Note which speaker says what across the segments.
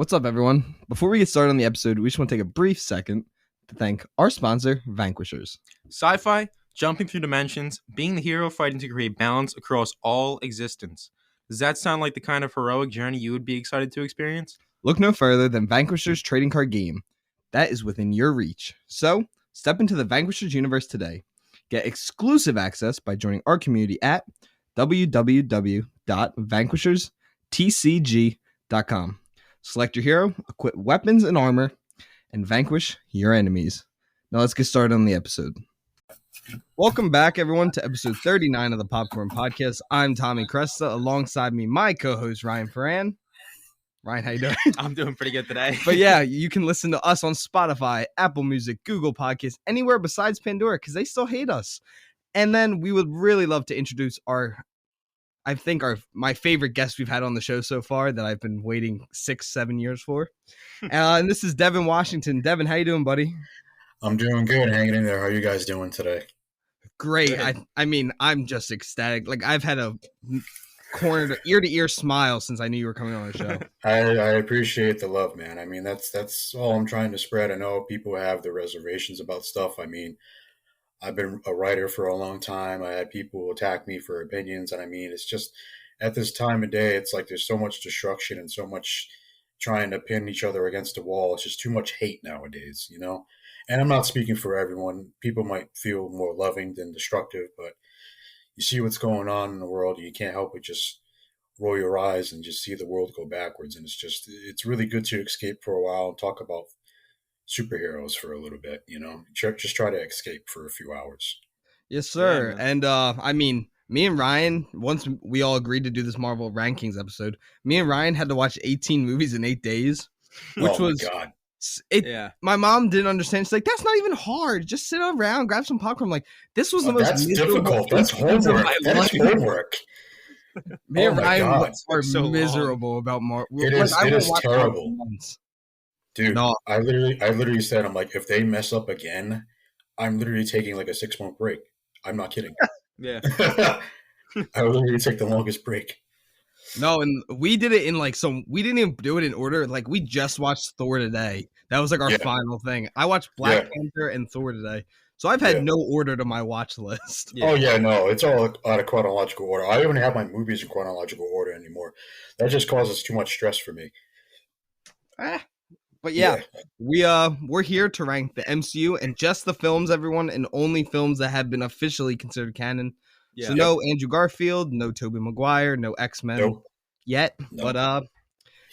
Speaker 1: What's up, everyone? Before we get started on the episode, we just want to take a brief second to thank our sponsor, Vanquishers.
Speaker 2: Sci-fi, jumping through dimensions, being the hero fighting to create balance across all existence. Does that sound like the kind of heroic journey you would be excited to experience?
Speaker 1: Look no further than Vanquishers trading card game. That is within your reach. So, step into the Vanquishers universe today. Get exclusive access by joining our community at www.vanquisherstcg.com. Select your hero, equip weapons and armor, and vanquish your enemies. Now let's get started on the episode. Welcome back, everyone, to episode 39 of the Popcorn Podcast. I'm Tommy Cresta. Alongside me, my co-host, Ryan Ferran. Ryan, how you doing?
Speaker 2: I'm doing pretty good today.
Speaker 1: But yeah, you can listen to us on Spotify, Apple Music, Google Podcasts, anywhere besides Pandora, because they still hate us. And then we would really love to introduce my favorite guest we've had on the show so far that I've been waiting 6-7 years for. And this is Devin Washington. Devin, how you doing, buddy?
Speaker 3: I'm doing good, hanging in there. How are you guys doing today?
Speaker 1: Great. I mean, I'm just ecstatic. Like, I've had a ear-to-ear smile since I knew you were coming on the show.
Speaker 3: I appreciate the love, man. I mean, that's all I'm trying to spread. I know people have their reservations about stuff. I mean, I've been a writer for a long time. I had people attack me for opinions. And I mean, it's just at this time of day, it's like there's so much destruction and so much trying to pin each other against the wall. It's just too much hate nowadays, you know? And I'm not speaking for everyone. People might feel more loving than destructive, but you see what's going on in the world. You can't help but just roll your eyes and just see the world go backwards. And it's really good to escape for a while and talk about superheroes for a little bit, you know, just try to escape for a few hours.
Speaker 1: Yes, sir.
Speaker 2: Yeah,
Speaker 1: and I mean, me and Ryan, once we all agreed to do this Marvel rankings episode, me and Ryan had to watch 18 movies in 8 days, which was
Speaker 3: God.
Speaker 1: My mom didn't understand. She's like, that's not even hard. Just sit around, grab some popcorn. I'm like, this was the most
Speaker 3: that's difficult. That's homework. That's homework.
Speaker 1: Me and Ryan are
Speaker 2: so
Speaker 1: miserable about Marvel.
Speaker 3: It is terrible. Dude, no. I literally said, I'm like, if they mess up again, I'm literally taking like a 6-month break. I'm not kidding.
Speaker 2: Yeah.
Speaker 3: I would literally take the longest break.
Speaker 1: No, and we did it in we didn't even do it in order. Like, we just watched Thor today. That was like our final thing. I watched Black Panther and Thor today. So I've had no order to my watch list.
Speaker 3: Yeah. Oh, yeah, no. It's all out of chronological order. I don't even have my movies in chronological order anymore. That just causes too much stress for me.
Speaker 1: But yeah, we're here to rank the MCU and just the films, everyone, and only films that have been officially considered canon. Yeah. So no Andrew Garfield, no Tobey Maguire, no X-Men yet. Nope. But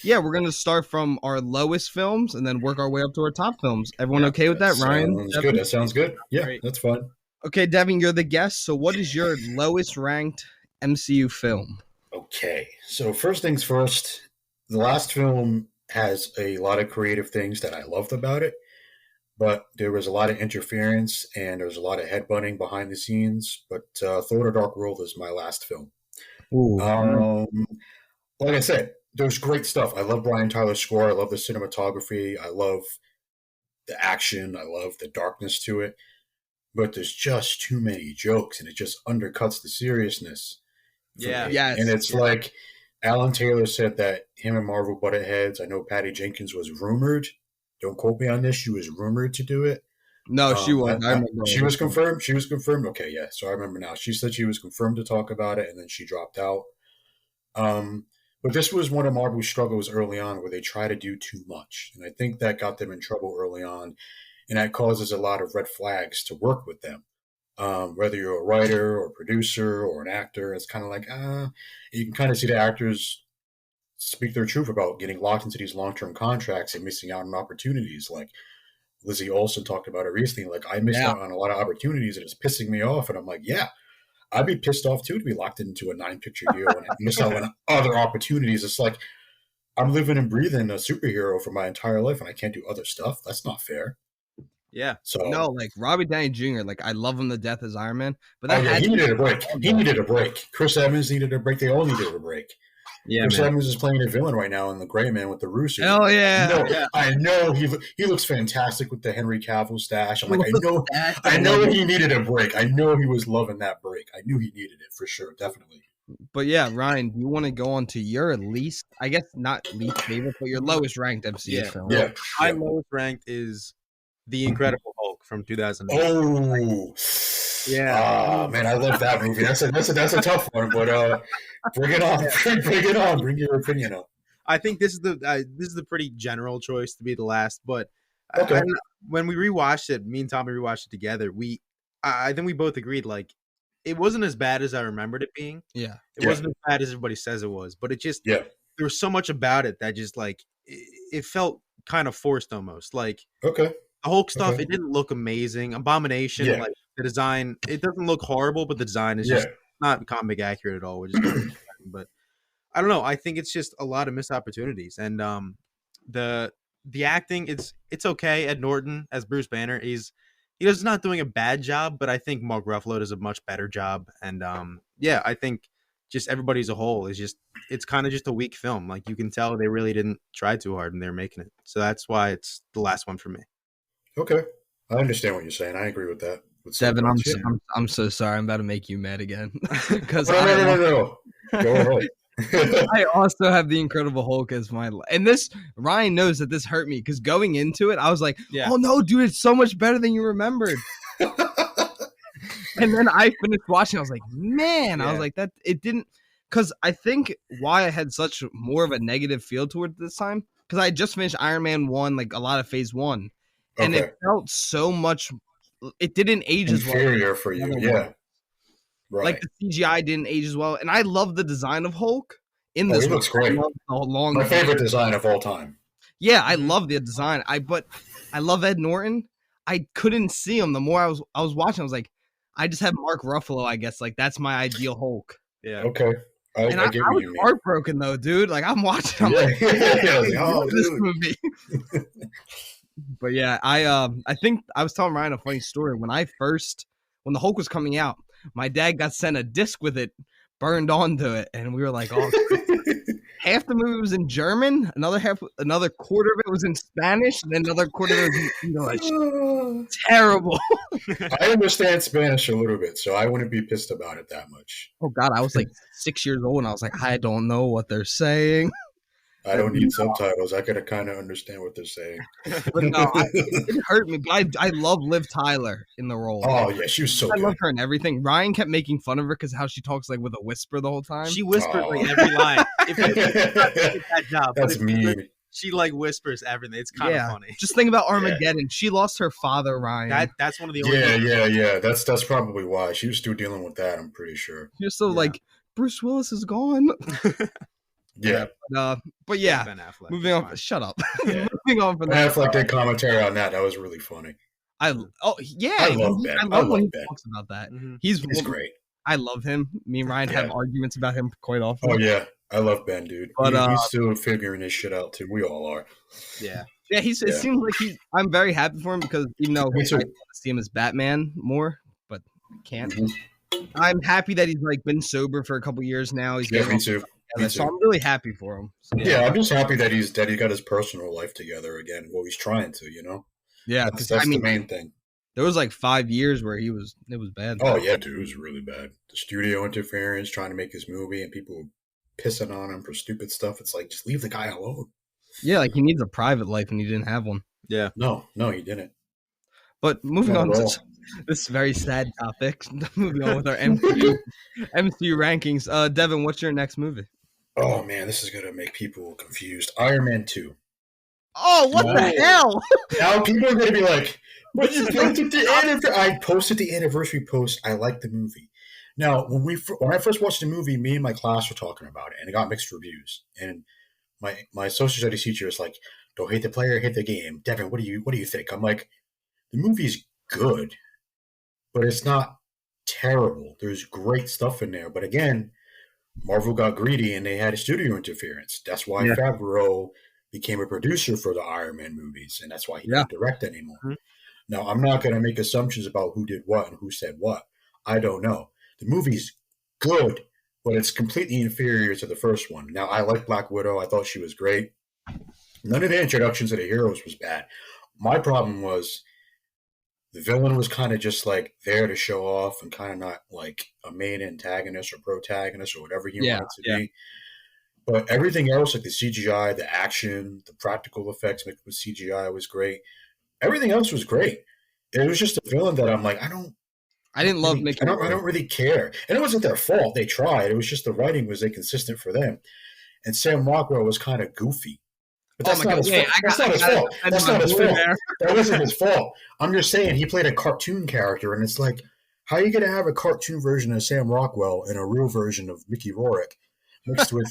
Speaker 1: yeah, we're gonna start from our lowest films and then work our way up to our top films. Everyone okay with that, Ryan?
Speaker 3: That sounds good. Yeah, great. That's fine.
Speaker 1: Okay, Devin, you're the guest. So what is your lowest ranked MCU film?
Speaker 3: Okay, so first things first, the last film has a lot of creative things that I loved about it, but there was a lot of interference and there was a lot of headbutting behind the scenes. But Thor: The Dark World is my last film. Ooh. Like I said, there's great stuff. I love Brian Tyler's score. I love the cinematography. I love the action. I love the darkness to it. But there's just too many jokes, and it just undercuts the seriousness.
Speaker 1: Yeah, yes.
Speaker 3: And it's like Alan Taylor said that him and Marvel butted heads. I know Patty Jenkins was rumored. Don't quote me on this. She was rumored to do it.
Speaker 1: No, she was. I remember.
Speaker 3: She was confirmed. She was confirmed. Okay, yeah. So I remember now. She said she was confirmed to talk about it, and then she dropped out. But this was one of Marvel's struggles early on, where they try to do too much, and I think that got them in trouble early on, and that causes a lot of red flags to work with them. Whether you're a writer or producer or an actor, it's kind of like, you can kind of see the actors speak their truth about getting locked into these long-term contracts and missing out on opportunities. Like Lizzie Olsen talked about it recently. Like, I missed out on a lot of opportunities and it's pissing me off. And I'm like, yeah, I'd be pissed off too to be locked into a 9-picture deal and miss out on other opportunities. It's like, I'm living and breathing a superhero for my entire life and I can't do other stuff. That's not fair.
Speaker 2: Yeah.
Speaker 1: So no, like Robert Downey Jr., like I love him to death as Iron Man, but
Speaker 3: he needed a break. He needed a break. Chris Evans needed a break. They all needed a break. Yeah, Chris Evans is playing a villain right now in The Gray Man with the Russos.
Speaker 1: Oh yeah,
Speaker 3: I know he looks fantastic with the Henry Cavill stash. I'm like, I know he needed a break. I know he was loving that break. I knew he needed it for sure, definitely.
Speaker 1: But yeah, Ryan, do you want to go on to your least, I guess not least favorite, but your lowest ranked MCU film?
Speaker 3: Yeah.
Speaker 2: My lowest ranked is The Incredible Hulk from 2008.
Speaker 3: Oh,
Speaker 2: yeah.
Speaker 3: Man, I love that movie. That's a tough one, but bring it on, bring it on, bring your opinion on.
Speaker 2: I think this is the pretty general choice to be the last, but
Speaker 3: Okay.
Speaker 2: when we rewatched it, me and Tommy rewatched it together. I think we both agreed like it wasn't as bad as I remembered it being.
Speaker 1: Yeah,
Speaker 2: it wasn't as bad as everybody says it was, but it just
Speaker 3: there
Speaker 2: was so much about it that just like it felt kind of forced almost. Like
Speaker 3: the
Speaker 2: Hulk stuff, it didn't look amazing. Abomination, like the design, it doesn't look horrible, but the design is just not comic accurate at all. But I don't know. I think it's just a lot of missed opportunities, and the acting, it's okay. Ed Norton as Bruce Banner, he's not doing a bad job, but I think Mark Ruffalo does a much better job. And I think just everybody as a whole it's kind of just a weak film. Like you can tell they really didn't try too hard and they're making it. So that's why it's the last one for me.
Speaker 3: Okay, I understand what you're saying. I agree with that.
Speaker 1: Devin, I'm so sorry. I'm about to make you mad again because
Speaker 3: no. Go ahead.
Speaker 1: I also have the Incredible Hulk as my, and this Ryan knows that this hurt me because going into it, I was like, "Oh no, dude, it's so much better than you remembered." And then I finished watching. I was like, "Man," I was like, "That it didn't." Because I think why I had such more of a negative feel toward this time because I had just finished Iron Man 1, like a lot of Phase 1, and it felt so much. It didn't age as well.
Speaker 3: Inferior for you, yeah. Right.
Speaker 1: Like the CGI didn't age as well, and I love the design of Hulk in this.
Speaker 3: It looks great. My favorite design of all time.
Speaker 1: Yeah, I love the design. But I love Ed Norton. I couldn't see him. The more I was watching, I was like, I just have Mark Ruffalo. I guess like that's my ideal Hulk.
Speaker 3: Yeah. Okay. I get
Speaker 1: I
Speaker 3: what
Speaker 1: was
Speaker 3: you mean.
Speaker 1: heartbroken though, dude. Like I'm watching. I'm like, this movie. But yeah, I think I was telling Ryan a funny story. When the Hulk was coming out, my dad got sent a disc with it burned onto it, and we were like, "Oh!" Half the movie was in German, another quarter of it was in Spanish, and then another quarter was in English. Terrible.
Speaker 3: I understand Spanish a little bit, so I wouldn't be pissed about it that much.
Speaker 1: Oh God, I was like 6 years old, and I was like, I don't know what they're saying.
Speaker 3: I don't need subtitles. I could kind of understand what they're saying.
Speaker 1: But no, it hurt me. But I love Liv Tyler in the role.
Speaker 3: Oh yeah, she was so good.
Speaker 1: I love her and everything. Ryan kept making fun of her because how she talks like with a whisper the whole time.
Speaker 2: She whispers like every line. If you get that job,
Speaker 3: that's mean.
Speaker 2: She like whispers everything. It's kind of funny.
Speaker 1: Just think about Armageddon. Yeah. She lost her father, Ryan.
Speaker 2: That's one of the only
Speaker 3: Yeah. That's probably why she was still dealing with that. I'm pretty sure.
Speaker 1: She was still like Bruce Willis is gone.
Speaker 3: Yeah.
Speaker 1: But yeah, moving on. Shut up. Moving on from
Speaker 3: that. Affleck did commentary on that. That was really funny.
Speaker 1: I love Ben.
Speaker 3: I love
Speaker 1: when he
Speaker 3: Ben.
Speaker 1: talks about that.
Speaker 2: Mm-hmm.
Speaker 1: He's
Speaker 3: great.
Speaker 1: I love him. Me and Ryan have arguments about him quite often.
Speaker 3: Oh yeah, I love Ben, dude. But he's still figuring his shit out too. We all are.
Speaker 2: Yeah.
Speaker 1: Yeah. It seems like I'm very happy for him because even though I want to see him as Batman more, but can't. Mm-hmm. I'm happy that he's like been sober for a couple years now. He's
Speaker 3: me too.
Speaker 1: So I'm really happy for him. So,
Speaker 3: yeah, I'm just happy that he got his personal life together again. Well, he's trying to,
Speaker 1: Yeah,
Speaker 3: that's the main thing.
Speaker 1: There was like 5 years where it was bad.
Speaker 3: Oh yeah, dude, it was really bad. The studio interference, trying to make his movie, and people pissing on him for stupid stuff. It's like just leave the guy alone.
Speaker 1: Yeah, like he needs a private life, and he didn't have one.
Speaker 2: Yeah,
Speaker 3: no, he didn't.
Speaker 1: But moving on to this very sad topic. Moving on with our MCU rankings. Devin, what's your next movie?
Speaker 3: Oh man, this is gonna make people confused. Iron Man 2.
Speaker 1: Oh, what the hell?
Speaker 3: Now people are gonna be like, "But you posted the anniversary." I posted the anniversary post. I like the movie. Now, when I first watched the movie, me and my class were talking about it, and it got mixed reviews. And my social studies teacher is like, "Don't hate the player, hate the game." Devin, what do you think? I'm like, the movie's good, but it's not terrible. There's great stuff in there, but again, Marvel got greedy and they had a studio interference. That's why Favreau became a producer for the Iron Man movies, and that's why he didn't direct anymore. Mm-hmm. Now, I'm not going to make assumptions about who did what and who said what. I don't know. The movie's good, but it's completely inferior to the first one. Now, I like Black Widow. I thought she was great. None of the introductions of the heroes was bad. My problem was The villain was kind of just like there to show off and kind of not like a main antagonist or protagonist or whatever he wanted to be. But everything else, like the CGI, the action, the practical effects with CGI was great. Everything else was great. It was just a villain that I'm like, I didn't love Mickey. I don't really care. And it wasn't their fault. They tried. It was just the writing was inconsistent for them. And Sam Rockwell was kind of goofy. But that's not his fault. That's not his fault. That's not his fault. That wasn't his fault. I'm just saying he played a cartoon character, and it's like, how are you going to have a cartoon version of Sam Rockwell and a real version of Mickey Rourke mixed with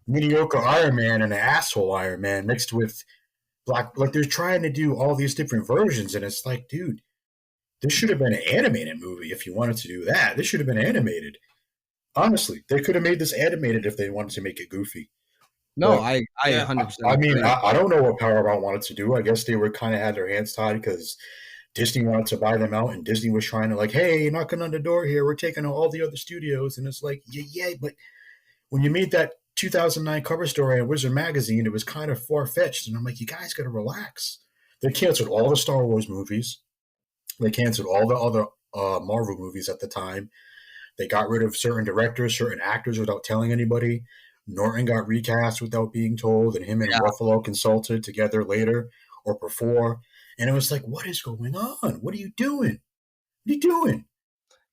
Speaker 3: mediocre Iron Man and an asshole Iron Man mixed with Black? Like, they're trying to do all these different versions, and it's like, dude, this should have been an animated movie if you wanted to do that. This should have been animated. Honestly, they could have made this animated if they wanted to make it goofy.
Speaker 1: No, but, I 100%.
Speaker 3: I mean, I don't know what Paramount wanted to do. I guess they were kind of had their hands tied because Disney wanted to buy them out, and Disney was trying to like, hey, knocking on the door here. We're taking all the other studios, and it's like, yeah, but when you made that 2009 cover story in Wizard Magazine, it was kind of far fetched, and I'm like, you guys got to relax. They canceled all the Star Wars movies. They canceled all the other Marvel movies at the time. They got rid of certain directors, certain actors without telling anybody. Norton got recast without being told, and him and Ruffalo consulted together later or before. And it was like, what is going on? What are you doing? What are you doing?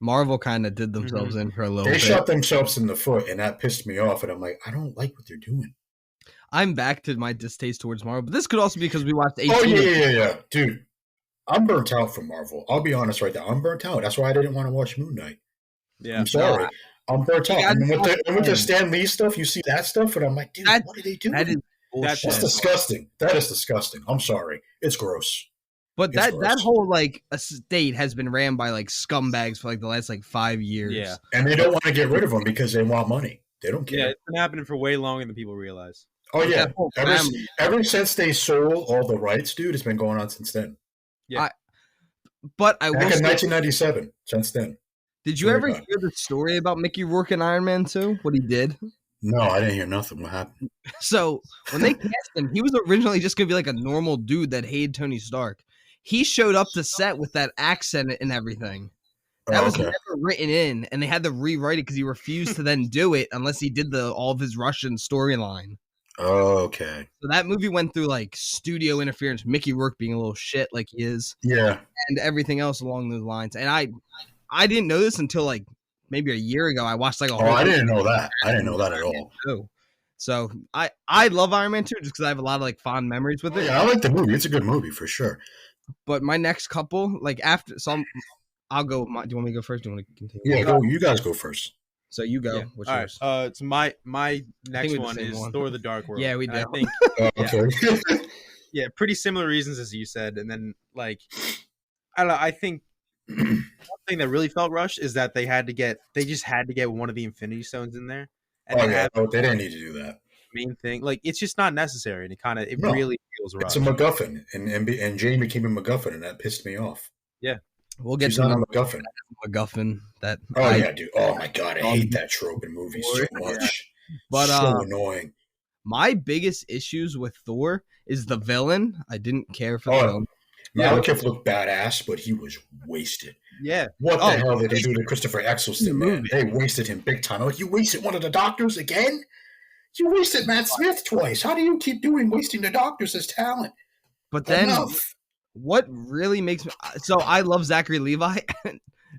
Speaker 1: Marvel kind of did themselves in for a little bit.
Speaker 3: They shot themselves in the foot, and that pissed me off. And I'm like, I don't like what they're doing.
Speaker 1: I'm back to my distaste towards Marvel, but this could also be because we watched 18.
Speaker 3: Oh, yeah. Dude, I'm burnt out from Marvel. I'll be honest right now. I'm burnt out. That's why I didn't want to watch Moon Knight. Yeah. I'm sorry. I'm burnt out. And with the Stan Lee stuff, you see that stuff, and I'm like, dude, what are they doing? That's disgusting. That is disgusting. I'm sorry. It's gross.
Speaker 1: But that whole like estate has been ran by like scumbags for like the last like 5 years.
Speaker 2: Yeah.
Speaker 3: And they don't want to get rid of them because they want money. They don't care.
Speaker 2: Yeah, it's been happening for way longer than people realize.
Speaker 3: Oh yeah. Ever since they sold all the rights, dude, it's been going on since then.
Speaker 2: Yeah.
Speaker 1: Back
Speaker 3: in 1997, since then.
Speaker 1: Did you ever hear the story about Mickey Rourke in Iron Man 2? What he did?
Speaker 3: No, I didn't hear nothing. What happened?
Speaker 1: So when they cast him, he was originally just gonna be like a normal dude that hated Tony Stark. He showed up to set with that accent and everything. That was never written in, and they had to rewrite it because he refused to then do it unless he did all of his Russian storyline.
Speaker 3: Okay.
Speaker 1: So that movie went through like studio interference, Mickey Rourke being a little shit like he is.
Speaker 3: Yeah.
Speaker 1: And everything else along those lines. And I didn't know this until like maybe a year ago. I watched like a whole
Speaker 3: I didn't know that. I didn't know that at all.
Speaker 1: So I love Iron Man 2 just because I have a lot of like fond memories with it.
Speaker 3: Yeah, I like the movie. It's a good movie for sure.
Speaker 1: But my next couple, like after, so I'll go. Do you want me to go first? Do you want to continue?
Speaker 3: Yeah, go. You guys go first.
Speaker 1: So you go.
Speaker 2: Yeah.
Speaker 1: What's
Speaker 2: all
Speaker 1: yours?
Speaker 2: Right. So my next one is Thor: The Dark World.
Speaker 1: Yeah, we do.
Speaker 2: I think,
Speaker 3: okay.
Speaker 2: Yeah, pretty similar reasons as you said, and then like I don't know. I think one thing that really felt rushed is that they just had to get one of the Infinity Stones in there. And
Speaker 3: they didn't need to do that.
Speaker 2: Main thing, like it's just not necessary, and it really feels rushed.
Speaker 3: It's a MacGuffin, and Jane became a MacGuffin, and that pissed me off.
Speaker 2: Yeah,
Speaker 1: we'll get
Speaker 3: to a MacGuffin.
Speaker 1: That.
Speaker 3: Yeah, dude. Oh my god, I hate that trope in movies so much.
Speaker 1: But
Speaker 3: so annoying.
Speaker 1: My biggest issues with Thor is the villain. I didn't care for the villain.
Speaker 3: Malekith looked badass, but he was wasted.
Speaker 2: Yeah.
Speaker 3: What the hell did they do to Christopher Eccleston, man? They wasted him big time. Like, you wasted one of the doctors again? You wasted Matt Smith twice. How do you keep wasting the doctors as talent?
Speaker 1: But then, what really makes me... So, I love Zachary Levi.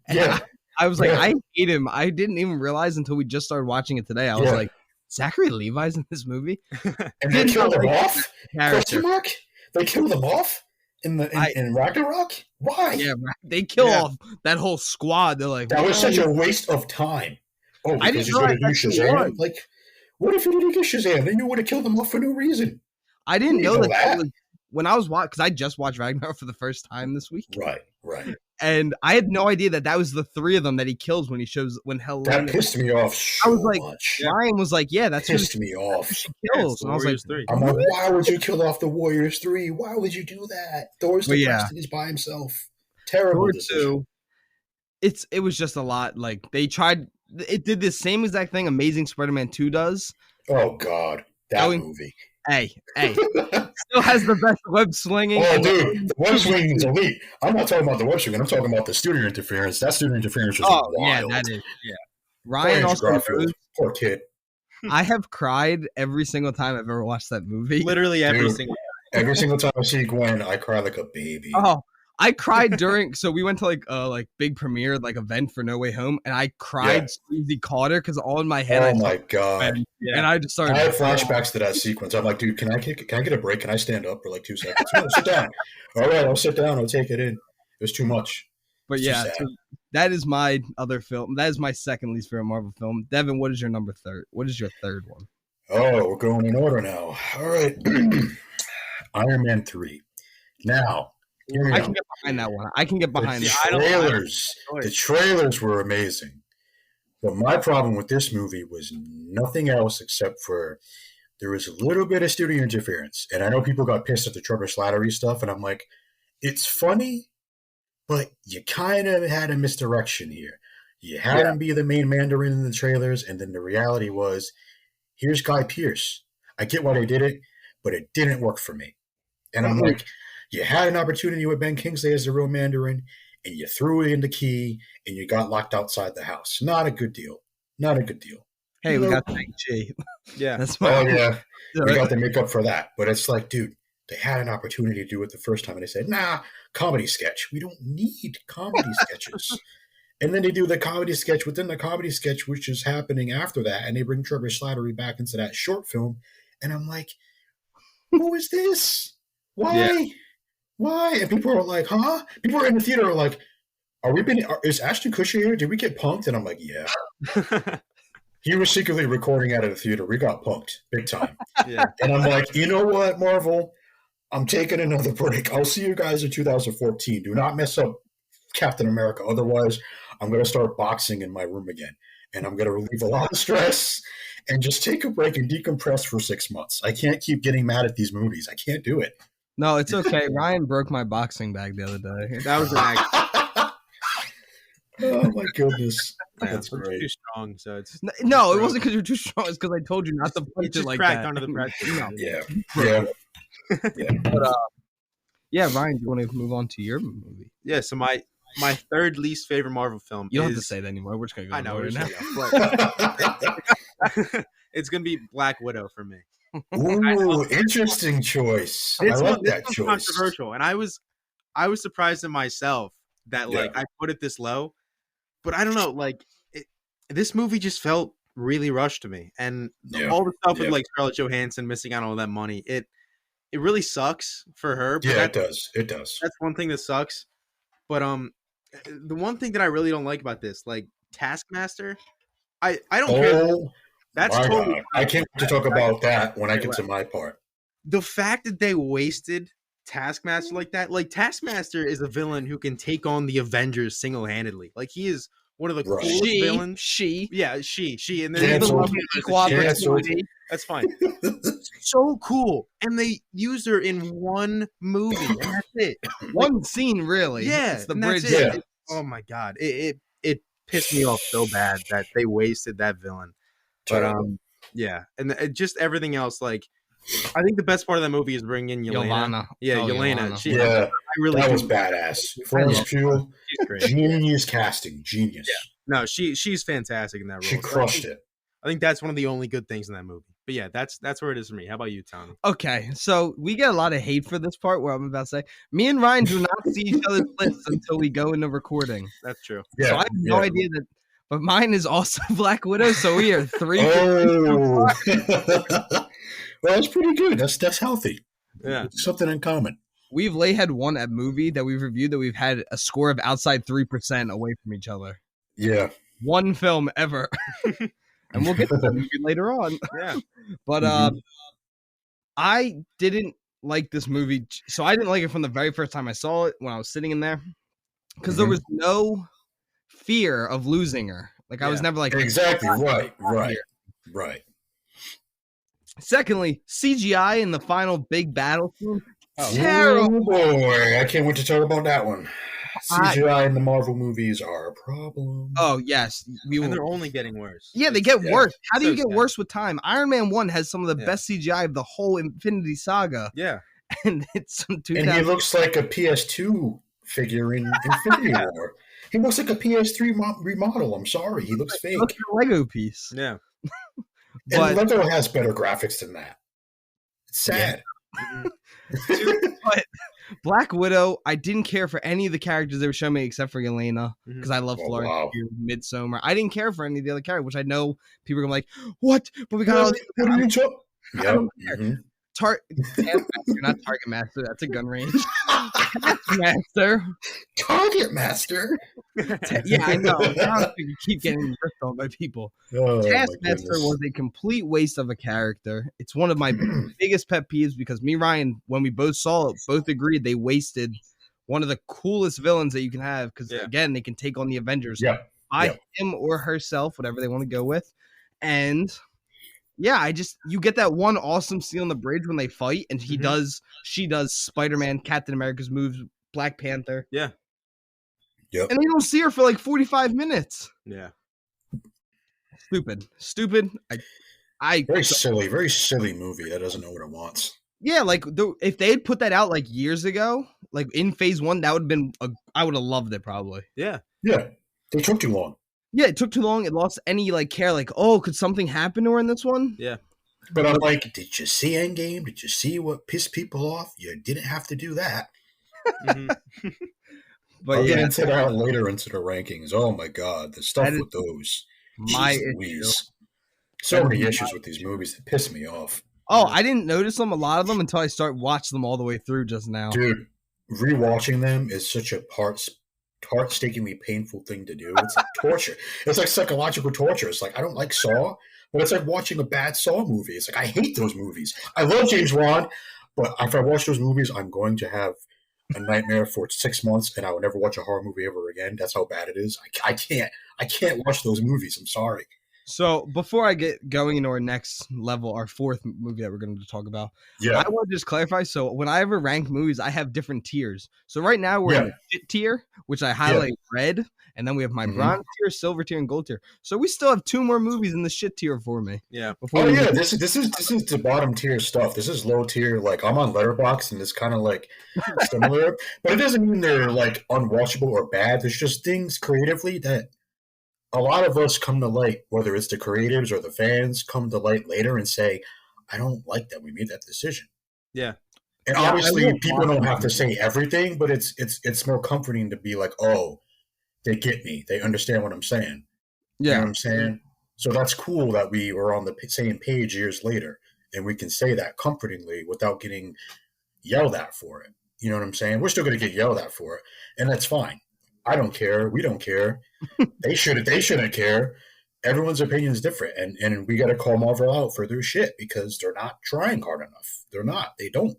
Speaker 1: I was like, I hate him. I didn't even realize until we just started watching it today. I was like, Zachary Levi's in this movie?
Speaker 3: And they killed him off? Question mark? They killed him off? In Ragnarok? Why?
Speaker 1: Yeah, they kill off that whole squad. They're like,
Speaker 3: that was such a waste of time. Oh, because he's going to do Shazam? Like, what if he didn't get Shazam? Then you would have killed him off for no reason.
Speaker 1: I didn't know that was, when I was watching, because I just watched Ragnarok for the first time this week.
Speaker 3: Right.
Speaker 1: And I had no idea that was the three of them that he kills when Helena.
Speaker 3: That pissed me off so much.
Speaker 1: Ryan was like, yeah, that's
Speaker 3: pissed me off.
Speaker 1: She kills. And I was like,
Speaker 3: I'm like, why would you kill off the Warriors 3? Why would you do that? Thor's the best, he's by himself. Terrible decision.
Speaker 1: It was just a lot. Like, they tried, it did the same exact thing Amazing Spider-Man 2 does.
Speaker 3: Oh, God. That movie.
Speaker 1: Hey. Still has the best web swinging.
Speaker 3: Oh, dude, the web swinging is elite. I'm not talking about the web swinging. I'm talking about the studio interference. That studio interference was wild.
Speaker 1: Yeah, that is. Yeah. Ryan also knows,
Speaker 3: poor kid.
Speaker 1: I have cried every single time I've ever watched that movie.
Speaker 2: Literally every single
Speaker 3: time I see Gwen, I cry like a baby.
Speaker 1: Oh, I cried during. So we went to like big premiere event for No Way Home, and I cried. Squeezy caught her because all in my head.
Speaker 3: Oh my god!
Speaker 1: And I just started.
Speaker 3: I have flashbacks to that sequence. I'm like, dude, can I get a break? Can I stand up for like 2 seconds? No, sit down. All right, I'll sit down. I'll take it in. It was too much.
Speaker 1: But yeah, so that is my other film. That is my second least favorite Marvel film. Devin, what is your third? What is your third one?
Speaker 3: Oh, we're going in order now. All right, Iron Man 3. Now.
Speaker 1: I can get behind that one. I can get behind
Speaker 3: the trailers were amazing. But my problem with this movie was nothing else except for there was a little bit of studio interference. And I know people got pissed at the Trevor Slattery stuff, and I'm like, it's funny, but you kind of had a misdirection here. You had him be the main Mandarin in the trailers, and then the reality was, here's Guy Pearce. I get why they did it, but it didn't work for me. And I'm like, you had an opportunity with Ben Kingsley as the real Mandarin, and you threw it in the key, and you got locked outside the house. Not a good deal.
Speaker 1: Hey, we got Shang-Chi.
Speaker 2: Yeah.
Speaker 1: That's
Speaker 3: fine. Oh, yeah. We got to make up for that. But it's like, dude, they had an opportunity to do it the first time, and they said, nah, comedy sketch. We don't need comedy sketches. And then they do the comedy sketch within the comedy sketch, which is happening after that, and they bring Trevor Slattery back into that short film. And I'm like, who is this? Why? Yeah. Why? And people are like, huh? People are in the theater are like, is Ashton Kutcher here? Did we get punked? And I'm like, yeah. He was secretly recording out of the theater. We got punked big time. Yeah. And I'm like, you know what, Marvel? I'm taking another break. I'll see you guys in 2014. Do not mess up Captain America. Otherwise, I'm going to start boxing in my room again. And I'm going to relieve a lot of stress and just take a break and decompress for 6 months. I can't keep getting mad at these movies. I can't do it.
Speaker 1: No, it's okay. Ryan broke my boxing bag the other day.
Speaker 2: That was an accident.
Speaker 3: Oh my goodness, that's
Speaker 2: great. Too strong, so it's
Speaker 1: no. It wasn't because you're too strong. It's because I told you not to punch it like that.
Speaker 2: Under the pressure.
Speaker 1: No.
Speaker 3: Yeah.
Speaker 1: But yeah, Ryan, do you want to move on to your movie?
Speaker 2: Yeah. So my third least favorite Marvel film.
Speaker 1: You don't have to say that anymore. We're just gonna go.
Speaker 2: I know.
Speaker 1: Now.
Speaker 2: It's gonna be Black Widow for me.
Speaker 3: Ooh, interesting choice. I like that choice.
Speaker 2: Controversial, and I was surprised at myself that I put it this low, but I don't know. This movie just felt really rushed to me, and all the stuff with Scarlett Johansson missing out on all that money. It really sucks for her. But
Speaker 3: it does. It does.
Speaker 2: That's one thing that sucks. But the one thing that I really don't like about this, Taskmaster, I don't care. That's totally.
Speaker 3: I can't wait to talk about that when I get to my part.
Speaker 2: The fact that they wasted Taskmaster like that, Taskmaster is a villain who can take on the Avengers single-handedly. He is one of the coolest villains. She, and then that's fine. So cool, and they use her in one movie, and that's it.
Speaker 1: One scene, really.
Speaker 2: Yeah,
Speaker 1: it's the bridge.
Speaker 2: Oh my god, it pissed me off so bad that they wasted that villain. But and just everything else. I think the best part of that movie is bringing in Yelena. Yeah, Yelena.
Speaker 3: That was badass. Florence Pugh, genius casting, genius.
Speaker 2: Yeah. No, she's fantastic in that role.
Speaker 3: She crushed it.
Speaker 2: I think that's one of the only good things in that movie. But yeah, that's where it is for me. How about you, Tommy?
Speaker 1: Okay, so we get a lot of hate for this part where I'm about to say, me and Ryan do not see each other's lists until we go into recording.
Speaker 2: That's true.
Speaker 1: Yeah, so I have no idea that. But mine is also Black Widow, so we are 3.
Speaker 3: Oh, well, that's pretty good. That's healthy.
Speaker 2: Yeah,
Speaker 3: it's something in common.
Speaker 1: We've had one movie that we've reviewed that we've had a score of outside 3% away from each other.
Speaker 3: Yeah,
Speaker 1: one film ever, and we'll get to that movie later on.
Speaker 2: Yeah,
Speaker 1: but I didn't like this movie, so I didn't like it from the very first time I saw it when I was sitting in there because there was no fear of losing her. I was never
Speaker 3: exactly right.
Speaker 1: Secondly, CGI in the final big battle scene.
Speaker 3: Terrible. Oh boy, I can't wait to talk about that one. CGI in the Marvel movies are a problem.
Speaker 1: Oh yes,
Speaker 2: and they're only getting worse.
Speaker 1: Yeah, they get worse. How do you get worse with time? Iron Man 1 has some of the best CGI of the whole Infinity Saga.
Speaker 2: Yeah,
Speaker 1: and it's some
Speaker 3: 2000. And he looks like a PS2 figure in Infinity War. He looks like a PS3 remodel. I'm sorry, he looks fake. He looks
Speaker 1: like a Lego piece.
Speaker 2: Yeah,
Speaker 3: and Lego has better graphics than that. It's sad.
Speaker 1: But Black Widow, I didn't care for any of the characters they were showing me except for Yelena because I love Florence Midsommar. I didn't care for any of the other characters, which I know people are going to be like, what? But we got all these.
Speaker 3: What are you talking?
Speaker 1: I don't care. Not Target Master. That's a gun range. Master.
Speaker 3: Target Master.
Speaker 1: Yeah, I know. You keep getting ripped on by people. Taskmaster was a complete waste of a character. It's one of my biggest pet peeves because me and Ryan, when we both saw it, both agreed they wasted one of the coolest villains that you can have because, again, they can take on the Avengers by him or herself, whatever they want to go with. And... yeah, you get that one awesome scene on the bridge when they fight, and she does Spider-Man, Captain America's moves, Black Panther.
Speaker 2: Yeah.
Speaker 3: Yep.
Speaker 1: And they don't see her for like 45 minutes.
Speaker 2: Yeah.
Speaker 1: Stupid.
Speaker 3: Very silly movie that doesn't know what it wants.
Speaker 1: Yeah, like if they had put that out like years ago, like in phase 1, that would have been I would have loved it probably.
Speaker 2: Yeah.
Speaker 3: Yeah. They took too long.
Speaker 1: Yeah, it took too long. It lost any like care. Like, oh, could something happen to her in this one?
Speaker 2: Yeah.
Speaker 3: But I'm like, did you see Endgame? Did you see what pissed people off? You didn't have to do that. But I'll get into that later into the rankings. Oh my god, the stuff with those. So many issues with these movies that piss me off.
Speaker 1: Oh, I didn't notice them, a lot of them, until I start watching them all the way through just now.
Speaker 3: Dude, rewatching them is such a heart-stakingly painful thing to do. It's like torture. It's like psychological torture. It's like, I don't like Saw, but it's like watching a bad Saw movie. It's like, I hate those movies. I love James Wan, but if I watch those movies, I'm going to have a nightmare for 6 months, and I will never watch a horror movie ever again. That's how bad it is. I can't watch those movies. I'm sorry.
Speaker 1: So before I get going into our next level, our fourth movie that we're going to talk about, I want to just clarify. So when I ever rank movies, I have different tiers. So right now we're in the shit tier, which I highlight red, and then we have my bronze tier, silver tier, and gold tier. So we still have 2 more movies in the shit tier for me.
Speaker 2: Yeah.
Speaker 3: This is the bottom tier stuff. This is low tier. Like I'm on Letterboxd, and it's kind of like similar, but it doesn't mean they're like unwatchable or bad. There's just things creatively that a lot of us come to light, whether it's the creatives or the fans, come to light later and say, I don't like that we made that decision.
Speaker 2: Yeah.
Speaker 3: And obviously people don't have to say everything, but it's more comforting to be like, oh, they get me. They understand what I'm saying.
Speaker 1: Yeah.
Speaker 3: You know what I'm saying? So that's cool that we were on the same page years later, and we can say that comfortingly without getting yelled at for it. You know what I'm saying? We're still going to get yelled at for it, and that's fine. I don't care. We don't care. They shouldn't care. Everyone's opinion is different, and we got to call Marvel out for their shit because they're not trying hard enough. They're not. They don't.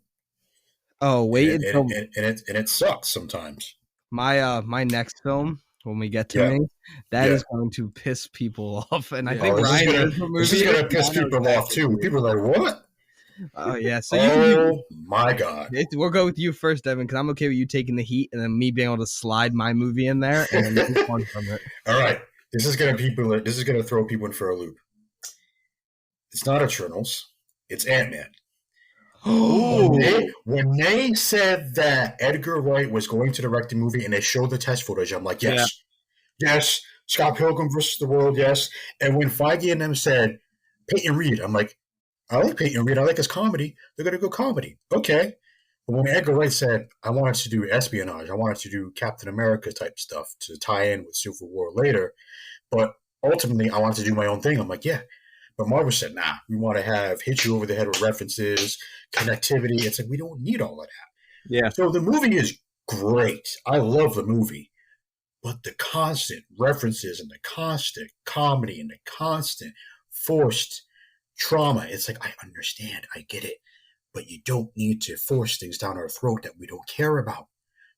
Speaker 1: Oh, wait
Speaker 3: and it sucks sometimes.
Speaker 1: My next film, when we get to me, that is going to piss people off, and I think
Speaker 3: this is gonna piss people off too. People are like, "What?"
Speaker 1: Oh yeah. So
Speaker 3: my god,
Speaker 1: we'll go with you first, Devin, because I'm okay with you taking the heat, and then me being able to slide my movie in there and then move on from it.
Speaker 3: All right, this is gonna throw people in for a loop. It's not Eternals. It's Ant-Man. When they said that Edgar Wright was going to direct the movie and they showed the test footage, I'm like, yes, Scott Pilgrim versus the World, yes. And when Feige and them said Peyton Reed, I'm like, I like Peyton Reed. I like his comedy. They're going to go comedy. Okay. But when Edgar Wright said, I wanted to do espionage, I wanted to do Captain America type stuff to tie in with Civil War later, but ultimately I wanted to do my own thing. I'm like, yeah. But Marvel said, nah, we want to hit you over the head with references, connectivity. It's like, we don't need all of that.
Speaker 2: Yeah.
Speaker 3: So the movie is great. I love the movie. But the constant references and the constant comedy and the constant forced trauma, it's like, I understand, I get it, but you don't need to force things down our throat that we don't care about.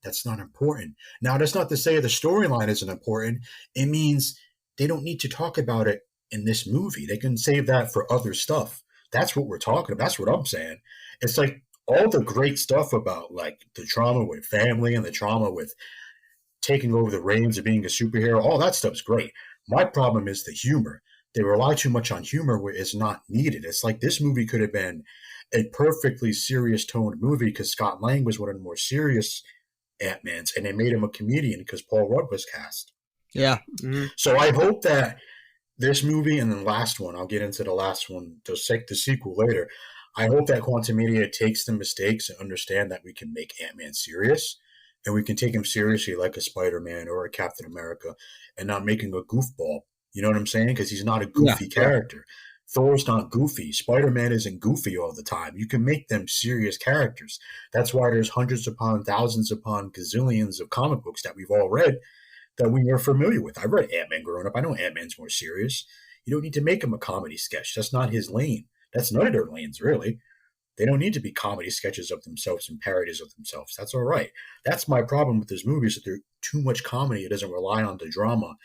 Speaker 3: That's not important. Now, that's not to say the storyline isn't important. It means they don't need to talk about it in this movie. They can save that for other stuff. That's what we're talking about. That's what I'm saying. It's like all the great stuff about like the trauma with family and the trauma with taking over the reins of being a superhero. All that stuff's great. My problem is the humor. They rely too much on humor where it's not needed. It's like this movie could have been a perfectly serious toned movie because Scott Lang was one of the more serious Ant-Mans, and they made him a comedian because Paul Rudd was cast.
Speaker 1: Yeah.
Speaker 2: Mm-hmm.
Speaker 3: So I hope that this movie and the last one, I'll get into the last one, the sequel later. I hope that Quantumania takes the mistakes and understand that we can make Ant-Man serious, and we can take him seriously like a Spider-Man or a Captain America and not making a goofball. You know what I'm saying? Because he's not a goofy character. Thor's not goofy. Spider-Man isn't goofy all the time. You can make them serious characters. That's why there's hundreds upon thousands upon gazillions of comic books that we've all read that we are familiar with. I read Ant-Man growing up. I know Ant-Man's more serious. You don't need to make him a comedy sketch. That's not his lane. That's none of their lanes, really. They don't need to be comedy sketches of themselves and parodies of themselves. That's all right. That's my problem with this movie is that there's too much comedy. It doesn't rely on the drama,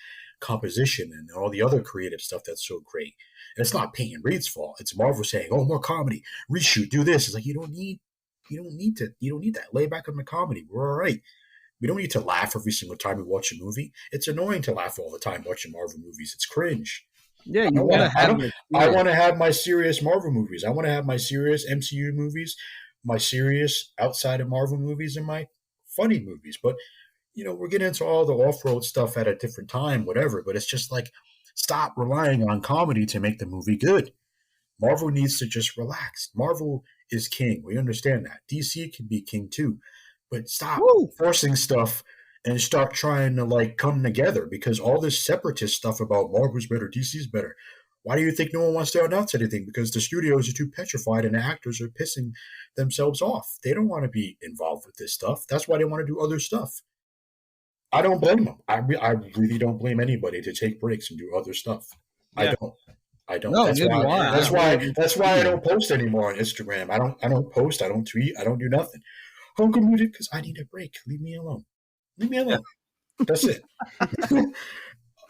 Speaker 3: composition, and all the other creative stuff that's so great. And it's not Peyton Reed's fault. It's Marvel saying, "Oh, more comedy, reshoot, do this." It's like you don't need that. Lay back on the comedy. We're all right. We don't need to laugh every single time we watch a movie. It's annoying to laugh all the time watching Marvel movies. It's cringe.
Speaker 1: Yeah, I
Speaker 3: want to have my serious Marvel movies. I want to have my serious MCU movies, my serious outside of Marvel movies, and my funny movies. But we're getting into all the off-road stuff at a different time, whatever. But it's just like, stop relying on comedy to make the movie good. Marvel needs to just relax. Marvel is king. We understand that. DC can be king too. But stop forcing stuff and start trying to come together, because all this separatist stuff about Marvel's better, DC's better. Why do you think no one wants to announce anything? Because the studios are too petrified and the actors are pissing themselves off. They don't want to be involved with this stuff. That's why they want to do other stuff. I don't blame them. I really don't blame anybody to take breaks and do other stuff. Yeah. I don't. No, that's why I don't post anymore on Instagram. I don't post. I don't tweet. I don't do nothing. How come you did? Because I need a break. Leave me alone. Leave me alone. That's it.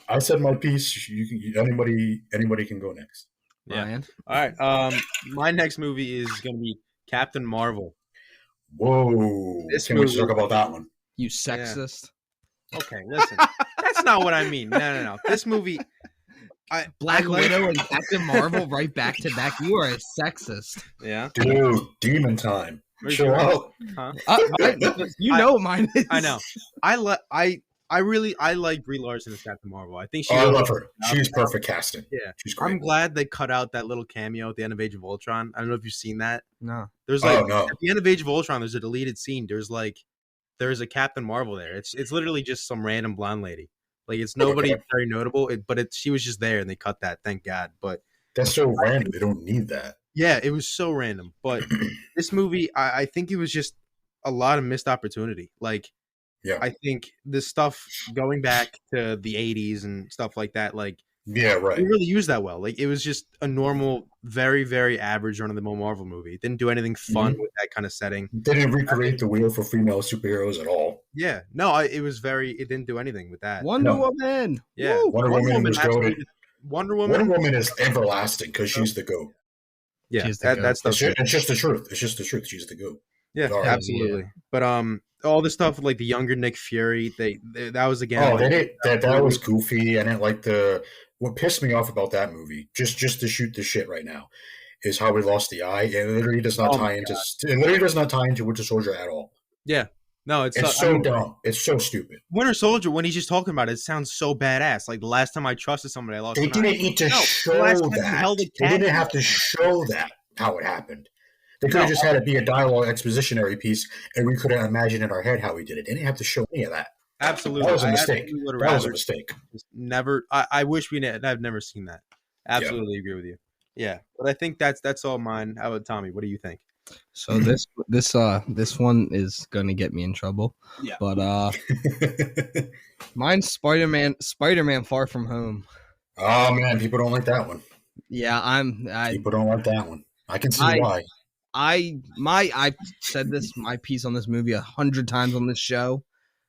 Speaker 3: I said my piece. Anybody can go next.
Speaker 2: Yeah. Ryan. All right. My next movie is going to be Captain Marvel.
Speaker 3: Whoa. Can we talk about that one?
Speaker 1: You sexist.
Speaker 2: Yeah. Okay, listen. That's not what I mean. No. This movie.
Speaker 1: Black Widow and Captain Marvel right back to back. You are a sexist.
Speaker 2: Yeah.
Speaker 3: Dude, demon time. Chill out.
Speaker 2: Huh?
Speaker 1: Mine is.
Speaker 2: I know. I like Brie Larson as Captain Marvel. I think
Speaker 3: I love her. She's perfect casting.
Speaker 2: Yeah.
Speaker 3: She's great.
Speaker 2: I'm glad they cut out that little cameo at the end of Age of Ultron. I don't know if you've seen that.
Speaker 1: No.
Speaker 2: There's at the end of Age of Ultron, there's a deleted scene. There's a Captain Marvel there. It's literally just some random blonde lady. It's nobody very notable, but she was just there and they cut that. Thank God. But
Speaker 3: that's so random. They don't need that.
Speaker 2: Yeah, it was so random. But this movie, I think it was just a lot of missed opportunity. I think this stuff going back to the 80s and stuff like that,
Speaker 3: yeah, right.
Speaker 2: They really used that well. It was just a normal, very, very average run-of-the-mill Marvel movie. It didn't do anything fun with that kind of setting.
Speaker 3: They didn't recreate the wheel for female superheroes at all.
Speaker 2: Yeah. No, it didn't do anything with that.
Speaker 1: Wonder Woman.
Speaker 2: Yeah.
Speaker 3: Woo! Wonder Woman was goated.
Speaker 2: Wonder Woman
Speaker 3: is everlasting because she's the GOAT.
Speaker 2: Yeah, that's
Speaker 3: it's just the truth. It's just the truth. She's the GOAT.
Speaker 2: Yeah, absolutely. Yeah. But all the stuff like the younger Nick Fury, that was again.
Speaker 3: Oh, that was goofy. I didn't like what pissed me off about that movie. Just to shoot the shit right now, is how we lost the eye. It literally does not tie into Winter Soldier at all.
Speaker 2: Yeah. No, it's
Speaker 3: so dumb. It's so stupid.
Speaker 2: Winter Soldier, when he's just talking about it sounds so badass. The last time I trusted somebody, I lost.
Speaker 3: They didn't need to show that. They didn't have to show that how it happened. They could have just had it be a dialogue expositionary piece, and we could have imagined in our head how we did it. They didn't have to show any of that.
Speaker 2: Absolutely,
Speaker 3: that was a mistake. That was a mistake.
Speaker 2: Never. I wish I've never seen that. Absolutely agree with you. Yeah, but I think that's all mine. How about Tommy? What do you think?
Speaker 1: So this one is gonna get me in trouble.
Speaker 2: Yeah.
Speaker 1: But mine's Spider-Man Far From Home.
Speaker 3: Oh man, people don't like that one.
Speaker 1: Yeah,
Speaker 3: people don't like that one. I can see why.
Speaker 1: I've said my piece on this movie 100 times on this show.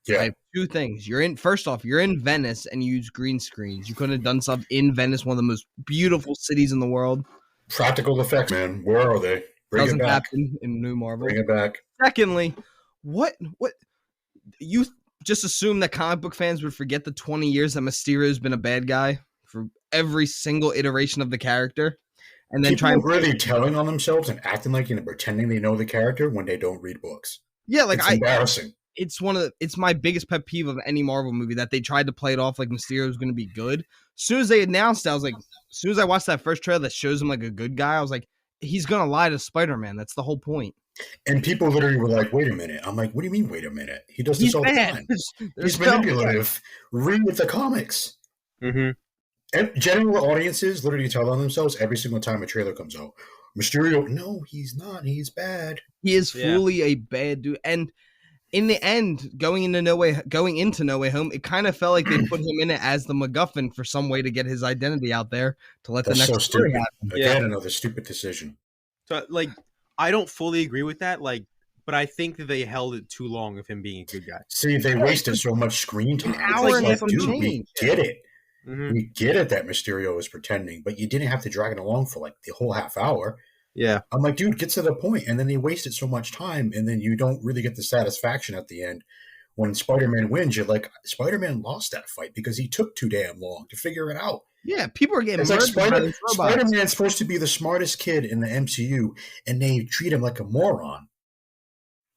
Speaker 3: Yeah.
Speaker 1: I have two things. You're in Venice and you use green screens. You couldn't have done stuff in Venice, one of the most beautiful cities in the world.
Speaker 3: Practical effects, man. Where are they?
Speaker 1: Doesn't happen in New Marvel.
Speaker 3: Bring it back.
Speaker 1: Secondly, what just assume that comic book fans would forget the 20 years that Mysterio's been a bad guy for every single iteration of the character. And then
Speaker 3: people are really telling on themselves and acting like, pretending they know the character when they don't read books.
Speaker 1: Yeah, like
Speaker 3: it's embarrassing.
Speaker 1: It's my biggest pet peeve of any Marvel movie that they tried to play it off like Mysterio was going to be good. As soon as they announced it, I was like, as soon as I watched that first trailer that shows him like a good guy, I was like, he's going to lie to Spider-Man. That's the whole point.
Speaker 3: And people literally were like, wait a minute. I'm like, what do you mean, wait a minute? He does this all the time. He's manipulative. Read the comics.
Speaker 2: Mm-hmm.
Speaker 3: And general audiences literally tell on themselves every single time a trailer comes out. Mysterio, no, he's not. He's bad.
Speaker 1: He is fully a bad dude. And in the end, going into No Way Home, it kind of felt like they put him in it as the MacGuffin for some way to get his identity out there to let
Speaker 3: That's
Speaker 1: the next story happen.
Speaker 3: Again, another stupid decision.
Speaker 2: So, I don't fully agree with that. But I think that they held it too long of him being a good guy.
Speaker 3: See, they wasted so much screen time.
Speaker 1: An hour and some change.
Speaker 3: We get it. Mm-hmm. We get it that Mysterio is pretending, but you didn't have to drag it along for the whole half hour.
Speaker 2: Yeah.
Speaker 3: I'm like, dude, get to the point. And then they wasted so much time, and then you don't really get the satisfaction at the end. When Spider-Man wins, you're like, Spider-Man lost that fight because he took too damn long to figure it out.
Speaker 1: Yeah, people are getting
Speaker 3: murdered by Spider-Man's supposed to be the smartest kid in the MCU, and they treat him like a moron.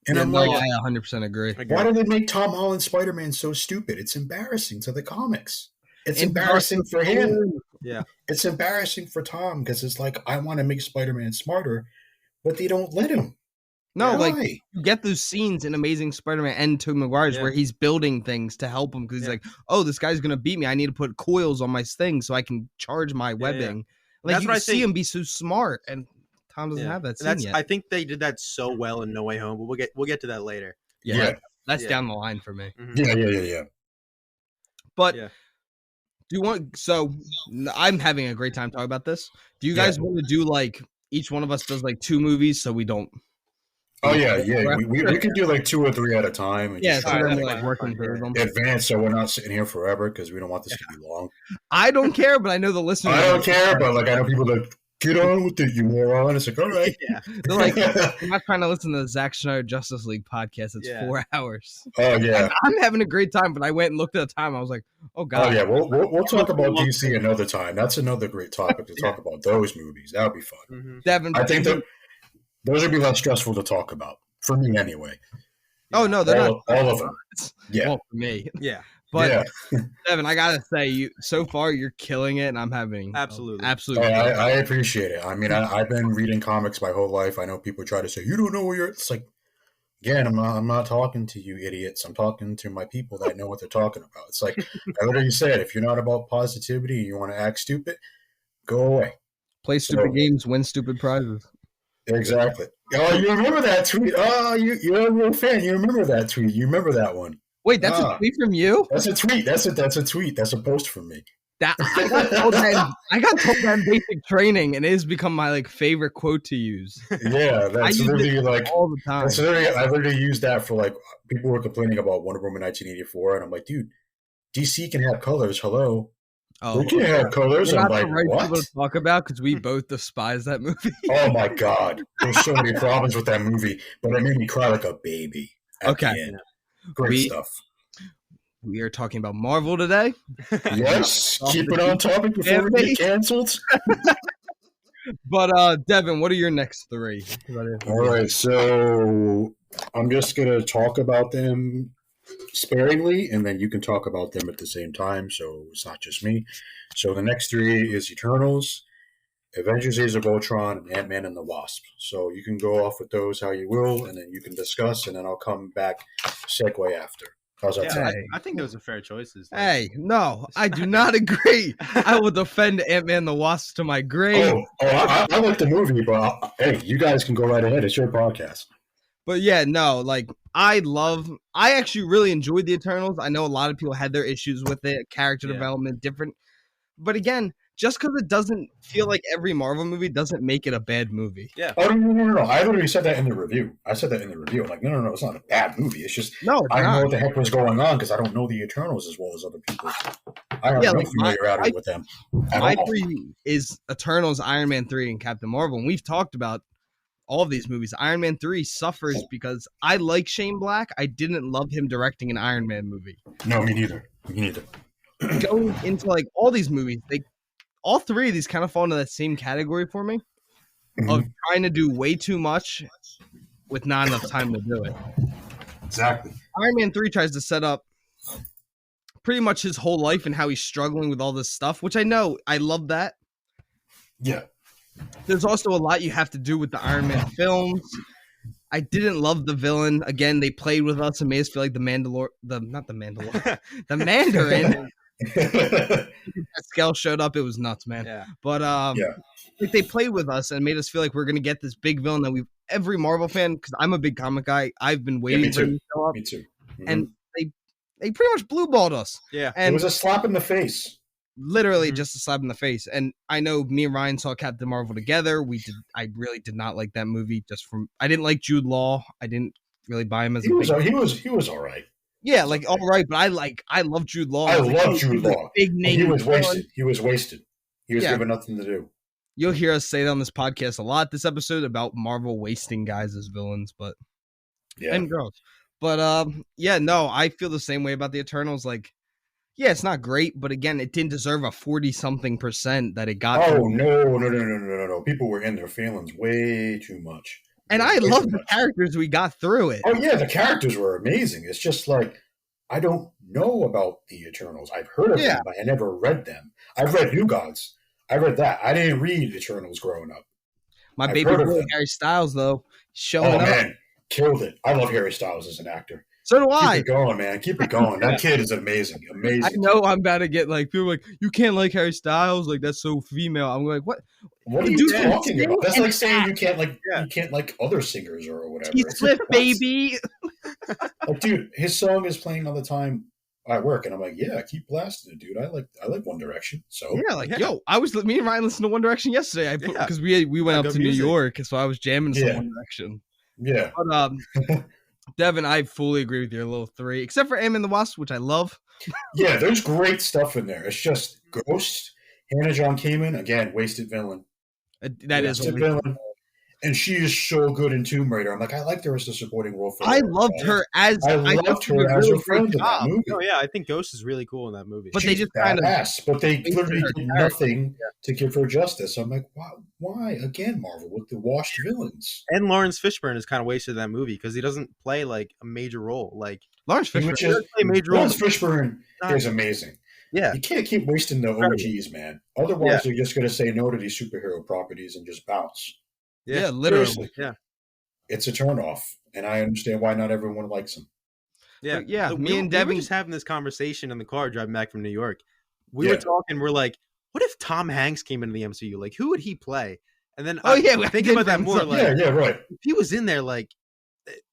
Speaker 3: And I'm like,
Speaker 1: I 100% agree.
Speaker 3: Why do they make Tom Holland Spider-Man so stupid? It's embarrassing to the comics. It's embarrassing for him.
Speaker 2: Yeah.
Speaker 3: It's embarrassing for Tom because it's like, I want to make Spider-Man smarter, but they don't let him.
Speaker 1: No, you get those scenes in Amazing Spider-Man and Tobey Maguire's where he's building things to help him because he's like, oh, this guy's going to beat me. I need to put coils on my thing so I can charge my webbing. Like, that's you see him be so smart, and Tom doesn't have that scene yet.
Speaker 2: I think they did that so well in No Way Home, but we'll get to that later.
Speaker 1: Yeah. That's down the line for me.
Speaker 3: Mm-hmm. Yeah.
Speaker 1: But... Yeah. So I'm having a great time talking about this. Do you guys want to do each one of us does 2 movies so we don't?
Speaker 3: Oh yeah. We can do 2 or 3 at a time. And
Speaker 1: so then we're working through them.
Speaker 3: Advance, so we're not sitting here forever because we don't want this to be long.
Speaker 1: I don't care, but I know the listeners.
Speaker 3: I don't care, but I know people that get on with it, you moron. It's all right.
Speaker 1: Yeah. They're like, I'm not trying to listen to the Zack Snyder Justice League podcast. It's 4 hours.
Speaker 3: Oh yeah.
Speaker 1: I'm having a great time, but I went and looked at the time. I was like, oh god.
Speaker 3: Oh yeah, we'll talk about DC another time. That's another great topic to talk about those movies. That would be fun.
Speaker 1: Mm-hmm. Devin,
Speaker 3: I think those would be less stressful to talk about for me anyway.
Speaker 1: Oh no, they're not
Speaker 3: all of them.
Speaker 1: Yeah, well, for me.
Speaker 2: Yeah.
Speaker 1: But Devin, I gotta say, so far you're killing it, and I'm having
Speaker 2: absolutely.
Speaker 3: I appreciate it. I mean, I've been reading comics my whole life. I know people try to say you don't know where you're. It's like, again, I'm not talking to you idiots. I'm talking to my people that know what they're talking about. It's like I literally said, if you're not about positivity and you want to act stupid, go away.
Speaker 1: Play stupid games, win stupid prizes.
Speaker 3: Exactly. Oh, you remember that tweet? Oh, you're a real fan. You remember that tweet? You remember that one?
Speaker 1: Wait, that's a tweet from you?
Speaker 3: That's a tweet. That's a tweet. That's a post from me.
Speaker 1: I got told that in basic training, and it has become my favorite quote to use.
Speaker 3: Yeah, that's literally
Speaker 1: all the time.
Speaker 3: I literally use that for people were complaining about Wonder Woman 1984, and I'm like, dude, DC can have colors. Hello.
Speaker 1: Oh,
Speaker 3: we can have colors.
Speaker 1: We're
Speaker 3: I'm
Speaker 1: not
Speaker 3: like,
Speaker 1: the right
Speaker 3: what?
Speaker 1: people to talk about because we both despise that movie.
Speaker 3: Oh my god, there's so many problems with that movie, but it made me cry like a baby. At the end. Great stuff.
Speaker 1: We are talking about Marvel today.
Speaker 3: Yes, keep it on topic before we get canceled.
Speaker 1: But Devin, what are your next 3?
Speaker 3: All right, so I'm just gonna talk about them sparingly, and then you can talk about them at the same time, so it's not just me. So the next 3 is Eternals, Avengers: Age of Ultron, and Ant-Man and the Wasp. So you can go off with those how you will, and then you can discuss, and then I'll come back, segue after. How's that sound?
Speaker 2: I think those are fair choices.
Speaker 1: Hey, no, I do not agree. I will defend Ant-Man and the Wasp to my grave.
Speaker 3: I like the movie, but hey, you guys can go right ahead. It's your podcast.
Speaker 1: But yeah, no, I actually really enjoyed the Eternals. I know a lot of people had their issues with it, character development, different. But again, just because it doesn't feel like every Marvel movie doesn't make it a bad movie.
Speaker 2: Yeah.
Speaker 3: Oh, no. I literally said that in the review. I'm like, no, it's not a bad movie. It's just I know what the heck was going on because I don't know the Eternals as well as other people. I have no familiarity with them.
Speaker 1: My 3 is Eternals, Iron Man 3, and Captain Marvel. And we've talked about all of these movies. Iron Man 3 suffers because I like Shane Black. I didn't love him directing an Iron Man movie.
Speaker 3: No, me neither.
Speaker 1: Going into like all these movies, all three of these kind of fall into that same category for me of trying to do way too much with not enough time to do it.
Speaker 3: Exactly.
Speaker 1: Iron Man 3 tries to set up pretty much his whole life and how he's struggling with all this stuff, which I know I love that.
Speaker 3: Yeah.
Speaker 1: There's also a lot you have to do with the Iron Man films. I didn't love the villain. Again, they played with us and made us feel like the Mandarin. Pascal showed up. It was nuts, man.
Speaker 2: Yeah.
Speaker 1: But like they played with us and made us feel like we're gonna get this big villain that every Marvel fan, because I'm a big comic guy, I've been waiting for him to show up.
Speaker 3: Me too.
Speaker 1: And they pretty much blue balled us.
Speaker 2: Yeah.
Speaker 1: And
Speaker 3: it was a slap in the face.
Speaker 1: Literally just a slap in the face. And I know me and Ryan saw Captain Marvel together. I really did not like that movie. I didn't like Jude Law. I didn't really buy him as
Speaker 3: he was all right.
Speaker 1: Yeah, like all right, but I love Jude Law.
Speaker 3: I love Jude Law.
Speaker 1: Big name.
Speaker 3: He was wasted. He was given nothing to do.
Speaker 1: You'll hear us say that on this podcast a lot this episode about Marvel wasting guys as villains, but and girls. But I feel the same way about the Eternals. Like, yeah, it's not great, but again, it didn't deserve a 40-something% that it got.
Speaker 3: Oh, no. People were in their feelings way too much.
Speaker 1: And I love the characters we got through it.
Speaker 3: Oh, yeah, the characters were amazing. It's just like, I don't know about the Eternals. I've heard of them, but I never read them. I've read New Gods. I read that. I didn't read Eternals growing up.
Speaker 1: My baby boy, Harry Styles, though, showing up. Oh, man,
Speaker 3: killed it. I love Harry Styles as an actor.
Speaker 1: So do I.
Speaker 3: Keep it going, man. Keep it going. That kid is amazing. Amazing.
Speaker 1: I know I'm about to get like people like, you can't like Harry Styles, like that's so female. I'm like, what?
Speaker 3: What are you talking about? That's like saying you can't like other singers or whatever.
Speaker 1: He's Swift, baby.
Speaker 3: Like, dude, his song is playing all the time at work, and I'm like, yeah, keep blasting it, dude. I like One Direction. So
Speaker 1: yo, me and Ryan listened to One Direction yesterday. Because we went up to New York, so I was jamming some One Direction.
Speaker 3: Yeah.
Speaker 1: But Devin, I fully agree with your little three, except for Ant-Man and the Wasp, which I love.
Speaker 3: Yeah, there's great stuff in there. It's just Ghost, Hannah John Kamen, again, wasted villain.
Speaker 1: That is a
Speaker 3: villain. And she is so good in Tomb Raider. I'm like, I liked her as the supporting role.
Speaker 1: I loved her as
Speaker 3: her as a friend in that movie.
Speaker 2: Oh yeah, I think Ghost is really cool in that movie.
Speaker 3: But she's they just badass. But they literally did nothing to give her justice. I'm like, why again, Marvel with the washed villains?
Speaker 2: And Lawrence Fishburne is kind of wasted in that movie because he doesn't play like a major role. Like
Speaker 1: Lawrence Fishburne,
Speaker 3: Lawrence Fishburne is amazing.
Speaker 2: Yeah,
Speaker 3: you can't keep wasting the OGs, man. Otherwise, they're just going to say no to these superhero properties and just bounce.
Speaker 1: Yeah, literally. Seriously.
Speaker 2: Yeah,
Speaker 3: it's a turnoff, and I understand why not everyone likes them.
Speaker 2: Yeah.
Speaker 1: So me and Devin
Speaker 2: were just having this conversation in the car driving back from New York. We were talking. We're like, what if Tom Hanks came into the MCU? Like, who would he play? And then thinking about that more. Like,
Speaker 3: right.
Speaker 2: If he was in there, like,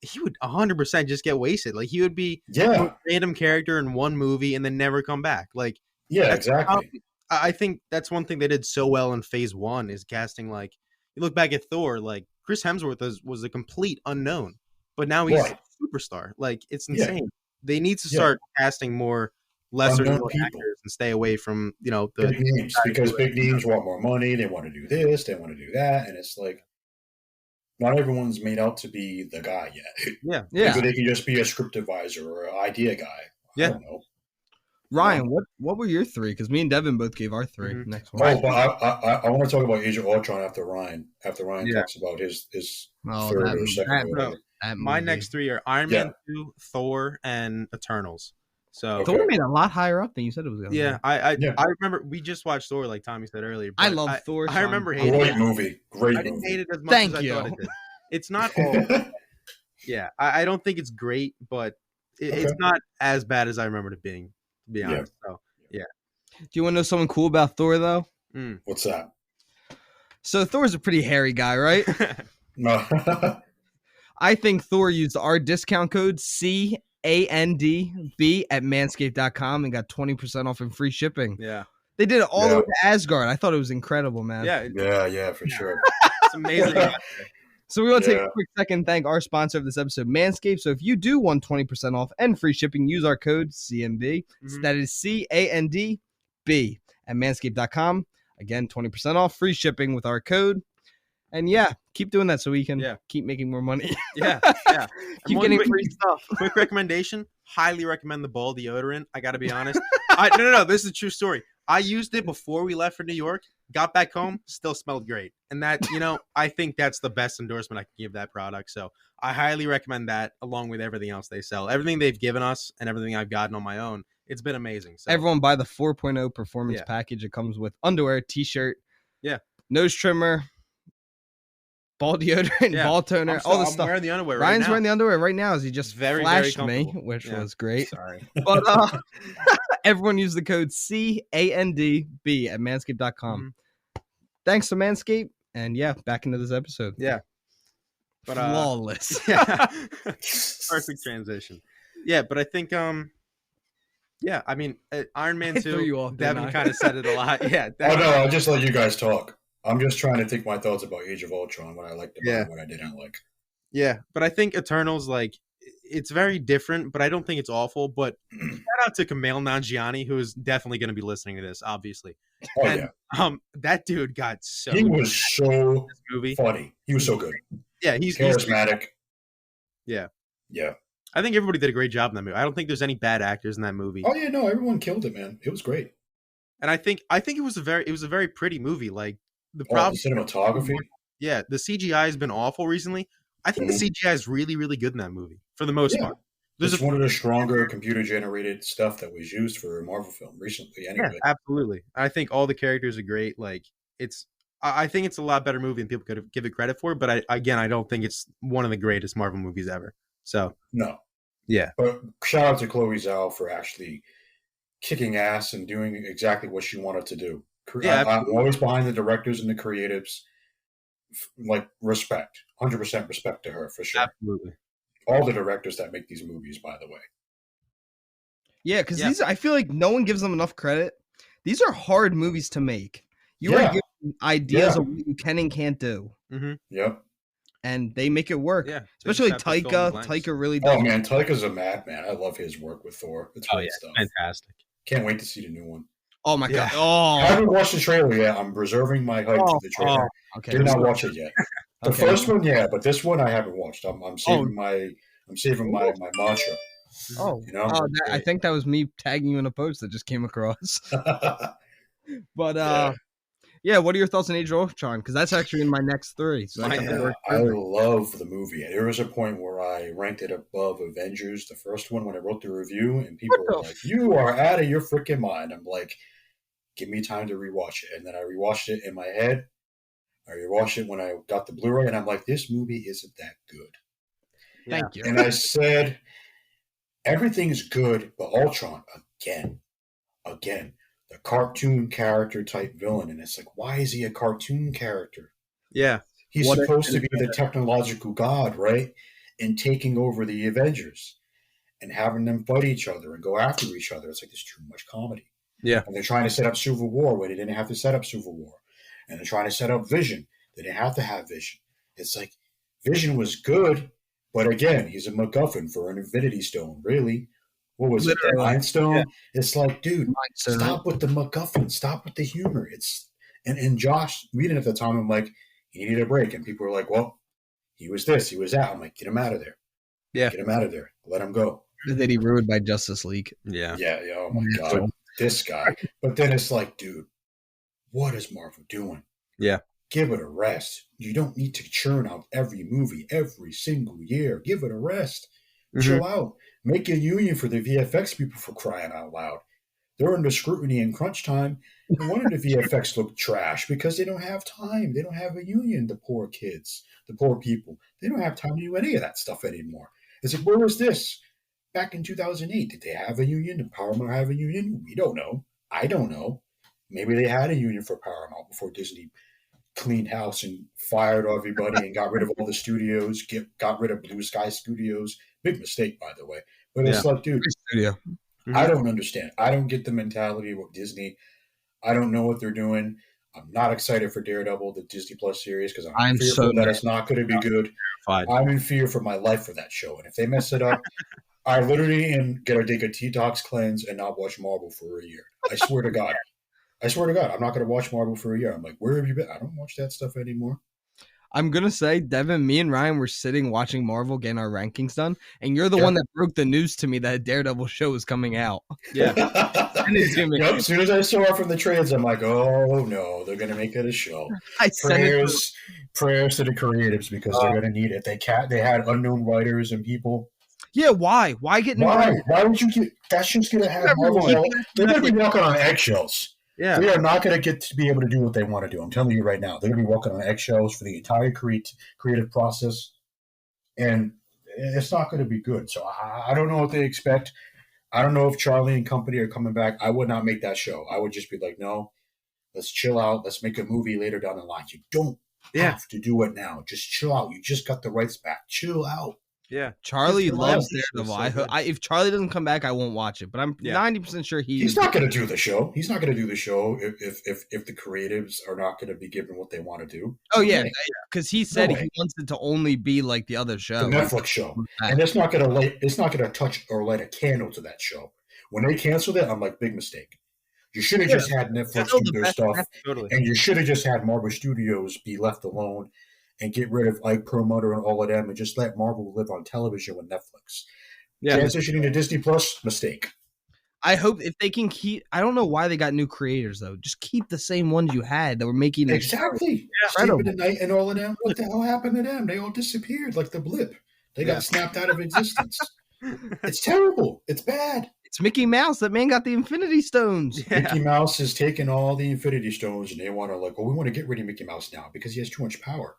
Speaker 2: he would 100% just get wasted. Like, he would be a random character in one movie and then never come back. Like,
Speaker 3: exactly.
Speaker 2: I think that's one thing they did so well in Phase 1 is casting. Like, you look back at Thor, like Chris Hemsworth was a complete unknown, but now he's a superstar. Like, it's insane. Yeah. They need to start casting more lesser known actors and stay away from the
Speaker 3: big names, because big names want more money. They want to do this, they want to do that, and it's like not everyone's made out to be the guy yet.
Speaker 2: Yeah.
Speaker 3: Maybe they can just be a script advisor or an idea guy. I don't know.
Speaker 1: Ryan, what were your three? Because me and Devin both gave our three. Next one.
Speaker 3: Oh, but I want to talk about Age of Ultron after Ryan. After Ryan talks about his third or second.
Speaker 2: My next three are Iron Man 2, Thor, and Eternals. So
Speaker 1: Thor made a lot higher up than you said it was going to.
Speaker 2: Yeah, I remember we just watched Thor, like Tommy said earlier.
Speaker 1: I love Thor.
Speaker 2: I remember hating
Speaker 3: it.
Speaker 2: Great movie. I didn't hate it as much as I thought it did. It's not all. Yeah, I don't think it's great, but it's not as bad as I remembered it being. To be honest, so yeah.
Speaker 1: Do you want to know something cool about Thor, though?
Speaker 3: What's that?
Speaker 1: So Thor's a pretty hairy guy, right?
Speaker 3: No.
Speaker 1: I think Thor used our discount code CANDB at manscaped.com and got 20% off and free shipping.
Speaker 2: Yeah.
Speaker 1: They did it all the way to Asgard. I thought it was incredible, man.
Speaker 3: Yeah, for sure.
Speaker 2: It's amazing.
Speaker 1: So we want to take a quick second and thank our sponsor of this episode, Manscaped. So if you do want 20% off and free shipping, use our code CNB. So that is CANDB at manscaped.com. Again, 20% off, free shipping with our code. And keep doing that so we can keep making more money.
Speaker 2: Yeah.
Speaker 1: Keep getting free stuff.
Speaker 2: Quick recommendation: highly recommend the ball deodorant. I got to be honest. No. This is a true story. I used it before we left for New York. Got back home, still smelled great. And that, I think that's the best endorsement I can give that product. So I highly recommend that, along with everything else they sell. Everything they've given us and everything I've gotten on my own, it's been amazing. So
Speaker 1: everyone buy the 4.0 performance package. It comes with underwear, t-shirt, nose trimmer, ball deodorant, ball toner, all this stuff.
Speaker 2: I'm wearing the underwear
Speaker 1: Ryan's
Speaker 2: right
Speaker 1: wearing the underwear right now as he just flashed me, which was great.
Speaker 3: Sorry.
Speaker 1: But everyone use the code CANDB at manscaped.com. Thanks to Manscaped. And back into this episode.
Speaker 2: Yeah. But
Speaker 1: flawless.
Speaker 2: Perfect transition. Yeah, but I think I mean Iron Man 2, Devin kind of said it a lot. Yeah.
Speaker 3: Oh no, I'll just let you guys talk. I'm just trying to think my thoughts about Age of Ultron, what I liked about it, what I didn't like.
Speaker 2: Yeah, but I think Eternals, it's very different, but I don't think it's awful. But shout out to Kumail Nanjiani, who is definitely going to be listening to this, obviously. That dude got so...
Speaker 3: He was so funny. He was so good.
Speaker 2: Yeah, he's
Speaker 3: charismatic.
Speaker 2: Yeah.
Speaker 3: Yeah.
Speaker 2: I think everybody did a great job in that movie. I don't think there's any bad actors in that movie.
Speaker 3: Oh, yeah, no, everyone killed it, man. It was great.
Speaker 2: And I think it was a very pretty movie. The
Speaker 3: cinematography.
Speaker 2: Yeah, the CGI has been awful recently. I think the CGI is really, really good in that movie for the most part.
Speaker 3: It's one of the stronger computer-generated stuff that was used for a Marvel film recently. Anyway,
Speaker 2: yeah, absolutely. I think all the characters are great. I think it's a lot better movie than people could give it credit for. But I don't think it's one of the greatest Marvel movies ever. So
Speaker 3: no,
Speaker 2: yeah.
Speaker 3: But shout out to Chloe Zhao for actually kicking ass and doing exactly what she wanted to do. Yeah, I'm always behind the directors and the creatives. Respect, 100% respect to her for sure.
Speaker 2: Absolutely.
Speaker 3: All the directors that make these movies, by the way.
Speaker 1: Yeah, because these, I feel like no one gives them enough credit. These are hard movies to make. You are given ideas of what you can and can't do.
Speaker 2: Mm-hmm.
Speaker 3: Yep.
Speaker 1: And they make it work.
Speaker 2: Yeah.
Speaker 1: Especially Taika. Taika really does.
Speaker 3: Oh, man. Taika's a madman. I love his work with Thor. It's great stuff.
Speaker 2: Fantastic.
Speaker 3: Can't wait to see the new one.
Speaker 1: Oh, my God. Oh.
Speaker 3: I haven't watched the trailer yet. I'm reserving my hype for the trailer.
Speaker 1: Okay.
Speaker 3: Did not watch it yet. The first one, but this one I haven't watched. I'm saving my mantra.
Speaker 1: Oh, I think that was me tagging you in a post that just came across. But what are your thoughts on Age of Ultron? Because that's actually in my next 3. So
Speaker 3: I love the movie. There was a point where I ranked it above Avengers, the first one, when I wrote the review, and people were like, "You are out of your freaking mind." I'm like, "Give me time to rewatch it," and then I rewatched it in my head. I rewatched it when I got the Blu-ray, and I'm like, "This movie isn't that good."
Speaker 1: Thank you.
Speaker 3: And I said, "Everything's good, but Ultron again." The cartoon character type villain. And it's like, why is he a cartoon character?
Speaker 2: Yeah.
Speaker 3: He's supposed to be the technological god, right? And taking over the Avengers and having them fight each other and go after each other. It's like, there's too much comedy.
Speaker 2: Yeah.
Speaker 3: And they're trying to set up Civil War where they didn't have to set up Civil War. And they're trying to set up Vision. They didn't have to have Vision. It's like, Vision was good, but again, he's a MacGuffin for an Infinity Stone, really. What was it? The Mind Stone? Yeah. It's like, dude, stop with the MacGuffin. Stop with the humor. And Josh Whedon at the time, I'm like, he needed a break. And people were like, well, he was this, he was that. I'm like, get him out of there.
Speaker 2: Yeah.
Speaker 3: Get him out of there. Let him go.
Speaker 1: That he ruined by Justice League.
Speaker 2: Yeah.
Speaker 3: Yeah. Oh my God. This guy. But then it's like, dude, what is Marvel doing?
Speaker 2: Yeah.
Speaker 3: Give it a rest. You don't need to churn out every movie every single year. Give it a rest. Mm-hmm. Chill out. Make a union for the VFX people, for crying out loud. They're under scrutiny in crunch time. No wonder the VFX look trash because they don't have time. They don't have a union, the poor kids, the poor people. They don't have time to do any of that stuff anymore. It's like, where was this? Back in 2008, did they have a union? Did Paramount have a union? We don't know. I don't know. Maybe they had a union for Paramount before Disney cleaned house and fired everybody and got rid of all the studios, got rid of Blue Sky Studios. Big mistake, by the way. But it's like, dude, I don't understand. I don't get the mentality of Disney. I don't know what they're doing. I'm not excited for Daredevil, the Disney Plus series, because I'm fearful that it's not going to be good. I'm in fear for my life for that show. And if they mess it up, I literally am going to take a detox cleanse and not watch Marvel for a year. I swear to God. I'm not going to watch Marvel for a year. I'm like, where have you been? I don't watch that stuff anymore.
Speaker 1: I'm gonna say, Devin, me and Ryan were sitting watching Marvel getting our rankings done, and you're the one that broke the news to me that a Daredevil show is coming out.
Speaker 2: Yeah.
Speaker 3: Yep. As soon as I saw it from the trades, I'm like, oh no, they're gonna make it a show. Prayers to the creatives because they're gonna need it. They had unknown writers and people.
Speaker 1: Yeah, why? Why get new writers?
Speaker 3: Why would you get? That's just gonna have Marvel. They're gonna be walking on eggshells.
Speaker 2: Yeah.
Speaker 3: They are not going to get to be able to do what they want to do. I'm telling you right now. They're going to be walking on eggshells for the entire creative process, and it's not going to be good. So I don't know what they expect. I don't know if Charlie and company are coming back. I would not make that show. I would just be like, no, let's chill out. Let's make a movie later down the line. You don't have to do it now. Just chill out. You just got the rights back. Chill out.
Speaker 2: Yeah,
Speaker 1: Charlie loves Daredevil. If Charlie doesn't come back, I won't watch it. But I'm 90% sure
Speaker 3: he's not going to do the show. He's not going to do the show if the creatives are not going to be given what they want to do.
Speaker 1: Oh yeah, because he said he wants it to only be like the other show,
Speaker 3: the Netflix show, and it's not going to touch or light a candle to that show. When they canceled it, I'm like, big mistake. You should have just had Netflix do their stuff, and you should have just had Marvel Studios be left alone. And get rid of Ike Perlmutter and all of them and just let Marvel live on television with Netflix. Yeah, transitioning to Disney Plus, mistake.
Speaker 1: I hope if they can keep – I don't know why they got new creators, though. Just keep the same ones you had that were making it.
Speaker 3: Exactly. Stephen the Knight and all of them. What the hell happened to them? They all disappeared like the blip. They got snapped out of existence. It's terrible. It's bad.
Speaker 1: It's Mickey Mouse. That man got the Infinity Stones.
Speaker 3: Yeah. Mickey Mouse has taken all the Infinity Stones and they want to we want to get rid of Mickey Mouse now because he has too much power.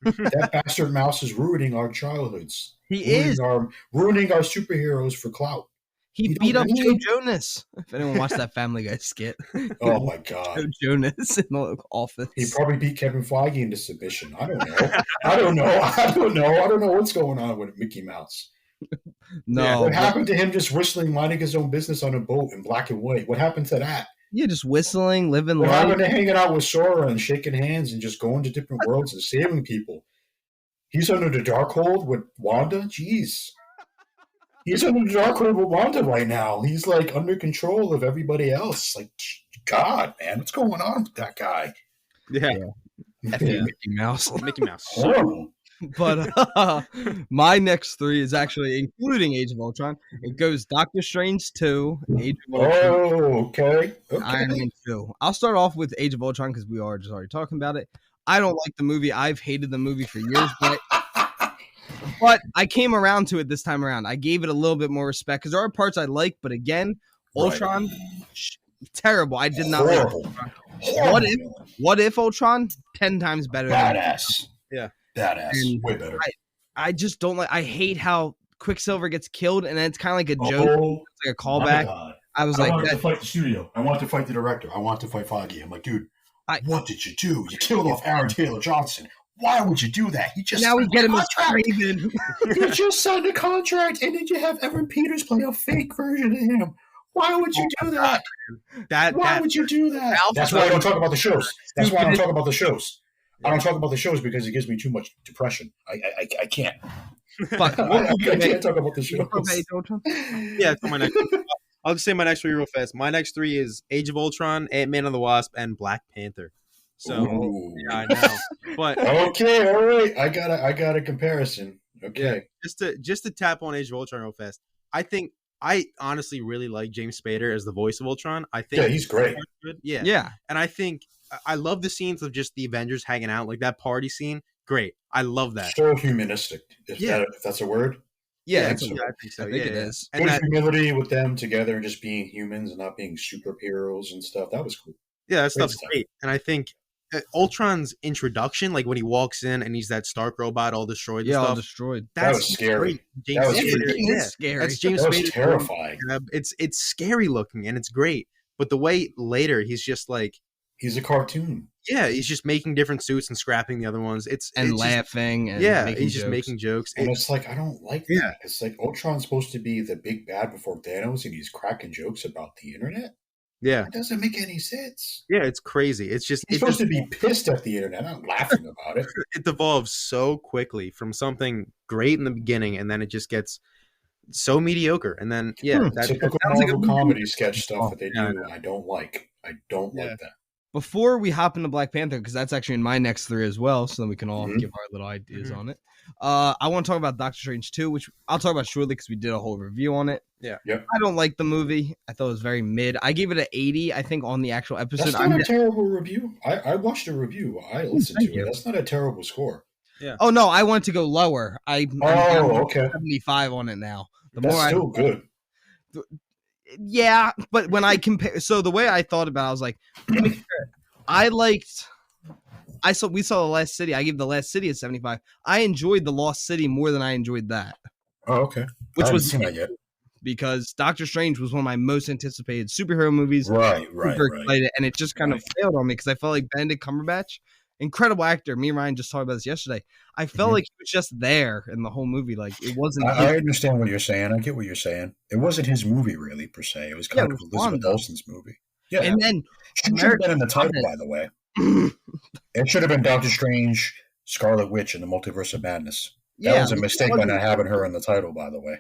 Speaker 3: That bastard mouse is ruining our childhoods. Ruining our superheroes for clout.
Speaker 1: He beat up Joe Jonas. If anyone watched that Family Guy skit.
Speaker 3: Oh my God.
Speaker 1: Joe Jonas in the office.
Speaker 3: He probably beat Kevin Feige into submission. I don't know. I don't know what's going on with Mickey Mouse.
Speaker 1: No.
Speaker 3: What happened to him just whistling, minding his own business on a boat in black and white? What happened to that?
Speaker 1: Yeah, just whistling, living life.
Speaker 3: What happened to hanging out with Sora and shaking hands and just going to different worlds and saving people? He's under the Darkhold with Wanda? Jeez. He's under the Darkhold with Wanda right now. He's like under control of everybody else. Like, God, man, what's going on with that guy?
Speaker 2: Yeah.
Speaker 1: Mickey Mouse.
Speaker 2: Mickey Mouse.
Speaker 3: Horrible.
Speaker 1: But my next three is actually including Age of Ultron. It goes Doctor Strange 2, Age of Ultron.
Speaker 3: Oh, okay.
Speaker 1: Iron Man 2. I'll start off with Age of Ultron because we are just already talking about it. I don't like the movie. I've hated the movie for years, but I came around to it this time around. I gave it a little bit more respect because there are parts I like, but again, Ultron, terrible. I did not like Ultron. What if Ultron? 10 times better.
Speaker 3: Badass.
Speaker 2: Yeah.
Speaker 3: Badass. And way better.
Speaker 1: I just don't like. I hate how Quicksilver gets killed, and then it's kind of like a joke. It's like a callback. I was like,
Speaker 3: I wanted to fight the studio. I wanted to fight the director. I wanted to fight Feige. I'm like, dude, what did you do? You killed off Aaron Taylor Johnson. Why would you do that?
Speaker 1: Now we get him a contract.
Speaker 3: You just signed a contract, and then you have Evan Peters play a fake version of him. Why would you do that? Why would you do that? That's why I don't talk about the shows. That's why I don't talk about the shows. I don't talk about the shows because it gives me too much depression. I can't.
Speaker 1: But
Speaker 3: I can't talk about the shows.
Speaker 2: Yeah, so my next. I'll just say my next three real fast. My next three is Age of Ultron, Ant-Man and the Wasp, and Black Panther. So yeah, I know. But
Speaker 3: okay, all right. I got a comparison. Okay.
Speaker 2: Yeah, just to tap on Age of Ultron real fast. I honestly really like James Spader as the voice of Ultron. I think
Speaker 3: he's great.
Speaker 2: Good. Yeah. And I think I love the scenes of just the Avengers hanging out, like that party scene. Great. I love that.
Speaker 3: So humanistic, if that's a word.
Speaker 1: Yeah,
Speaker 2: I think so.
Speaker 1: It is.
Speaker 3: And humility with them together and just being humans and not being superheroes and stuff. That was cool.
Speaker 2: Yeah, that stuff's great. And I think Ultron's introduction, like when he walks in and he's that Stark robot all destroyed.
Speaker 1: Yeah, all destroyed.
Speaker 3: That was scary.
Speaker 2: That was
Speaker 1: scary.
Speaker 2: That's James
Speaker 3: Spader.
Speaker 2: Was
Speaker 3: terrifying.
Speaker 2: It's scary looking and it's great. But the way later he's just like
Speaker 3: he's a cartoon.
Speaker 2: Yeah, he's just making different suits and scrapping the other ones. It's
Speaker 1: laughing. And
Speaker 2: he's just making jokes.
Speaker 3: And it's like I don't like that. It's like Ultron's supposed to be the big bad before Thanos, and he's cracking jokes about the internet.
Speaker 2: Yeah,
Speaker 3: it doesn't make any sense.
Speaker 2: Yeah, it's crazy. It's just
Speaker 3: he's supposed to be pissed at the internet, not laughing about it.
Speaker 2: It devolves so quickly from something great in the beginning, and then it just gets so mediocre. And then
Speaker 3: typical Marvel comedy sketch stuff that they do. I don't like. I don't like that.
Speaker 1: before we hop into Black Panther, because that's actually in my next 3 as well, so then we can all give our little ideas on it. I want to talk about Doctor Strange 2, which I'll talk about shortly because we did a whole review on it.
Speaker 2: Yeah.
Speaker 1: I don't like the movie. I thought it was very mid. I gave it an 80, I think, on the actual episode.
Speaker 3: That's not a terrible review. I watched the review. I listened to it. That's not a terrible score.
Speaker 1: Yeah. Oh, no, I want to go lower. I'm
Speaker 3: okay.
Speaker 1: 75 on it now.
Speaker 3: That's still good.
Speaker 1: Yeah, but when I compare, so the way I thought about it, I was like, we saw The Last City. I gave The Last City a 75. I enjoyed The Lost City more than I enjoyed that.
Speaker 3: Oh, okay.
Speaker 1: Which
Speaker 3: was seen that yet.
Speaker 1: Because Doctor Strange was one of my most anticipated superhero movies.
Speaker 3: Right.
Speaker 1: Excited, and it just kind of failed on me because I felt like Benedict Cumberbatch, incredible actor. Me and Ryan just talked about this yesterday. I felt like he was just there in the whole movie. Like it wasn't.
Speaker 3: I understand what you're saying. I get what you're saying. It wasn't his movie, really, per se. It was kind of Elizabeth Olsen's movie. Yeah,
Speaker 1: and then
Speaker 3: she should have been in the title, by the way. It should have been Doctor Strange, Scarlet Witch, and the Multiverse of Madness. That was a mistake by not having her in the title, by the way.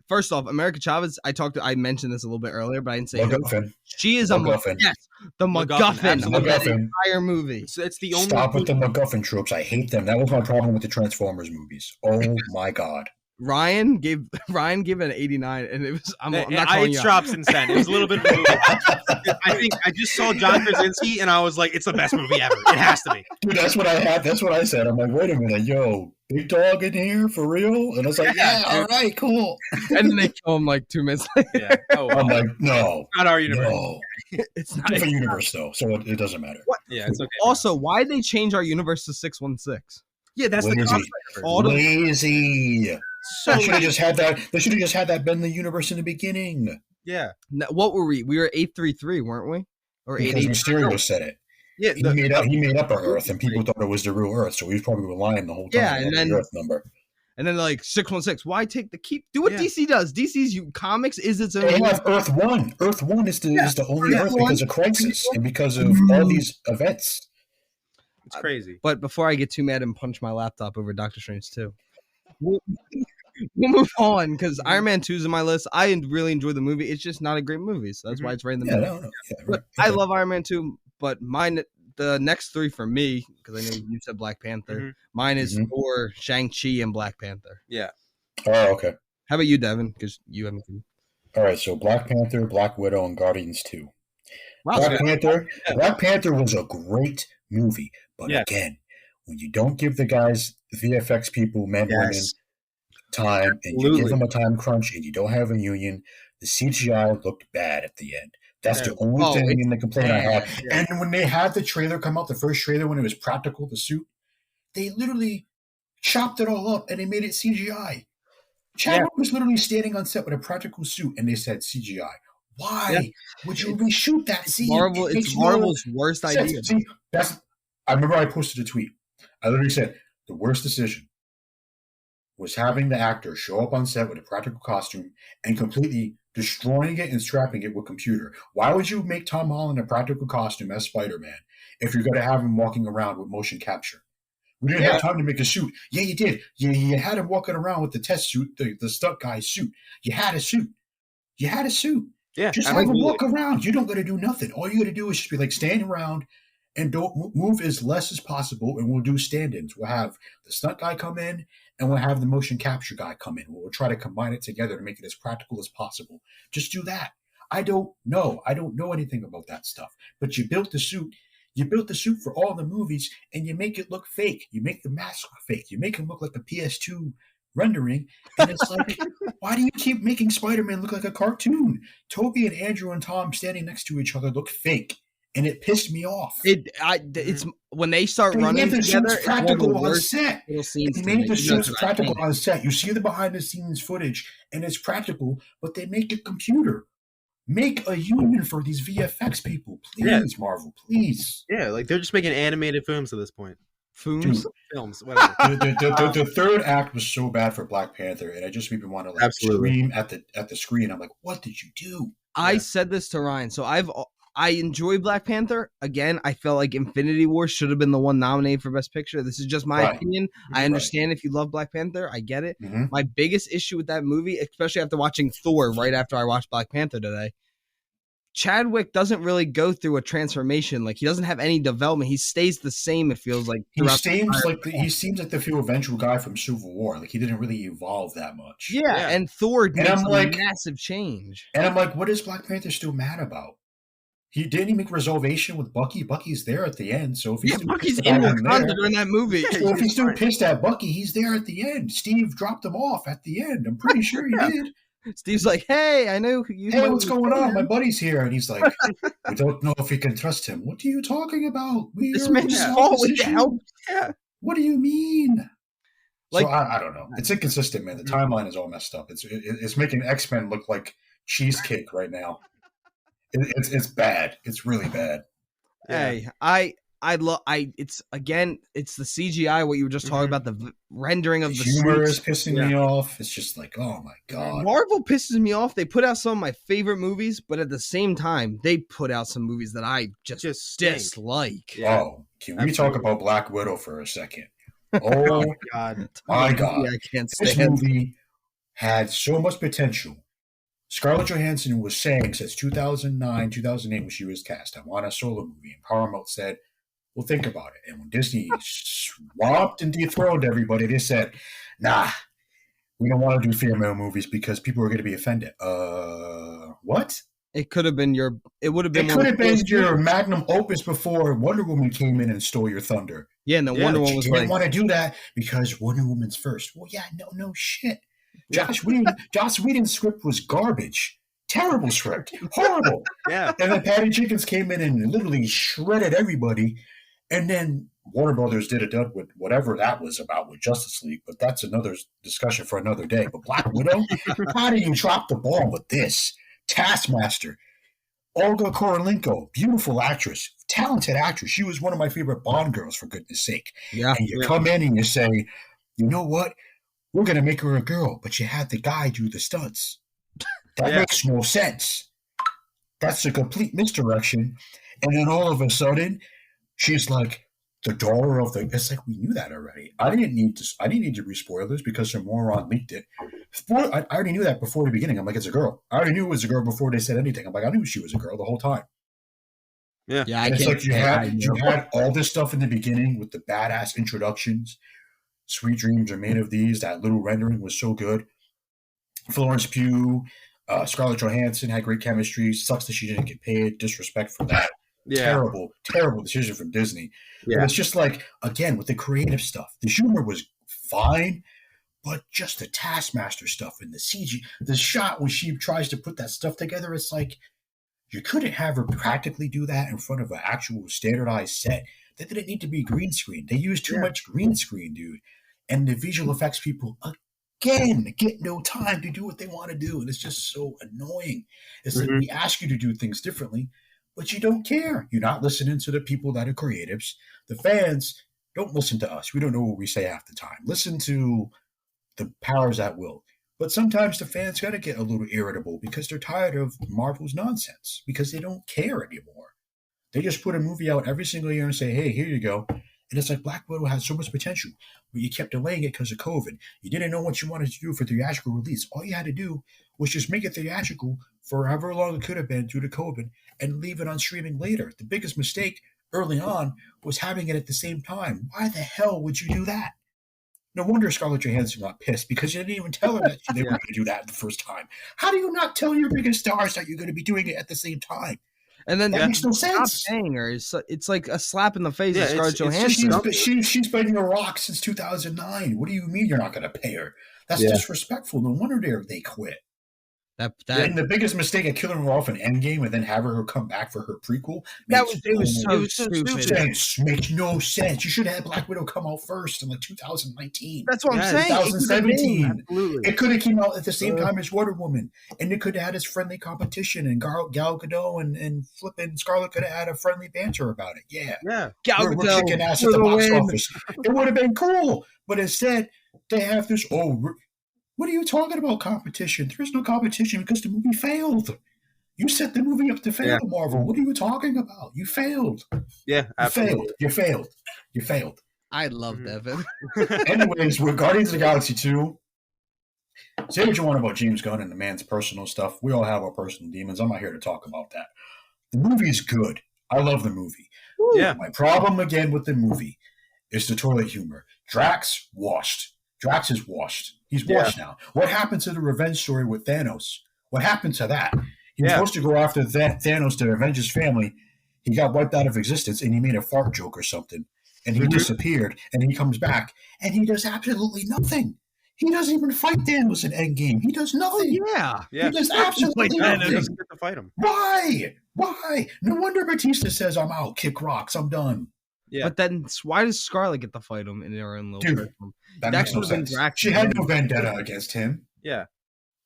Speaker 1: First off, America Chavez, I mentioned this a little bit earlier, but I didn't say
Speaker 3: MacGuffin.
Speaker 1: She is MacGuffin. Yes, the MacGuffin of the entire movie.
Speaker 2: So it's the only.
Speaker 3: Stop with the MacGuffin tropes. I hate them. That was my problem with the Transformers movies. Oh my god.
Speaker 1: Ryan gave it an 89, and it was. I'm not calling you
Speaker 2: dropped since then. It was a little bit. I think I just saw John Krasinski, and I was like, "It's the best movie ever. It has to be."
Speaker 3: Dude, that's what I had. That's what I said. I'm like, wait a minute, yo, big dog in here for real? And I was like, yeah, all right, cool.
Speaker 1: And then they kill him like 2 minutes later.
Speaker 2: Yeah. Oh, wow.
Speaker 3: I'm like, no,
Speaker 2: not our universe.
Speaker 3: No.
Speaker 1: It's not
Speaker 3: different universe though, so it doesn't matter.
Speaker 1: What?
Speaker 2: Yeah, it's okay.
Speaker 1: Also, why they change our universe to 616?
Speaker 2: Yeah, that's
Speaker 3: lazy. Lazy. So they should have just had that. They should have just had that been the universe in the beginning.
Speaker 2: Yeah.
Speaker 1: Now, what were we? We were 833, weren't we? Or
Speaker 3: because Mysterio said it.
Speaker 2: Yeah,
Speaker 3: he made up our Earth, and people thought it was the real Earth, so he was probably lying the whole time.
Speaker 1: Yeah, and then
Speaker 3: the Earth number.
Speaker 1: And then like 616. Why take the keep? Do what DC does. DC's comics is its own.
Speaker 3: They have Earth 1. Earth 1 is the only Earth because of Crisis and because of all these events.
Speaker 2: It's crazy.
Speaker 1: But before I get too mad and punch my laptop over Doctor Strange 2. We'll move on because Iron Man 2 is on my list. I really enjoyed the movie. It's just not a great movie, so that's why it's right in the middle.
Speaker 3: No. Yeah,
Speaker 1: but I love Iron Man 2, but the next 3 for me, because I know you said Black Panther, mine is Thor, Shang-Chi, and Black Panther.
Speaker 2: Yeah.
Speaker 3: Oh, okay.
Speaker 1: How about you, Devin? Because you haven't.
Speaker 3: All right, so Black Panther, Black Widow, and Guardians 2.
Speaker 1: Wow,
Speaker 3: Black Panther was a great movie, but again, when you don't give the guys, the VFX people, men, women, time, and you give them a time crunch, and you don't have a union, the CGI looked bad at the end. That's the only thing in the complaint I had. Yeah. And when they had the trailer come out, the first trailer when it was practical, the suit, they literally chopped it all up and they made it CGI. Chadwick was literally standing on set with a practical suit, and they said CGI. Why would you reshoot that scene?
Speaker 1: It's Marvel's worst idea.
Speaker 3: See, I remember I posted a tweet. I literally said the worst decision was having the actor show up on set with a practical costume and completely destroying it and strapping it with computer. Why would you make Tom Holland a practical costume as Spider-Man if you're going to have him walking around with motion capture? We didn't have time to make a suit. Yeah, you did. You had him walking around with the test suit, the stunt guy's suit. You had a suit.
Speaker 2: Yeah,
Speaker 3: just have him walk around. You don't got to do nothing. All you got to do is just be like stand around and don't move as less as possible, and we'll do stand-ins. We'll have the stunt guy come in, and we'll have the motion capture guy come in. We'll try to combine it together to make it as practical as possible. Just do that. I don't know anything about that stuff. But you built the suit. You built the suit for all the movies, and you make it look fake. You make the mask look fake. You make him look like a PS2 rendering, and it's like, why do you keep making Spider-Man look like a cartoon? Toby and Andrew and Tom standing next to each other look fake. And it pissed me off.
Speaker 1: It's when they start running together.
Speaker 3: It's practical on set. They made the suits practical on set. You see the behind the scenes footage, and it's practical, but they make it computer. Make a union for these VFX people, please, Marvel, please.
Speaker 2: Yeah, like they're just making animated films at this point.
Speaker 1: Films,
Speaker 2: whatever.
Speaker 3: The third act was so bad for Black Panther, and I just even want to scream at the screen. I'm like, what did you do?
Speaker 1: I said this to Ryan, so I enjoy Black Panther. Again, I felt like Infinity War should have been the one nominated for Best Picture. This is just my opinion. I understand if you love Black Panther. I get it. My biggest issue with that movie, especially after watching Thor right after I watched Black Panther today, Chadwick doesn't really go through a transformation. Like he doesn't have any development. He stays the same. It feels like
Speaker 3: he seems like the Phil Eventual guy from Civil War. Like he didn't really evolve that much.
Speaker 1: Yeah. And Thor did a massive change.
Speaker 3: And I'm like, what is Black Panther still mad about? He didn't make reservation with Bucky. Bucky's there at the end. So if he's
Speaker 1: Bucky's in Wakanda during that movie.
Speaker 3: So if he's still pissed at Bucky, he's there at the end. Steve dropped him off at the end. I'm pretty sure he did.
Speaker 1: Steve's like, hey, I know you.
Speaker 3: Hey, what's going on? My buddy's here. And he's like, we don't know if we can trust him. What are you talking about?
Speaker 1: This man's small with the help.
Speaker 3: Yeah. What do you mean? Like, so I don't know. It's inconsistent, man. The timeline is all messed up. It's making X-Men look like cheesecake right now. It's bad. It's really bad.
Speaker 1: Hey, it's the CGI, what you were just talking about, the rendering of the
Speaker 3: humor is pissing me off. It's just like, oh my God.
Speaker 1: Marvel pisses me off. They put out some of my favorite movies, but at the same time, they put out some movies that I just dislike.
Speaker 3: Yeah. Oh, can we talk about Black Widow for a second? Oh God. My God.
Speaker 1: I can't stand
Speaker 3: this movie had so much potential. Scarlett Johansson was saying since 2009, 2008 when she was cast, I want a solo movie. And Paramount said, well, think about it. And when Disney swamped and dethroned everybody, they said, nah, we don't want to do female movies because people are going to be offended. What?
Speaker 1: It could have been your
Speaker 3: magnum opus before Wonder Woman came in and stole your thunder.
Speaker 1: Yeah, and the Wonder Woman was
Speaker 3: didn't want to do that because Wonder Woman's first. Well, yeah, no shit. Joss Whedon's script was garbage. Terrible script. Horrible.
Speaker 2: Yeah.
Speaker 3: And then Patty Jenkins came in and literally shredded everybody. And then Warner Brothers did a dud with whatever that was about with Justice League. But that's another discussion for another day. But Black Widow, how do you drop the ball with this? Taskmaster. Olga Kurylenko, beautiful actress, talented actress. She was one of my favorite Bond girls, for goodness sake.
Speaker 1: Yeah.
Speaker 3: And you come in and you say, you know what? We're going to make her a girl, but you had the guy do the stunts. That makes no sense. That's a complete misdirection. And then all of a sudden, she's like the daughter of the. It's like we knew that already. I didn't need to read spoilers because some moron leaked it. I already knew that before the beginning. I'm like, it's a girl. I already knew it was a girl before they said anything. I'm like, I knew she was a girl the whole time.
Speaker 2: Yeah.
Speaker 3: And it's like you had all this stuff in the beginning with the badass introductions. Sweet dreams are made of these. That little rendering was so good. Florence Pugh, Scarlett Johansson had great chemistry. Sucks that she didn't get paid. Disrespect for that. Yeah. Terrible decision from Disney. Yeah. But it's just like, again, with the creative stuff, the humor was fine, but just the Taskmaster stuff and the CG, the shot when she tries to put that stuff together, it's like you couldn't have her practically do that in front of an actual standardized set. That didn't need to be green screen. They used too much green screen, dude. And the visual effects people, again, get no time to do what they want to do. And it's just so annoying. It's like we ask you to do things differently, but you don't care. You're not listening to the people that are creatives. The fans don't listen to us. We don't know what we say half the time. Listen to the powers that will. But sometimes the fans got to get a little irritable because they're tired of Marvel's nonsense because they don't care anymore. They just put a movie out every single year and say, hey, here you go. And it's like Black Widow had so much potential, but you kept delaying it because of COVID. You didn't know what you wanted to do for theatrical release. All you had to do was just make it theatrical for however long it could have been due to COVID and leave it on streaming later. The biggest mistake early on was having it at the same time. Why the hell would you do that? No wonder Scarlett Johansson got pissed because you didn't even tell her that they were going to do that the first time. How do you not tell your biggest stars that you're going to be doing it at the same time?
Speaker 1: And then
Speaker 3: that makes no sense.
Speaker 1: Stop paying her. It's like a slap in the face of Scarlett Johansson.
Speaker 3: She's been a rock since 2009. What do you mean you're not going to pay her? That's disrespectful. No wonder they quit. And the biggest mistake of killing her off in Endgame and then having her come back for her prequel.
Speaker 1: It was so stupid.
Speaker 3: It makes no sense. You should have had Black Widow come out first in like 2019.
Speaker 1: That's what I'm saying.
Speaker 3: 2017. It could have came out at the same time as Wonder Woman, and it could have had its friendly competition. And Gal Gadot and flipping Scarlett could have had a friendly banter about it. Yeah.
Speaker 1: Gal
Speaker 3: Gadot, we're kicking ass at the box office. It would have been cool, but instead they have this. What are you talking about competition? There's no competition because the movie failed. You set the movie up to fail, Marvel. What are you talking about? You failed.
Speaker 2: Yeah, absolutely.
Speaker 3: You failed.
Speaker 1: I love Devin.
Speaker 3: Anyways, with Guardians of the Galaxy 2, say what you want about James Gunn and the man's personal stuff. We all have our personal demons. I'm not here to talk about that. The movie is good. I love the movie.
Speaker 2: Yeah.
Speaker 3: My problem again with the movie is the toilet humor. Drax washed. Drax is washed. He's washed now. What happened to the revenge story with Thanos? What happened to that? He was supposed to go after Thanos to avenge his family. He got wiped out of existence, and he made a fart joke or something. And he disappeared, and he comes back, and he does absolutely nothing. He doesn't even fight Thanos in Endgame. He does nothing.
Speaker 1: Yeah.
Speaker 3: He does absolutely nothing.
Speaker 2: He doesn't get to fight him.
Speaker 3: Why? No wonder Batista says, I'm out. Kick rocks. I'm done.
Speaker 1: Yeah. But then why does Scarlet get to fight him in their own little
Speaker 3: film? That makes no sense. She had no vendetta against him.
Speaker 2: Yeah.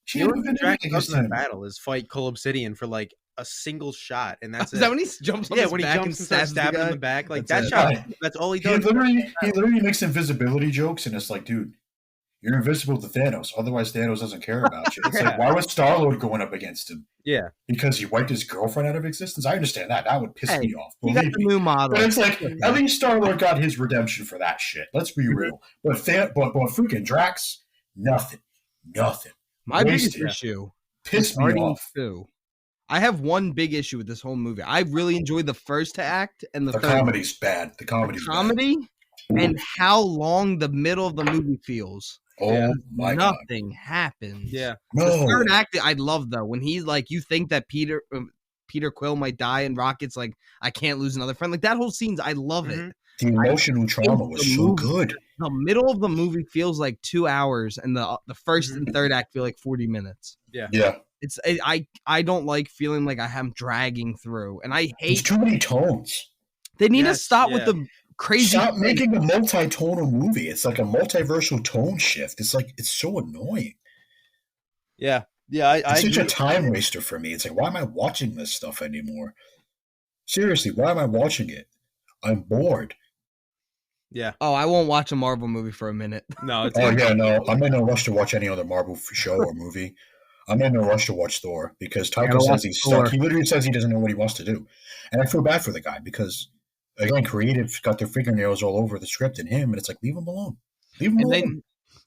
Speaker 3: She had no vendetta against him.
Speaker 2: Battle is fight Cole Obsidian for like a single shot, and that's
Speaker 1: Is that when he jumps on his
Speaker 2: when he
Speaker 1: back
Speaker 2: jumps
Speaker 1: and
Speaker 2: starts stabbing him in the back? Like that shot. That's all he does.
Speaker 3: He literally makes invisibility jokes, and it's like, dude, you're invisible to Thanos. Otherwise, Thanos doesn't care about you. It's like, why was Star-Lord going up against him?
Speaker 2: Yeah.
Speaker 3: Because he wiped his girlfriend out of existence? I understand that. That would piss me off.
Speaker 1: He got the new model.
Speaker 3: But it's like, at least Star-Lord got his redemption for that shit. Let's be real. But freaking Drax, nothing.
Speaker 1: My biggest issue
Speaker 3: pissed me off.
Speaker 1: Too. I have one big issue with this whole movie. I really enjoyed the first act and the third
Speaker 3: comedy's bad. The comedy
Speaker 1: and how long the middle of the movie feels.
Speaker 3: Oh my God.
Speaker 1: Nothing happens.
Speaker 2: Yeah.
Speaker 3: No.
Speaker 1: The third act I love though. When he's like, you think that Peter Quill might die and Rocket's like, I can't lose another friend. Like that whole scene's I love it.
Speaker 3: The emotional trauma was so good.
Speaker 1: The middle of the movie feels like 2 hours and the first and third act feel like 40 minutes.
Speaker 3: Yeah.
Speaker 1: I don't like feeling like I'm dragging through, and I hate
Speaker 3: too many tones.
Speaker 1: They need to stop with the crazy.
Speaker 3: Stop making a multi-tonal movie. It's like a multiversal tone shift. It's like it's so annoying.
Speaker 2: Yeah,
Speaker 3: it's such a time waster for me. It's like, why am I watching this stuff anymore? Seriously, why am I watching it? I'm bored.
Speaker 2: Yeah.
Speaker 1: Oh, I won't watch a Marvel movie for a minute.
Speaker 2: No.
Speaker 3: No. I'm in no rush to watch any other Marvel show or movie. I'm in no rush to watch Thor because Taika says he's stuck. He literally says he doesn't know what he wants to do. And I feel bad for the guy because, again, creatives got their fingernails all over the script and him, and it's like, leave him alone. Then,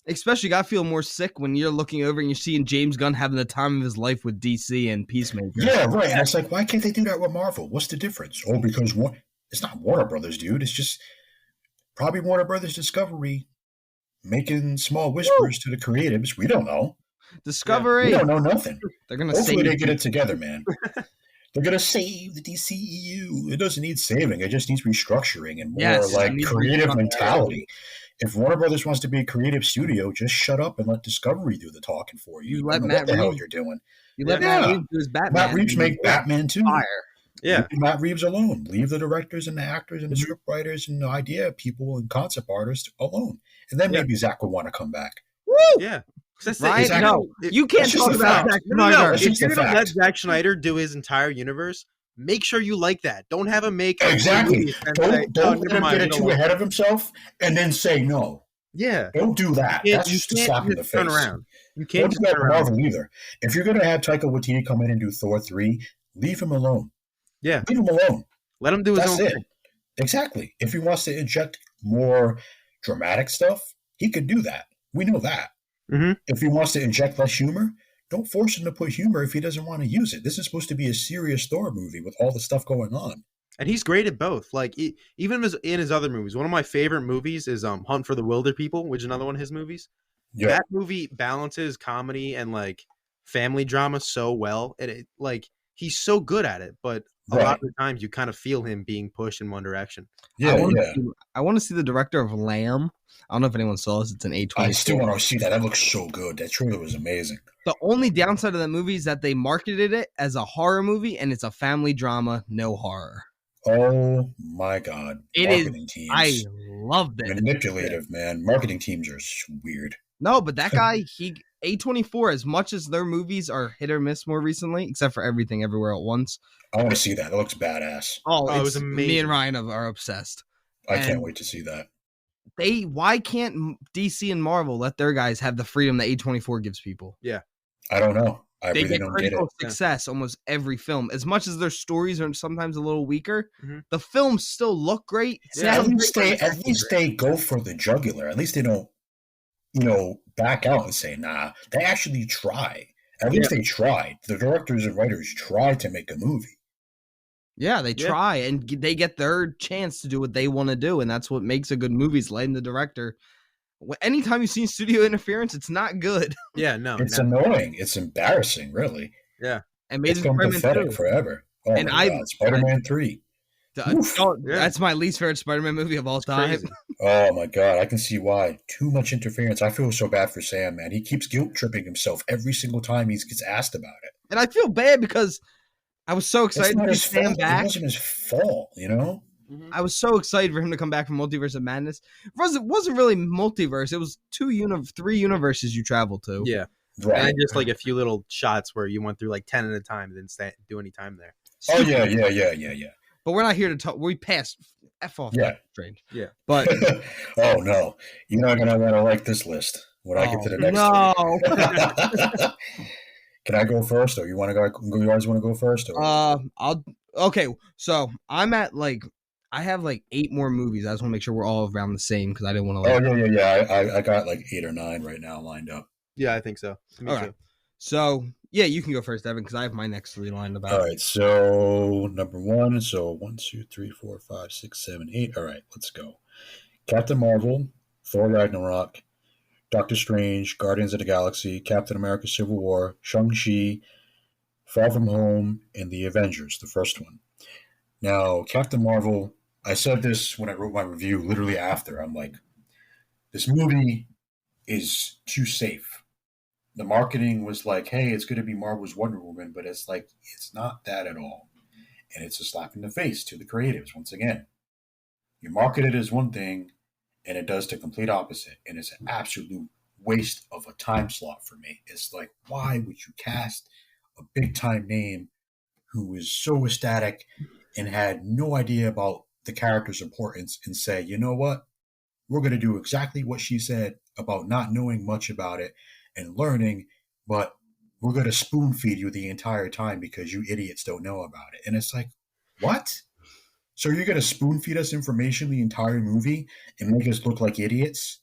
Speaker 1: especially, you got to feel more sick when you're looking over and you're seeing James Gunn having the time of his life with DC and Peacemaker.
Speaker 3: Yeah, right. And it's like, why can't they do that with Marvel? What's the difference? Oh, because it's not Warner Brothers, dude. It's just probably Warner Brothers Discovery making small whispers to the creatives. We don't know.
Speaker 1: Discovery.
Speaker 3: We don't know nothing.
Speaker 1: They're gonna
Speaker 3: hopefully they get it together, man. They're gonna save the DCEU. It doesn't need saving. It just needs restructuring and more creative mentality. If Warner Brothers wants to be a creative studio, just shut up and let Discovery do the talking for you.
Speaker 1: You let
Speaker 3: what the hell you're doing.
Speaker 1: You let Matt Reeves do his Batman.
Speaker 3: Matt Reeves make Batman too.
Speaker 1: Fire.
Speaker 3: Yeah. Leave Matt Reeves alone. Leave the directors and the actors and the script writers and the idea people and concept artists alone. And then maybe Zach will want to come back.
Speaker 1: Woo!
Speaker 2: Yeah.
Speaker 1: Right? No, you can't talk about Zack Snyder.
Speaker 2: If you're going to let Zack Snyder do his entire universe, make sure you like that. Don't have him make
Speaker 3: exactly. Don't let him get too ahead of himself and then say no.
Speaker 2: Yeah.
Speaker 3: Don't do that. That's just a slap in the face.
Speaker 2: Turn around. You can't
Speaker 3: do that with Marvel either. If you're going to have Taika Waititi come in and do Thor 3, leave him alone.
Speaker 2: Yeah.
Speaker 3: Leave him alone.
Speaker 2: Let him do his own thing.
Speaker 3: Exactly. If he wants to inject more dramatic stuff, he could do that. We know that.
Speaker 2: Mm-hmm.
Speaker 3: If he wants to inject less humor, don't force him to put humor if he doesn't want to use it. This is supposed to be a serious Thor movie with all the stuff going on.
Speaker 2: And he's great at both. Like, even in his other movies, one of my favorite movies is Hunt for the Wilder People, which is another one of his movies. Yeah. That movie balances comedy and, like, family drama so well. And, he's so good at it, but a lot of the times you kind of feel him being pushed in one direction.
Speaker 3: Yeah,
Speaker 1: I want to see the director of Lamb. I don't know if anyone saw this. It's an A24.
Speaker 3: I still want to see that. That looks so good. That trailer was amazing.
Speaker 1: The only downside of that movie is that they marketed it as a horror movie, and it's a family drama, no horror.
Speaker 3: Oh, my God.
Speaker 1: Marketing teams. I love that.
Speaker 3: Manipulative, man. Marketing teams are weird.
Speaker 1: No, but that guy, A24, as much as their movies are hit or miss more recently, except for Everything Everywhere at Once.
Speaker 3: I want to see that. It looks badass.
Speaker 1: Oh, it was amazing. Me and Ryan are obsessed.
Speaker 3: I can't wait to see that.
Speaker 1: Why can't DC and Marvel let their guys have the freedom that A24 gives people?
Speaker 2: Yeah.
Speaker 3: I don't know.
Speaker 1: They really get critical success almost every film. As much as their stories are sometimes a little weaker, the films still look great.
Speaker 3: Yeah, at least they go for the jugular. At least they don't, back out and say, nah. They actually try. At least they tried. The directors and writers tried to make a movie.
Speaker 1: Yeah, they try and they get their chance to do what they want to do, and that's what makes a good movie. Is letting the director. Anytime you see studio interference, it's not good.
Speaker 2: Yeah, no,
Speaker 3: it's annoying. It's embarrassing, really.
Speaker 2: Yeah,
Speaker 3: it's been pathetic forever. Oh and my God, Spider-Man 3.
Speaker 1: That's my least favorite Spider-Man movie of all time.
Speaker 2: Crazy.
Speaker 3: Oh my God, I can see why. Too much interference. I feel so bad for Sam, man. He keeps guilt tripping himself every single time he gets asked about it.
Speaker 1: And I feel bad because I was so excited to see Sam back.
Speaker 3: It wasn't his fault, you know?
Speaker 1: I was so excited for him to come back from Multiverse of Madness. It wasn't really multiverse. It was 3 universes you traveled to.
Speaker 2: Yeah. Right. And just like a few little shots where you went through like 10 at a time and didn't do any time there.
Speaker 3: Oh, yeah.
Speaker 1: But we're not here to talk. We passed. F off.
Speaker 3: Yeah.
Speaker 1: Strange.
Speaker 2: Yeah.
Speaker 1: But.
Speaker 3: Oh, no. You're not going to like this list when I get to the next one. Can I go first, or you want to go? You guys want to go first? Or?
Speaker 1: Okay. So I'm at I have 8 more movies. I just want to make sure we're all around the same because I didn't want
Speaker 3: to. Yeah. I got 8 or 9 right now lined up.
Speaker 2: Yeah, I think so. Me too.
Speaker 1: So yeah, you can go first, Devin, because I have my next 3 lined up.
Speaker 3: All right. So number 1. So 1, 2, 3, 4, 5, 6, 7, 8. All right, let's go. Captain Marvel, Thor Ragnarok, Doctor Strange, Guardians of the Galaxy, Captain America Civil War, Shang-Chi, Far From Home, and The Avengers, the first one. Now, Captain Marvel, I said this when I wrote my review literally after. I'm like, this movie is too safe. The marketing was like, hey, it's going to be Marvel's Wonder Woman, but it's like, it's not that at all. And it's a slap in the face to the creatives, once again. You market it as one thing, and it does the complete opposite. And it's an absolute waste of a time slot for me. It's like, why would you cast a big-time name who is so ecstatic and had no idea about the character's importance and say, you know what? We're going to do exactly what she said about not knowing much about it and learning, but we're going to spoon feed you the entire time because you idiots don't know about it. And it's like, what? So you're going to spoon feed us information the entire movie and make us look like idiots?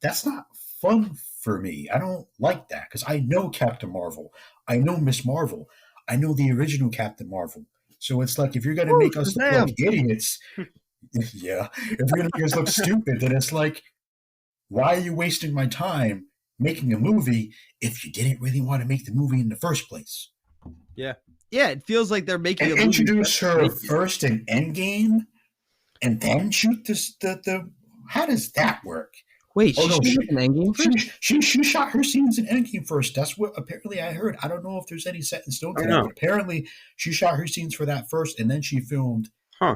Speaker 3: That's not fun for me. I don't like that because I know Captain Marvel. I know Miss Marvel. I know the original Captain Marvel. So it's like, if you're going to make us look like idiots, yeah, if you're going to make us look stupid, then it's like, why are you wasting my time making a movie if you didn't really want to make the movie in the first place?
Speaker 2: Yeah.
Speaker 1: Yeah, it feels like they're making
Speaker 3: and a movie. Introduce her first in Endgame and then shoot the how does that work?
Speaker 1: Wait, she in Endgame first?
Speaker 3: She shot her scenes in Endgame first. That's what apparently I heard. I don't know if there's any set in stone for that, but apparently she shot her scenes for that first, and then she filmed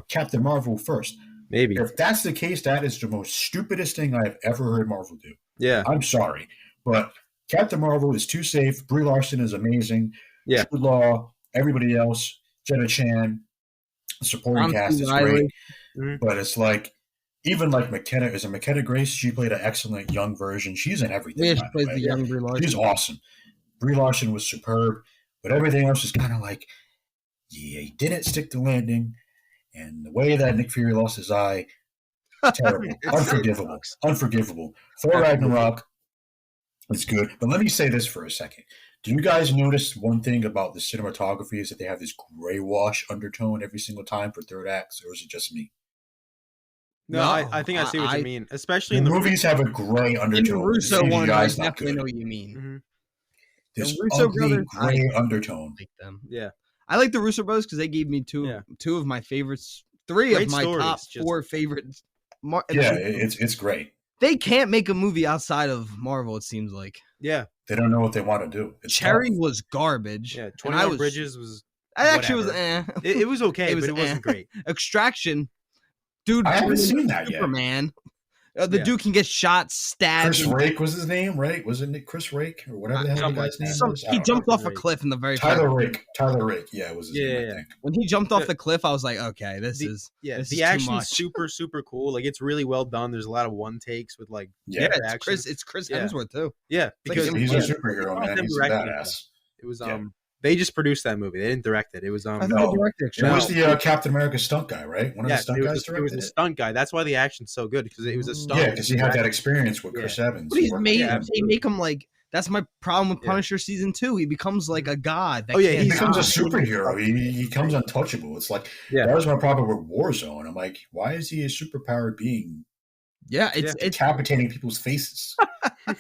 Speaker 3: Captain Marvel first.
Speaker 2: Maybe.
Speaker 3: If that's the case, that is the most stupidest thing I've ever heard Marvel do.
Speaker 2: Yeah.
Speaker 3: I'm sorry, but Captain Marvel is too safe. Brie Larson is amazing.
Speaker 2: Yeah.
Speaker 3: Jude Law, everybody else, Jenna Chan, the supporting cast is great. Mm-hmm. But it's like, even like McKenna, is it McKenna Grace? She played an excellent young version. She's in everything.
Speaker 1: Yeah, she plays the young Brie Larson.
Speaker 3: She's awesome. Brie Larson was superb, but everything else is kind of like, yeah, he didn't stick the landing. And the way that Nick Fury lost his eye, terrible. Unforgivable. Thor Ragnarok is good. But let me say this for a second. Do you guys notice one thing about the cinematography is that they have this gray wash undertone every single time for third acts, or is it just me?
Speaker 2: No, I think I see what you mean. Especially in
Speaker 3: the movies have a gray undertone.
Speaker 1: In the Russo one, I definitely know what you mean.
Speaker 2: Mm-hmm.
Speaker 3: This ugly gray undertone.
Speaker 1: Like them.
Speaker 2: Yeah.
Speaker 1: I like the Russo brothers because they gave me two of my favorites, three of my top 4 favorites.
Speaker 3: It's great.
Speaker 1: They can't make a movie outside of Marvel, it seems like.
Speaker 2: Yeah.
Speaker 3: They don't know what they want to do.
Speaker 1: Cherry was garbage.
Speaker 2: Yeah, 21 Bridges was
Speaker 1: actually was
Speaker 2: It was okay, but it wasn't great.
Speaker 1: Extraction. Dude,
Speaker 3: I haven't seen that
Speaker 1: Superman. The dude can get shot, stabbed.
Speaker 3: Chris Rake was his name, right? Wasn't it Chris Rake or whatever the hell the guy's name was?
Speaker 1: He jumped off a cliff in the very
Speaker 3: Tyler Rake. Yeah, it was his name, I think.
Speaker 1: When he jumped off the cliff, I was like, okay, this is
Speaker 2: the action's super, super cool. Like, it's really well done. There's a lot of one takes with like
Speaker 1: it's Chris Hemsworth too.
Speaker 2: Yeah,
Speaker 3: because he's a superhero, man. He's a badass.
Speaker 2: It was they just produced that movie. They didn't direct it. It was
Speaker 1: I thought they directed it.
Speaker 3: It was the Captain America stunt guy, right? One of the stunt guys directed it.
Speaker 2: It was a stunt guy. That's why the action's so good, because it was a stunt.
Speaker 3: Yeah, because he had that experience with Chris Evans.
Speaker 1: They make him like That's my problem with Punisher season 2. He becomes like a god.
Speaker 3: He becomes a superhero. He becomes untouchable. It's like that was my problem with Warzone. I'm like, why is he a superpowered being?
Speaker 1: Yeah, it's
Speaker 3: decapitating people's faces.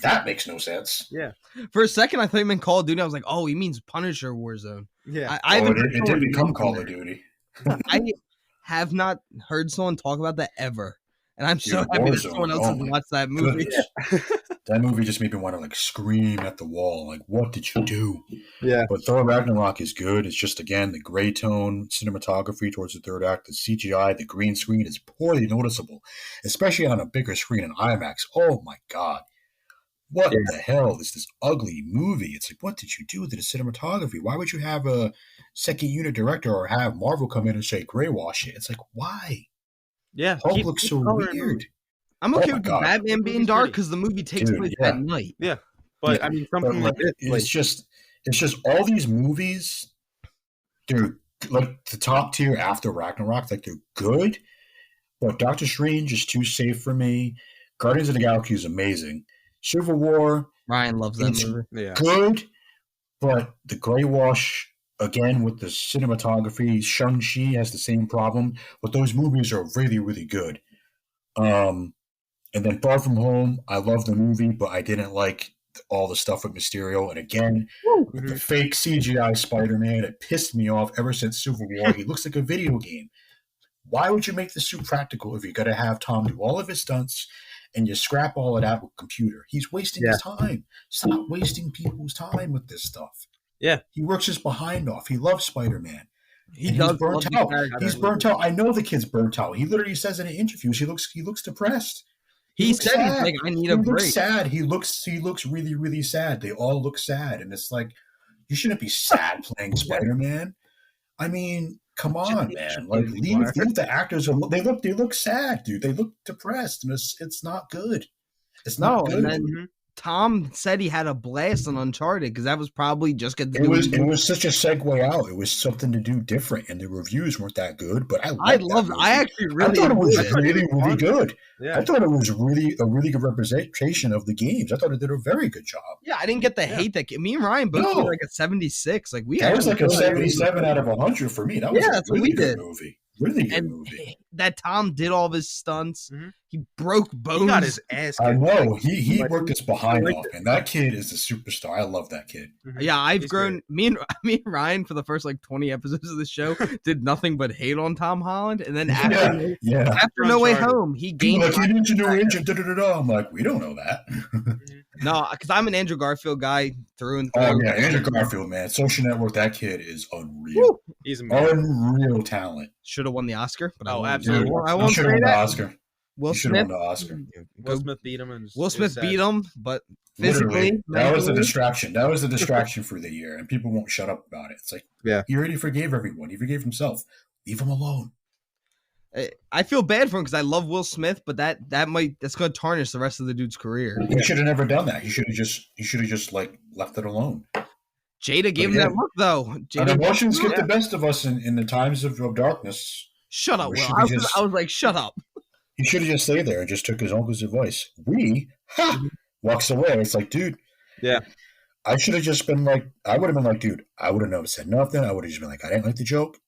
Speaker 3: That makes no sense.
Speaker 2: Yeah.
Speaker 1: For a second, I thought he meant Call of Duty. I was like, oh, he means Punisher Warzone.
Speaker 2: Yeah.
Speaker 3: It did become Call of Duty.
Speaker 1: I have not heard someone talk about that ever. And I'm so happy that someone else has watched that movie.
Speaker 3: That movie just made me want to like scream at the wall. Like, what did you do?
Speaker 2: Yeah.
Speaker 3: But Thor Ragnarok is good. It's just, again, the gray tone cinematography towards the third act. The CGI, the green screen is poorly noticeable, especially on a bigger screen in IMAX. Oh, my God. What the hell is this ugly movie? It's like, what did you do to the cinematography? Why would you have a second unit director or have Marvel come in and say gray wash it? It's like, why?
Speaker 2: Yeah.
Speaker 3: Hulk looks so weird.
Speaker 1: I'm okay with the Batman being dark because the movie takes place at night.
Speaker 2: Yeah. But I mean, something like this.
Speaker 3: It's just all these movies, they're like the top tier after Ragnarok, like they're good, but Doctor Strange is too safe for me. Guardians of the Galaxy is amazing. Civil War,
Speaker 1: Ryan loves that movie.
Speaker 2: Yeah.
Speaker 3: Good, but the gray wash again with the cinematography. Shang-Chi has the same problem, but those movies are really, really good. And then Far From Home, I love the movie, but I didn't like all the stuff with Mysterio. And again, with the fake CGI Spider-Man, it pissed me off ever since Civil War. He looks like a video game. Why would you make the suit practical if you're going to have Tom do all of his stunts and you scrap all of that with computer? He's wasting his time. Stop wasting people's time with this stuff.
Speaker 2: Yeah.
Speaker 3: He works his behind off. He loves Spider-Man.
Speaker 1: He's burnt out.
Speaker 3: He's burnt out. I know the kid's burnt out. He literally says in interviews he looks depressed.
Speaker 1: He said he's like, I need a break.
Speaker 3: He looks sad. He looks really, really sad. They all look sad. And it's like, you shouldn't be sad playing Spider-Man. I mean, come on, man. Like, leave the actors alone. They look sad, dude. They look depressed. And it's not good. It's not good.
Speaker 1: And then Tom said he had a blast on Uncharted because that was probably just good.
Speaker 3: It was such a segue out. It was something to do different, and the reviews weren't that good. But I loved it.
Speaker 1: I actually really
Speaker 3: thought it was really, really good.
Speaker 2: Yeah.
Speaker 3: I thought it was really a really good representation of the games. I thought it did a very good job.
Speaker 1: Yeah, I didn't get the hate that me and Ryan both were like a 76. Like
Speaker 3: that was like a 77 out of 100 for me. That was a really good movie. Really good movie.
Speaker 1: That Tom did all of his stunts. He broke bones. He
Speaker 2: got his ass.
Speaker 3: I know. He worked his behind off, and that kid is a superstar. I love that kid.
Speaker 1: Yeah, I've grown. Me and Ryan for the first like 20 episodes of the show did nothing but hate on Tom Holland, and then after No Way Home, he gained.
Speaker 3: Like, he needs a new engine. I'm like, we don't know that.
Speaker 1: No, because I'm an Andrew Garfield guy through and through.
Speaker 3: Oh yeah, Andrew Garfield, man. Social Network. That kid is unreal.
Speaker 1: Woo!
Speaker 2: He's amazing.
Speaker 3: Unreal talent.
Speaker 1: Should have won the Oscar, but
Speaker 2: absolutely.
Speaker 1: I won't say
Speaker 3: won the
Speaker 1: that.
Speaker 3: Oscar. Will Smith won the Oscar.
Speaker 2: Will Smith beat him. And
Speaker 1: Will Smith beat him, but physically,
Speaker 3: that was a distraction. That was a distraction for the year, and people won't shut up about it. It's like, he already forgave everyone. He forgave himself. Leave him alone.
Speaker 1: I feel bad for him because I love Will Smith, but that's going to tarnish the rest of the dude's career.
Speaker 3: He should have never done that. He should have just like left it alone.
Speaker 1: Jada gave him that look though.
Speaker 3: And emotions get the best of us in the times of darkness.
Speaker 1: Shut up, Will. I was like, shut up.
Speaker 3: He should have just stayed there and just took his uncle's advice. Walks away. It's like, dude.
Speaker 2: Yeah.
Speaker 3: I should have just been like, I would have been like, dude, I would have never said nothing. I would have just been like, I didn't like the joke.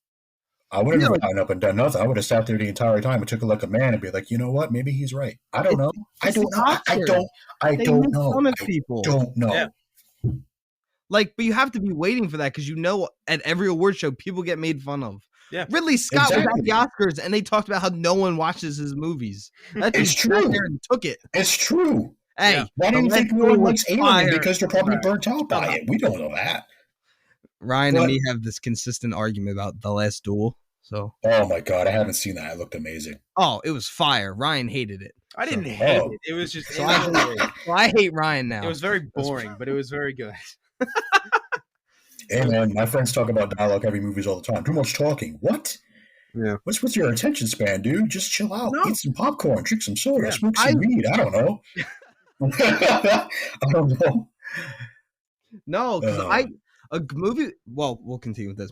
Speaker 3: I would have never gotten up and done nothing. I would have sat there the entire time and took it like a man and be like, you know what? Maybe he's right. I don't know. I don't know. I don't know.
Speaker 1: Yeah. Like, but you have to be waiting for that because at every award show, people get made fun of.
Speaker 2: Yeah.
Speaker 1: Ridley Scott was at the Oscars and they talked about how no one watches his movies.
Speaker 3: It's true.
Speaker 1: There and took it.
Speaker 3: It's true.
Speaker 1: Hey,
Speaker 3: I didn't think no one likes Alien because they're probably burnt out by it. We don't know that.
Speaker 1: Ryan and me have this consistent argument about The Last Duel. So,
Speaker 3: oh my God, I haven't seen that. It looked amazing.
Speaker 1: Oh, it was fire. Ryan hated it.
Speaker 2: I didn't hate it. It was just.
Speaker 1: I hate Ryan now.
Speaker 2: It was very boring, but it was very good.
Speaker 3: Hey man, my friends talk about dialogue heavy movies all the time. Too much talking. What?
Speaker 2: Yeah.
Speaker 3: What's your attention span, dude? Just chill out. Eat some popcorn. Drink some soda. Smoke some weed. I don't know. I don't know.
Speaker 1: No, because a movie. Well, we'll continue with this.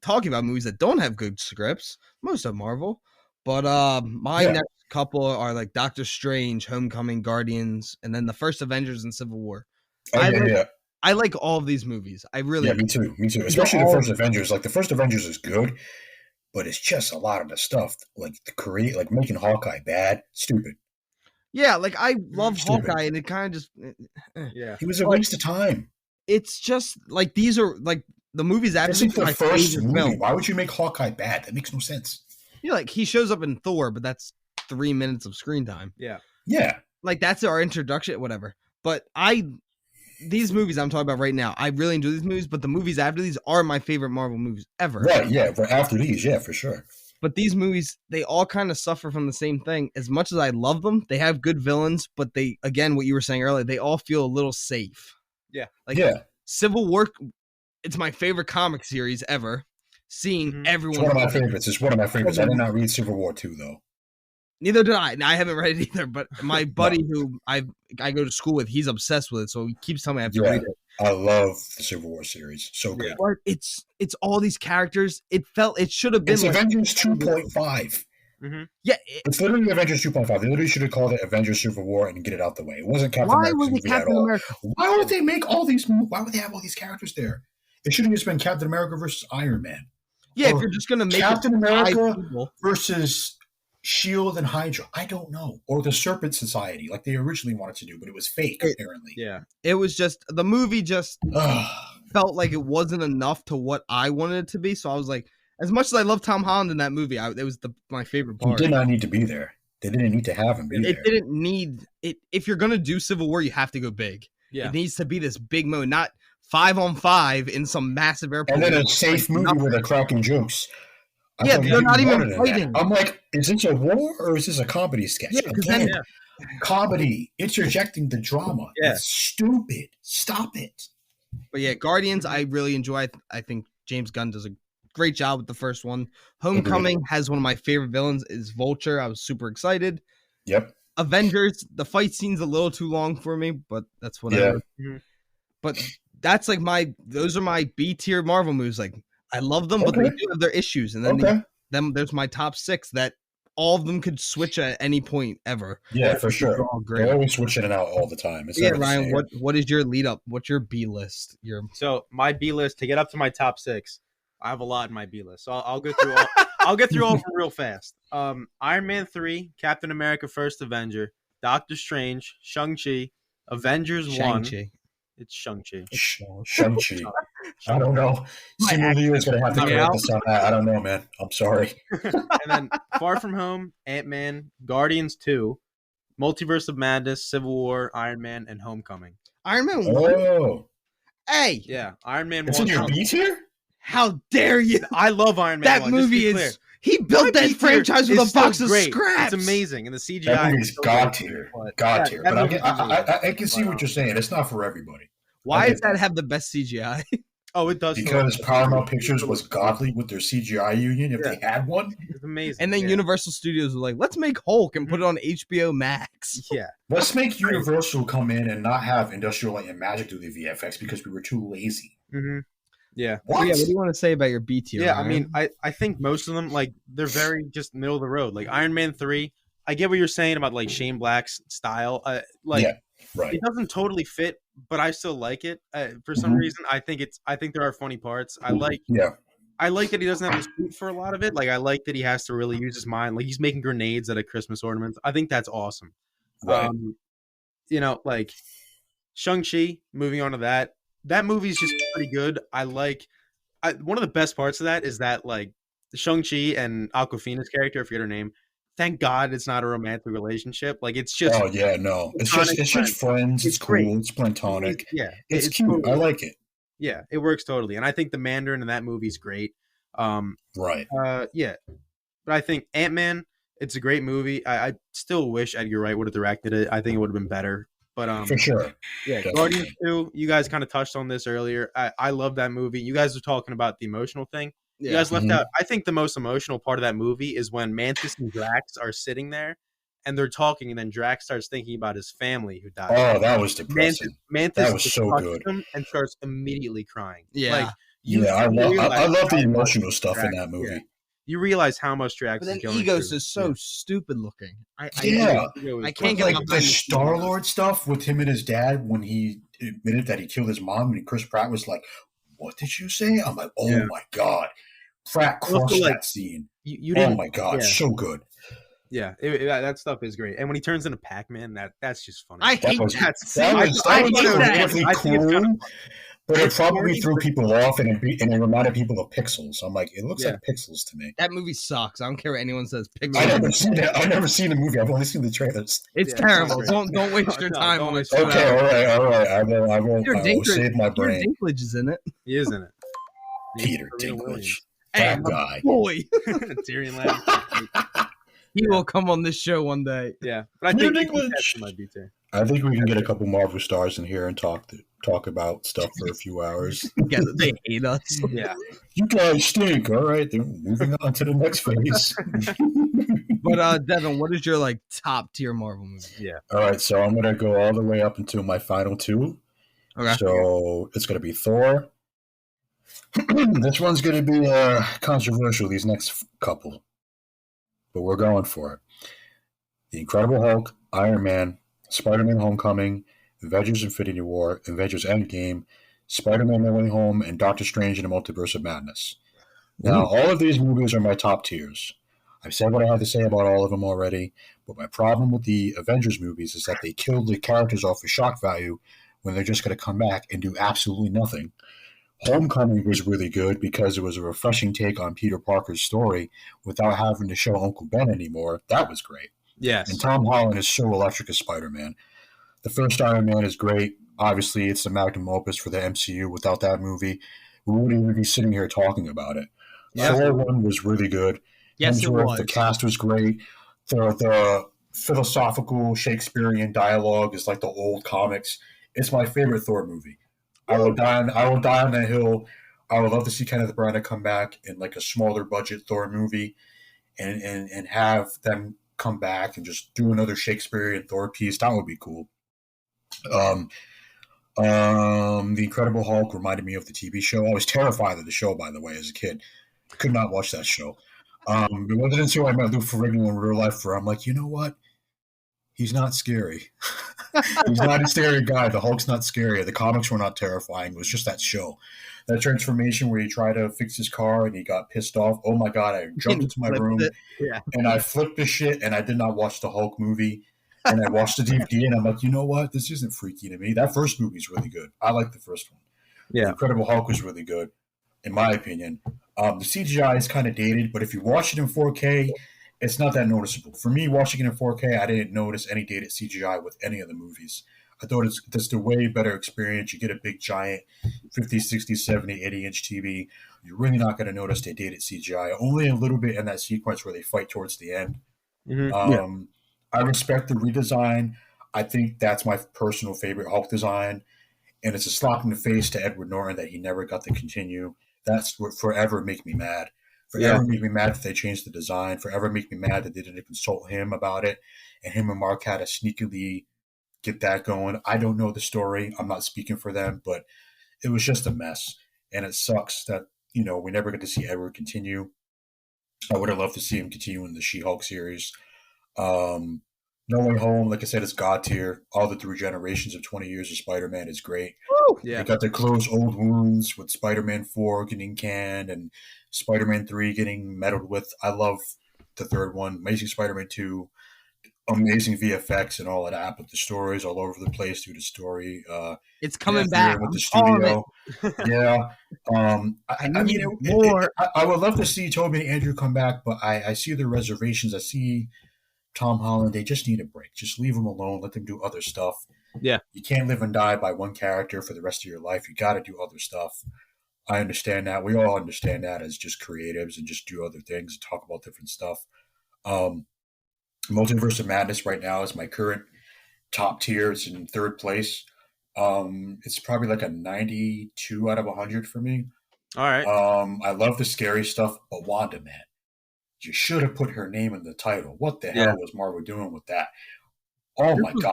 Speaker 1: Talking about movies that don't have good scripts, most of Marvel, but next couple are like Doctor Strange, Homecoming, Guardians, and then the first Avengers and Civil War. I like all of these movies. I really
Speaker 3: me too. Especially the first Avengers. Like the first Avengers is good, but it's just a lot of the stuff like making Hawkeye bad, stupid.
Speaker 1: Yeah, like I love Hawkeye, and it kind of just
Speaker 3: he was a waste of time.
Speaker 1: It's just like these are like the movies after
Speaker 3: this is the first movie. Film. Why would you make Hawkeye bad? That makes no sense.
Speaker 1: Yeah, like he shows up in Thor, but that's 3 minutes of screen time.
Speaker 3: Yeah.
Speaker 1: Like that's our introduction, whatever. But these movies I'm talking about right now, I really enjoy these movies, but the movies after these are my favorite Marvel movies ever.
Speaker 3: Right, yeah, after these, yeah, for sure.
Speaker 1: But these movies, they all kind of suffer from the same thing. As much as I love them, they have good villains, but they, again, what you were saying earlier, they all feel a little safe.
Speaker 2: Yeah.
Speaker 1: Like Civil War, it's my favorite comic series ever. Seeing everyone.
Speaker 3: It's one of my favorites. It's one of my favorites. I did not read Civil War 2, though.
Speaker 1: Neither did I. I haven't read it either, but my buddy who I go to school with, he's obsessed with it, so he keeps telling me I have to read it.
Speaker 3: I love the Civil War series. So good.
Speaker 1: But it's all these characters. It should have been
Speaker 3: it's like Avengers 2.5.
Speaker 1: Yeah.
Speaker 3: It's literally Avengers 2.5. They literally should have called it Avengers Civil War and get it out the way. It wasn't Captain America's movie at all. Why would they make all these? Why would they have all these characters there? It should have just been Captain America versus Iron Man.
Speaker 1: Yeah, if you're just going to make
Speaker 3: Captain America versus Shield and Hydra, I don't know, or the Serpent Society, like they originally wanted to do, but it was fake apparently.
Speaker 1: Yeah, it was just the movie just felt like it wasn't enough to what I wanted it to be. So I was like, as much as I love Tom Holland in that movie, it was my favorite part.
Speaker 3: He did not need to be there. They didn't need to have him be there.
Speaker 1: It didn't need it. If you're gonna do Civil War, you have to go big. Yeah, it needs to be this big moment, not 5-on-5 in some massive airport.
Speaker 3: And then a safe movie where they're cracking jokes.
Speaker 1: Yeah, they're not even fighting.
Speaker 3: I'm like, is this a war or is this a comedy sketch?
Speaker 1: Yeah,
Speaker 3: Again, comedy, interjecting the drama. Yeah. It's stupid. Stop it.
Speaker 1: But yeah, Guardians, I really enjoy. I think James Gunn does a great job with the first one. Homecoming has one of my favorite villains is Vulture. I was super excited.
Speaker 3: Yep.
Speaker 1: Avengers, the fight scene's a little too long for me, but that's whatever. Yeah. But that's like those are my B tier Marvel movies. Like I love them, but they do have their issues. And then there's my top 6 that all of them could switch at any point ever.
Speaker 3: Yeah, for sure. They're always switching it out all the time.
Speaker 1: It's Ryan, what is your lead up? What's your B list?
Speaker 2: So my B list to get up to my top 6. I have a lot in my B list, so I'll go through all. I'll get through all of them real fast. Iron Man 3, Captain America: First Avenger, Doctor Strange, Shang-Chi, Avengers 1. It's Shang-Chi.
Speaker 3: Shang-Chi. I don't know. Simulator is going to have to correct this on that. I don't know, man. I'm sorry.
Speaker 2: And then Far From Home, Ant-Man, Guardians 2, Multiverse of Madness, Civil War, Iron Man, and Homecoming.
Speaker 1: Iron Man 1?
Speaker 3: Oh.
Speaker 1: Hey.
Speaker 2: Yeah, Iron Man 1.
Speaker 3: It's in your B tier?
Speaker 1: How dare you?
Speaker 2: I love Iron Man 1.
Speaker 1: That movie is... He built that franchise with a box of scraps.
Speaker 2: It's amazing. And the CGI...
Speaker 3: That movie's God tier. God tier. But I can see what you're saying. It's not for everybody.
Speaker 1: Why does that have the best CGI?
Speaker 2: Oh, it does.
Speaker 3: Because Paramount Pictures was godly with their CGI union if they had one.
Speaker 2: It's amazing.
Speaker 1: And then Universal Studios was like, let's make Hulk and put it on HBO Max.
Speaker 2: Yeah.
Speaker 3: Let's make Universal come in and not have Industrial Light and Magic do the VFX because we were too lazy.
Speaker 2: Mm-hmm. Yeah.
Speaker 1: What do you want to say about your B tier?
Speaker 2: Yeah, Ryan? I mean, I think most of them, like, they're very just middle of the road. Like, Iron Man 3, I get what you're saying about, like, Shane Black's style. Right. It doesn't totally fit, but I still like it. For some reason, I think there are funny parts. I like that he doesn't have to shoot for a lot of it. Like, I like that he has to really use his mind. Like, he's making grenades out of Christmas ornaments. I think that's awesome. Right. Like, Shang-Chi, moving on to that. That movie's just pretty good. One of the best parts of that is that, like, Shang-Chi and Awkwafina's character, I forget her name, thank God it's not a romantic relationship. Like, it's just...
Speaker 3: Oh, yeah, no. It's just friends. It's cool. Great. It's platonic. It's cute. Totally, I like it.
Speaker 2: Yeah, it works totally. And I think the Mandarin in that movie's great.
Speaker 3: Right.
Speaker 2: Yeah. But I think Ant-Man, it's a great movie. I still wish Edgar Wright would have directed it. I think it would have been better. But
Speaker 3: for sure.
Speaker 2: Yeah, Guardians 2, you guys kind of touched on this earlier. I love that movie. You guys were talking about the emotional thing. You guys left out, I think the most emotional part of that movie is when Mantis and Drax are sitting there and they're talking, and then Drax starts thinking about his family who died.
Speaker 3: Oh, that was depressing.
Speaker 2: Mantis
Speaker 3: that was so good.
Speaker 2: Him and starts immediately crying.
Speaker 1: Yeah.
Speaker 3: I love the emotional stuff in that movie.
Speaker 2: Yeah. You realize how much Drax is going
Speaker 1: Egos
Speaker 2: through.
Speaker 1: is so stupid looking. I
Speaker 3: can't get
Speaker 1: like
Speaker 3: the Star-Lord stuff with him and his dad when he admitted that he killed his mom, and Chris Pratt was like, "What did you say?" I'm like, "Oh my god!" Pratt crushed that scene. Oh my god, so good.
Speaker 2: Yeah, that stuff is great. And when he turns into Pac-Man, that's just funny.
Speaker 1: I hate that scene.
Speaker 3: That was creatively cool. But it probably threw people off, and it reminded people of Pixels. I'm like, it looks like Pixels to me.
Speaker 1: That movie sucks. I don't care what anyone says. Pixels.
Speaker 3: I've never seen the movie. I've only seen the trailers.
Speaker 1: It's terrible. Don't waste your time on it.
Speaker 3: Okay, all right. I will save my brain.
Speaker 1: Peter Dinklage is in it.
Speaker 2: He is in it.
Speaker 3: Peter Dinklage. That guy.
Speaker 1: Boy.
Speaker 2: Tyrion Lannister.
Speaker 1: He will come on this show one day.
Speaker 2: Yeah, but I think Dinklage might be too.
Speaker 3: I think we can get a couple Marvel stars in here and talk about stuff for a few hours.
Speaker 1: Yeah, they hate us.
Speaker 2: Yeah.
Speaker 3: You guys stink. All right, then moving on to the next phase.
Speaker 1: But Devin, what is your top tier Marvel movie?
Speaker 2: Yeah.
Speaker 3: All right, so I'm gonna go all the way up into my final two.
Speaker 1: Okay.
Speaker 3: So it's gonna be Thor. This one's gonna be controversial. These next couple, but we're going for it. The Incredible Hulk, Iron Man, Spider-Man: Homecoming, Avengers: Infinity War, Avengers: Endgame, Spider-Man: No Way Home, and Doctor Strange in the Multiverse of Madness. Now, all of these movies are my top tiers. I've said what I have to say about all of them already, but my problem with the Avengers movies is that they killed the characters off for shock value when they're just going to come back and do absolutely nothing. Homecoming was really good because it was a refreshing take on Peter Parker's story without having to show Uncle Ben anymore. That was great.
Speaker 2: Yes.
Speaker 3: And Tom Holland is so electric as Spider-Man. The first Iron Man is great. Obviously, it's the magnum opus for the MCU. Without that movie, we wouldn't even be sitting here talking about it. Thor 1 was really good.
Speaker 1: Yes, it was.
Speaker 3: The cast was great. The philosophical Shakespearean dialogue is like the old comics. It's my favorite Thor movie. I will die on that hill. I would love to see Kenneth Branagh come back in like a smaller budget Thor movie and have them come back and just do another Shakespearean Thor piece. That would be cool. The Incredible Hulk reminded me of the TV show. I was terrified of the show, by the way, as a kid. I could not watch that show. It wasn't until I met Lou Ferrigno in real life where I'm like, you know what? He's not scary. He's not a scary guy. The Hulk's not scary. The comics were not terrifying. It was just that show. That transformation where he tried to fix his car and he got pissed off. Oh my God, I jumped into my room and I flipped the shit and I did not watch the Hulk movie. And I watched the DVD and I'm like, you know what? This isn't freaky to me. That first movie is really good. I like the first one.
Speaker 2: Yeah.
Speaker 3: The Incredible Hulk was really good, in my opinion. The CGI is kind of dated, but if you watch it in 4K, it's not that noticeable. For me, watching it in 4K, I didn't notice any dated CGI with any of the movies. I thought it's just a way better experience. You get a big, giant 50, 60, 70, 80-inch TV. You're really not going to notice they dated CGI. Only a little bit in that sequence where they fight towards the end. Mm-hmm. I respect the redesign. I think that's my personal favorite Hulk design. And it's a slap in the face to Edward Norton that he never got to continue. That's what forever make me mad. Forever make me mad that they changed the design. Forever make me mad that they didn't consult him about it. And him and Mark had to sneakily get that going. I don't know the story. I'm not speaking for them, but it was just a mess. And it sucks that, we never get to see Edward continue. I would have loved to see him continue in the She-Hulk series. No Way Home, like I said, is God tier. All the 3 generations of 20 years of Spider-Man is great.
Speaker 2: Woo! Yeah.
Speaker 3: They got to close old wounds with Spider-Man 4 getting canned and Spider-Man 3 getting meddled with. I love the third one. Amazing Spider-Man 2, amazing VFX and all of that, but the story is all over the place due to story.
Speaker 1: It's coming back
Speaker 3: with the studio. Yeah. I mean,
Speaker 1: more.
Speaker 3: I would love to see Tobey and Andrew come back, but I see their reservations. I see Tom Holland. They just need a break. Just leave them alone. Let them do other stuff.
Speaker 2: Yeah.
Speaker 3: You can't live and die by one character for the rest of your life. You got to do other stuff. I understand that. We all understand that as just creatives and just do other things and talk about different stuff. Multiverse of Madness right now is my current top tier. It's in third place. It's probably like a 92 out of 100 for me.
Speaker 2: All right.
Speaker 3: I love the scary stuff, but Wanda, man, you should have put her name in the title. What the hell was Marvel doing with that? Oh my God,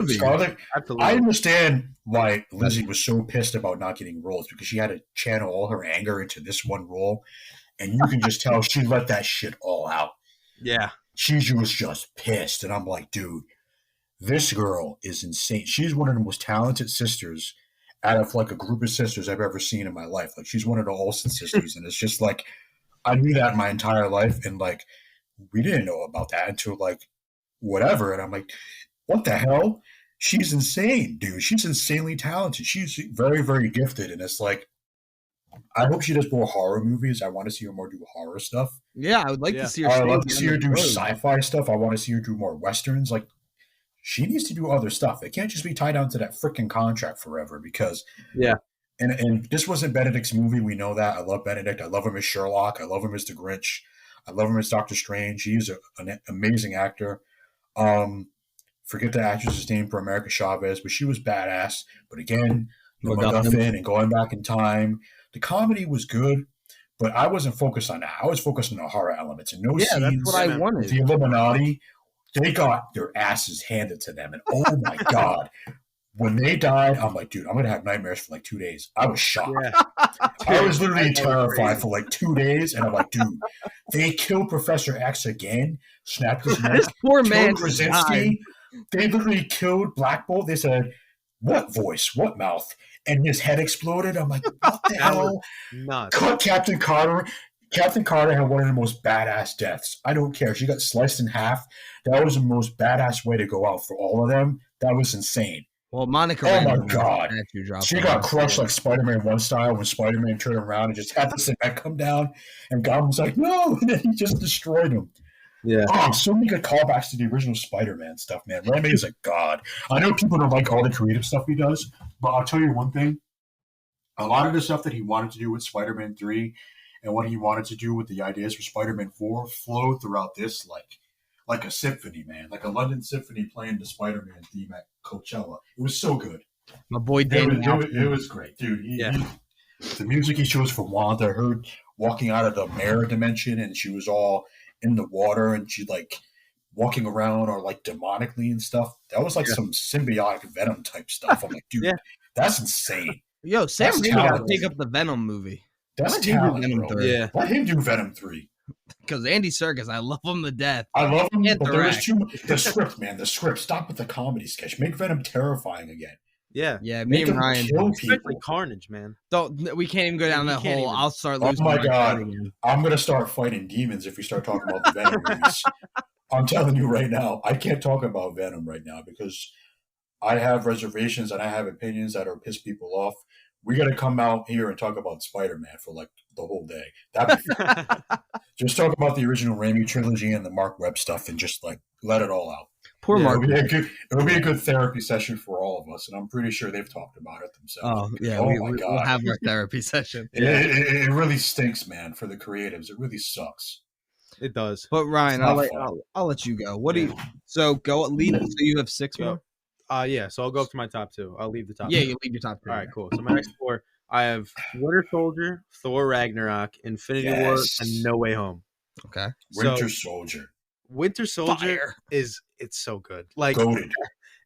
Speaker 3: Scarlet! I understand why Lizzie was so pissed about not getting roles because she had to channel all her anger into this one role, and you can just tell she let that shit all out.
Speaker 2: Yeah,
Speaker 3: she was just pissed, and I'm like, dude, This girl is insane. She's one of the most talented sisters out of like a group of sisters I've ever seen in my life. Like she's one of the Olsen sisters, and it's just like I knew that my entire life, and like we didn't know about that until like whatever. And I'm like, what the hell? She's insane, dude. She's insanely talented. She's very, very gifted, and it's like I hope she does more horror movies. I want to see her more do horror stuff.
Speaker 1: Yeah, I would like to see her.
Speaker 3: I would love to see her do sci-fi stuff. I want to see her do more westerns. Like she needs to do other stuff. It can't just be tied down to that freaking contract forever because And this wasn't Benedict's movie. We know that. I love Benedict. I love him as Sherlock. I love him as the Grinch. I love him as Doctor Strange. He's an amazing actor. Forget the actress's name for America Chavez, but she was badass. But again, MacGuffin and going back in time. The comedy was good, but I wasn't focused on that. I was focused on the horror elements. And scenes.
Speaker 1: That's what I wanted.
Speaker 3: The Illuminati, they got their asses handed to them. And oh my God. When they died, I'm like, dude, I'm going to have nightmares for like 2 days. I was shocked. Yeah. I was literally terrified for like 2 days. And I'm like, dude, they killed Professor X again, snapped his neck,
Speaker 1: poor man
Speaker 3: Krasinski. They literally killed Black Bolt. They said, what voice, what mouth? And his head exploded. I'm like, what the hell? Cut Captain Carter. Captain Carter had one of the most badass deaths. I don't care. She got sliced in half. That was the most badass way to go out for all of them. That was insane.
Speaker 1: Well, Monica.
Speaker 3: Oh my God! She got crushed like Spider-Man 1 style when Spider-Man turned around and just had the neck come down, and Goblin's like, "No!" and then he just destroyed him.
Speaker 2: Yeah.
Speaker 3: Oh, so many good callbacks to the original Spider-Man stuff, man. Raimi is a god. I know people don't like all the creative stuff he does, but I'll tell you one thing: a lot of the stuff that he wanted to do with Spider-Man 3 and what he wanted to do with the ideas for Spider-Man 4 flowed throughout this like a symphony, man, like a London symphony playing the Spider-Man theme at Coachella. It was so good.
Speaker 1: My boy Danny.
Speaker 3: It was great, dude. The music he chose for Wanda, her walking out of the mirror dimension, and she was all in the water, and she like walking around or like demonically and stuff. That was like some symbiotic Venom type stuff. I'm like, dude, that's insane.
Speaker 1: Yo, Sam Raimi got to take up the Venom movie.
Speaker 3: That's talent, bro. Yeah, let him do Venom 3.
Speaker 1: Because Andy Serkis, I love him to death.
Speaker 3: I love him, but there is too much. The script, man. The script. Stop with the comedy sketch. Make Venom terrifying again.
Speaker 2: Yeah.
Speaker 1: Me and Ryan.
Speaker 2: Especially Carnage, man.
Speaker 1: We can't even go down that hole. I'll start losing.
Speaker 3: Oh my God. I'm going to start fighting demons if we start talking about the Venom movies. I'm telling you right now, I can't talk about Venom right now because I have reservations and I have opinions that are piss people off. We got to come out here and talk about Spider-Man for like the whole day. Just talk about the original Raimi trilogy and the Mark Webb stuff and just like let it all out.
Speaker 1: Poor Mark.
Speaker 3: It'll be a good therapy session for all of us, and I'm pretty sure they've talked about it themselves.
Speaker 1: Oh yeah, my God, we'll have our therapy session.
Speaker 3: It really stinks, man, for the creatives. It really sucks.
Speaker 2: It does.
Speaker 1: But Ryan, I'll let you go. What do you? So go lead. So you have 6 more.
Speaker 2: Yeah, so I'll go up to my top 2. I'll leave the top 2.
Speaker 1: You leave your top 3.
Speaker 2: All right, cool. So my next 4, I have Winter Soldier, Thor Ragnarok, Infinity War, and No Way Home.
Speaker 1: Okay.
Speaker 3: Winter Soldier
Speaker 2: it's so good. Like
Speaker 3: Goated.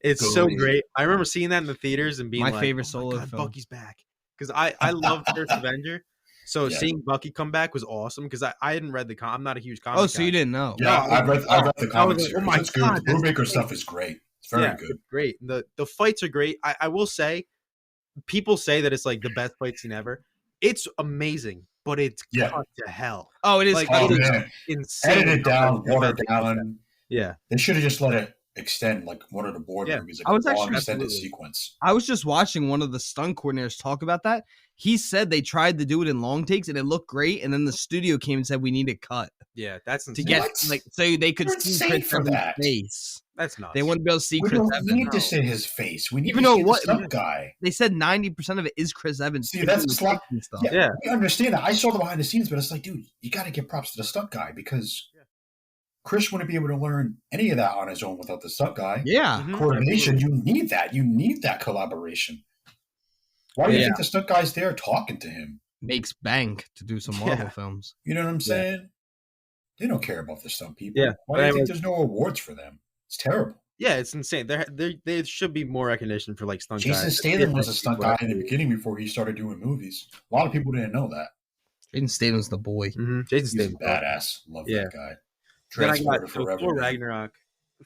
Speaker 2: It's so great. I remember seeing that in the theaters and being
Speaker 1: my
Speaker 2: like,
Speaker 1: favorite solo film.
Speaker 2: Bucky's back. Because I love First Avenger. So seeing Bucky come back was awesome because I hadn't read the I'm not a huge comic.
Speaker 1: Oh, so you didn't know?
Speaker 3: Yeah, I read the comics. Oh my God, the Brubaker stuff is great. It's very good.
Speaker 2: Great. The fights are great. I will say, people say that it's like the best fight scene ever. It's amazing, but it's cut to hell.
Speaker 1: Oh, it is.
Speaker 2: Like,
Speaker 3: it is
Speaker 2: insane.
Speaker 3: Edited down, watered down.
Speaker 2: Yeah,
Speaker 3: they should have just let it extend like one of the Bourne movies. Like
Speaker 1: I was
Speaker 3: long extended sequence.
Speaker 1: I was just watching one of the stunt coordinators talk about that. He said they tried to do it in long takes and it looked great, and then the studio came and said we need a cut.
Speaker 2: Yeah, that's insane.
Speaker 1: To get so they could see Chris Evans' face.
Speaker 2: That's nuts.
Speaker 1: They wouldn't be able to see Chris Evans.
Speaker 3: We don't need to see his face. We need to see the stunt guy.
Speaker 1: They said 90% of it is Chris Evans.
Speaker 3: See, that's stuff. Yeah, we understand that. I saw the behind the scenes, but it's like, dude, you got to give props to the stunt guy because Chris wouldn't be able to learn any of that on his own without the stunt guy.
Speaker 1: Yeah.
Speaker 3: Coordination, you need that. You need that collaboration. Why do you think the stunt guy's there talking to him?
Speaker 1: Makes bank to do some Marvel films.
Speaker 3: You know what I'm saying? Yeah. They don't care about the stunt people.
Speaker 2: Yeah.
Speaker 3: Why do you think there's no awards for them? It's terrible.
Speaker 2: Yeah, it's insane. There should be more recognition for like stunt guys.
Speaker 3: Jason Statham was a stunt guy in the beginning before he started doing movies. A lot of people didn't know that.
Speaker 1: Jason Statham's the boy.
Speaker 2: Mm-hmm. Jason Statham's
Speaker 3: badass. Love that guy. Transporter forever.
Speaker 2: Thor Ragnarok.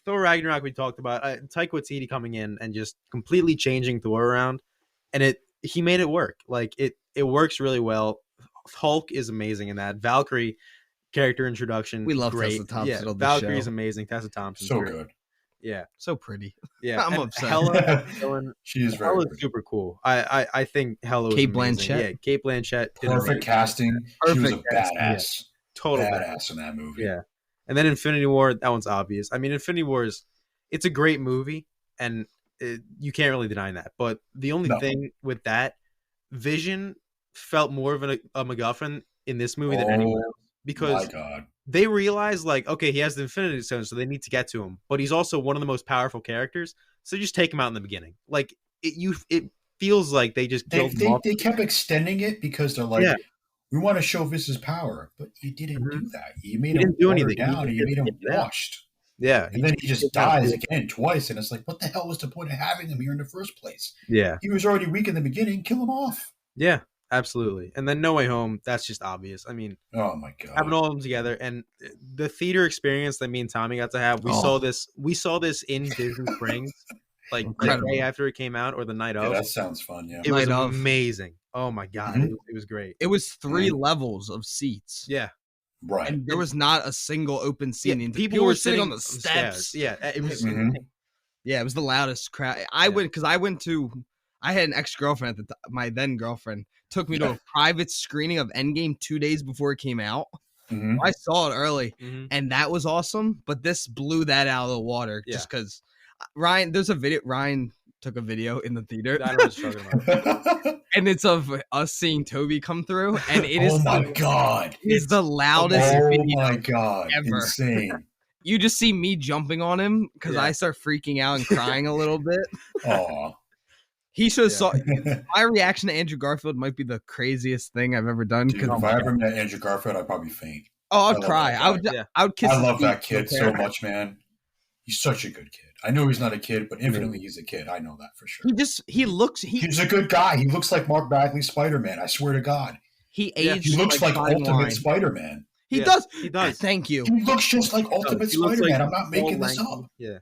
Speaker 2: Thor Ragnarok we talked about. Taika Waititi coming in and just completely changing Thor around, and he made it work. Like it works really well. Hulk is amazing in that. Valkyrie character introduction.
Speaker 1: We love
Speaker 2: great.
Speaker 1: Tessa Thompson on the
Speaker 2: Valkyrie's
Speaker 1: show.
Speaker 2: amazing. Tessa Thompson.
Speaker 3: So good.
Speaker 2: Yeah.
Speaker 1: So pretty.
Speaker 2: Yeah.
Speaker 1: I'm upset.
Speaker 2: Hela,
Speaker 3: she is very
Speaker 2: pretty. Super cool. I think Hela was
Speaker 1: Kate
Speaker 2: amazing.
Speaker 1: Blanchett.
Speaker 2: Yeah, Kate Blanchett.
Speaker 3: Perfect casting. She was a badass.
Speaker 2: Yeah. Total
Speaker 3: badass in that movie.
Speaker 2: Yeah. And then Infinity War, that one's obvious. I mean, Infinity War it's a great movie, and you can't really deny that. But the only thing with that, Vision felt more of a MacGuffin in this movie than anyone else. Because they realize, like, okay, he has the Infinity Stone, so they need to get to him. But he's also one of the most powerful characters, so just take him out in the beginning. Like, it feels like they just killed him off.
Speaker 3: They kept extending it because they're like, we want to show Vis's power, but you didn't do that. You made him do anything down, and you made him washed.
Speaker 2: Yeah.
Speaker 3: And then he just dies again twice, and it's like, what the hell was the point of having him here in the first place?
Speaker 2: Yeah.
Speaker 3: He was already weak in the beginning. Kill him off.
Speaker 2: Yeah, absolutely. And then No Way Home, that's just obvious. I mean,
Speaker 3: oh my God.
Speaker 2: Having all of them together, and the theater experience that me and Tommy got to have, we saw this in Disney Springs, like the day after it came out or the night of.
Speaker 3: That sounds fun, yeah.
Speaker 2: It was amazing. Oh my God, it was great.
Speaker 1: It was 3 levels of seats.
Speaker 2: Yeah.
Speaker 3: Right.
Speaker 1: And there was not a single open seat.
Speaker 2: Yeah,
Speaker 1: people were sitting on the steps.
Speaker 2: Yeah, it was
Speaker 1: yeah, it was the loudest crowd. I had an ex-girlfriend my then girlfriend took me to a private screening of Endgame 2 days before it came out. I saw it early, and that was awesome. But this blew that out of the water just because Ryan took a video in the theater.
Speaker 2: I know what you're talking about.
Speaker 1: And it's of us seeing Toby come through, and it is
Speaker 3: God,
Speaker 1: it's the loudest video
Speaker 3: ever. Insane.
Speaker 1: You just see me jumping on him because I start freaking out and crying a little bit.
Speaker 3: Aw.
Speaker 1: He should have saw my reaction to Andrew Garfield might be the craziest thing I've ever done.
Speaker 3: Dude, if I ever met Andrew Garfield, I'd probably faint.
Speaker 1: Oh, I'd cry. I would kiss.
Speaker 3: I love that kid so much, man. He's such a good kid. I know he's not a kid, but infinitely he's a kid. I know that for sure.
Speaker 1: He's
Speaker 3: a good guy. He looks like Mark Bagley's Spider-Man. I swear to God.
Speaker 1: He aged.
Speaker 3: He looks like Ultimate Spider-Man.
Speaker 1: He does.
Speaker 2: He does.
Speaker 1: Thank you.
Speaker 3: He looks just like Ultimate Spider-Man. I'm not making this up.
Speaker 2: Yeah.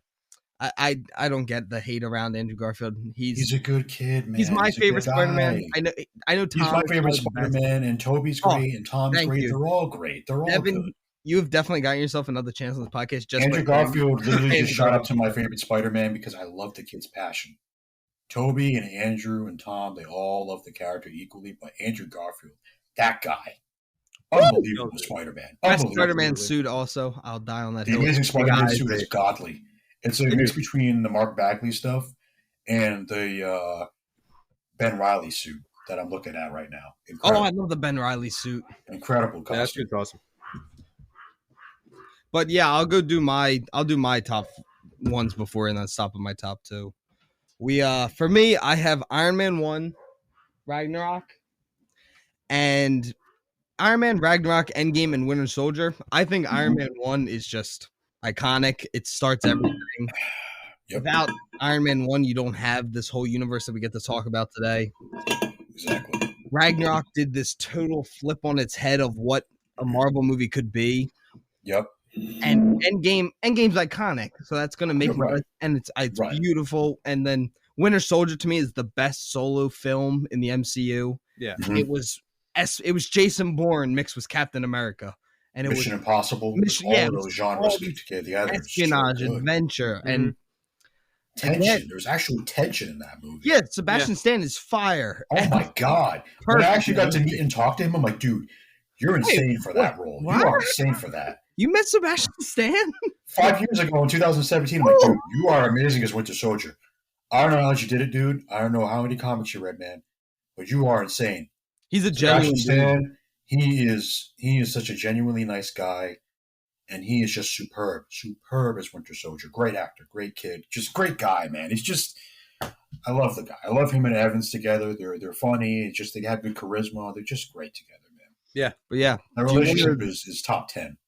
Speaker 1: I don't get the hate around Andrew Garfield.
Speaker 3: He's a good kid, man.
Speaker 1: He's my favorite Spider-Man. I know Tom.
Speaker 3: He's my favorite Spider-Man, and Toby's great, and Tom's great. They're all great. They're all good.
Speaker 1: You have definitely gotten yourself another chance on the podcast. Just
Speaker 3: Andrew Garfield literally just shot up to my favorite Spider-Man because I love the kid's passion. Toby and Andrew and Tom, they all love the character equally, but Andrew Garfield, that guy, unbelievable Spider-Man.
Speaker 1: Best Spider-Man suit also. I'll die on that.
Speaker 3: The Amazing Spider-Man suit is godly. It's a mix between the Mark Bagley stuff and the Ben Reilly suit that I'm looking at right now.
Speaker 1: Incredible. Oh, I love the Ben Reilly suit.
Speaker 3: Incredible costume.
Speaker 2: That's awesome.
Speaker 1: But yeah, I'll do my top ones before and then stop at my top 2. For me, I have Iron Man 1, Ragnarok, and Iron Man, Ragnarok, Endgame, and Winter Soldier. I think Iron Man 1 is just iconic. It starts everything. Without Iron Man 1, you don't have this whole universe that we get to talk about today.
Speaker 3: Exactly.
Speaker 1: Ragnarok did this total flip on its head of what a Marvel movie could be.
Speaker 3: Yep.
Speaker 1: And Endgame's iconic, so that's gonna make it, and it's beautiful. And then Winter Soldier to me is the best solo film in the MCU.
Speaker 2: Yeah,
Speaker 1: it was Jason Bourne mixed with Captain America, and it
Speaker 3: Mission
Speaker 1: was
Speaker 3: Impossible. All those genres together,
Speaker 1: espionage, adventure, and
Speaker 3: tension. There's actual tension in that movie.
Speaker 1: Yeah, Sebastian Stan is fire.
Speaker 3: Oh my God! When I actually got to meet and talk to him, I'm like, dude, you're insane for that role. You are insane for that.
Speaker 1: You met Sebastian Stan
Speaker 3: 5 years ago in 2017. I'm like, dude, you are amazing as Winter Soldier. I don't know how you did it, dude. I don't know how many comics you read, man, but you are insane.
Speaker 1: He's a genuine
Speaker 3: Stan. He is such a genuinely nice guy, and he is just superb as Winter Soldier. Great actor, great kid, just great guy, man. He's just, I love the guy. I love him and Evans together. They're funny. It's just they have good charisma. They're just great together, man.
Speaker 1: Yeah, but yeah,
Speaker 3: their relationship is top 10.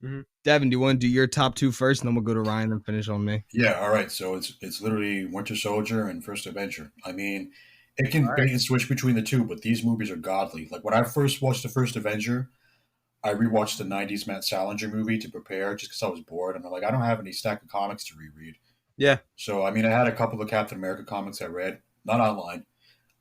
Speaker 2: Mm-hmm.
Speaker 1: Devin, do you want to do your top 2 first, and then we'll go to Ryan and finish on me?
Speaker 3: Yeah, all right. So it's literally Winter Soldier and First Avenger. I mean, it can bait and switch between the two, but these movies are godly. Like when I first watched the First Avenger, I rewatched the '90s Matt Salinger movie to prepare, just because I was bored, and I'm like, I don't have any stack of comics to reread.
Speaker 2: Yeah.
Speaker 3: So I mean, I had a couple of Captain America comics I read, not online,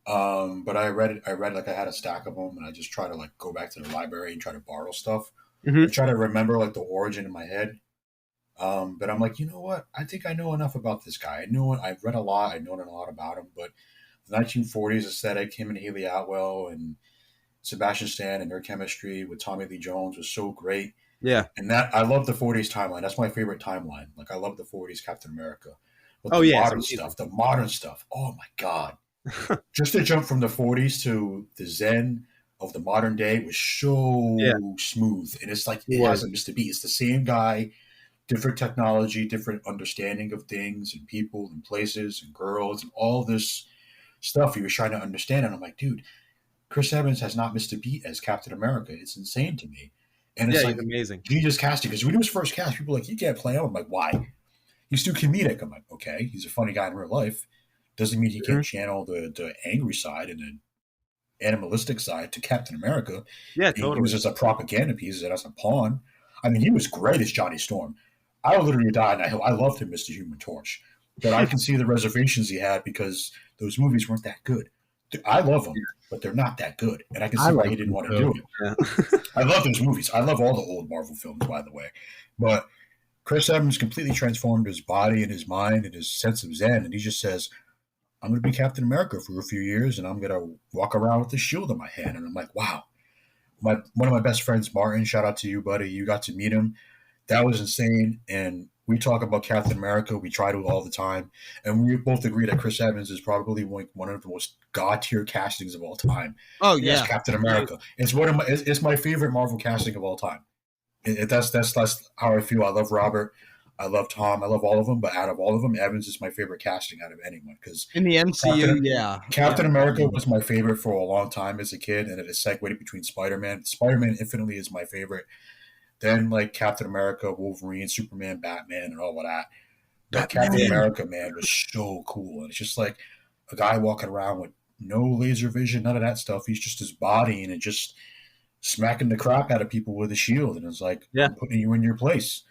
Speaker 3: but I read like I had a stack of them, and I just try to like go back to the library and try to borrow stuff. I try to remember like the origin in my head. But I'm like, you know what? I think I know enough about this guy. I've read a lot. I know a lot about him. But the 1940s aesthetic, him and Haley Atwell and Sebastian Stan and their chemistry with Tommy Lee Jones was so great.
Speaker 2: Yeah.
Speaker 3: And that I love the 40s timeline. That's my favorite timeline. Like I love the 40s Captain America. But the modern stuff. Oh my God. Just to jump from the 40s to the Zen of the modern day was so smooth. And it's like it hasn't missed a beat. It's the same guy, different technology, different understanding of things and people and places and girls and all this stuff he was trying to understand. And I'm like, dude, Chris Evans has not missed a beat as Captain America. It's insane to me. And it's like
Speaker 2: amazing.
Speaker 3: Genius casting. Because when he was first cast, people were like, he can't play him. I'm like, why? He's too comedic. I'm like, okay, he's a funny guy in real life. Doesn't mean he can't channel the angry side and the animalistic side to Captain America.
Speaker 2: Yeah, totally.
Speaker 3: He was as a propaganda piece and as a pawn. I mean, he was great as Johnny Storm. I literally died. I loved him as the Human Torch. But I can see the reservations he had because those movies weren't that good. I love them, but they're not that good. And I can see why he didn't want to do it. Yeah. I love those movies. I love all the old Marvel films, by the way. But Chris Evans completely transformed his body and his mind and his sense of Zen. And he just says, I'm going to be Captain America for a few years, and I'm going to walk around with the shield in my hand. And I'm like, wow. One of my best friends, Martin, shout out to you, buddy. You got to meet him. That was insane. And we talk about Captain America. We try to all the time. And we both agree that Chris Evans is probably one of the most god-tier castings of all time.
Speaker 1: Oh, yeah.
Speaker 3: As Captain America. It's my favorite Marvel casting of all time. That's how I feel. I love Robert. I love Tom. I love all of them. But out of all of them, Evans is my favorite casting out of anyone. Because
Speaker 1: in the MCU,
Speaker 3: Captain America was my favorite for a long time as a kid. And it has segued between Spider-Man. Spider-Man infinitely is my favorite. Then like Captain America, Wolverine, Superman, Batman, and all of that. But Captain America, man, was so cool. And it's just like a guy walking around with no laser vision, none of that stuff. He's just his body and just smacking the crap out of people with a shield. And it's like, I'm putting you in your place.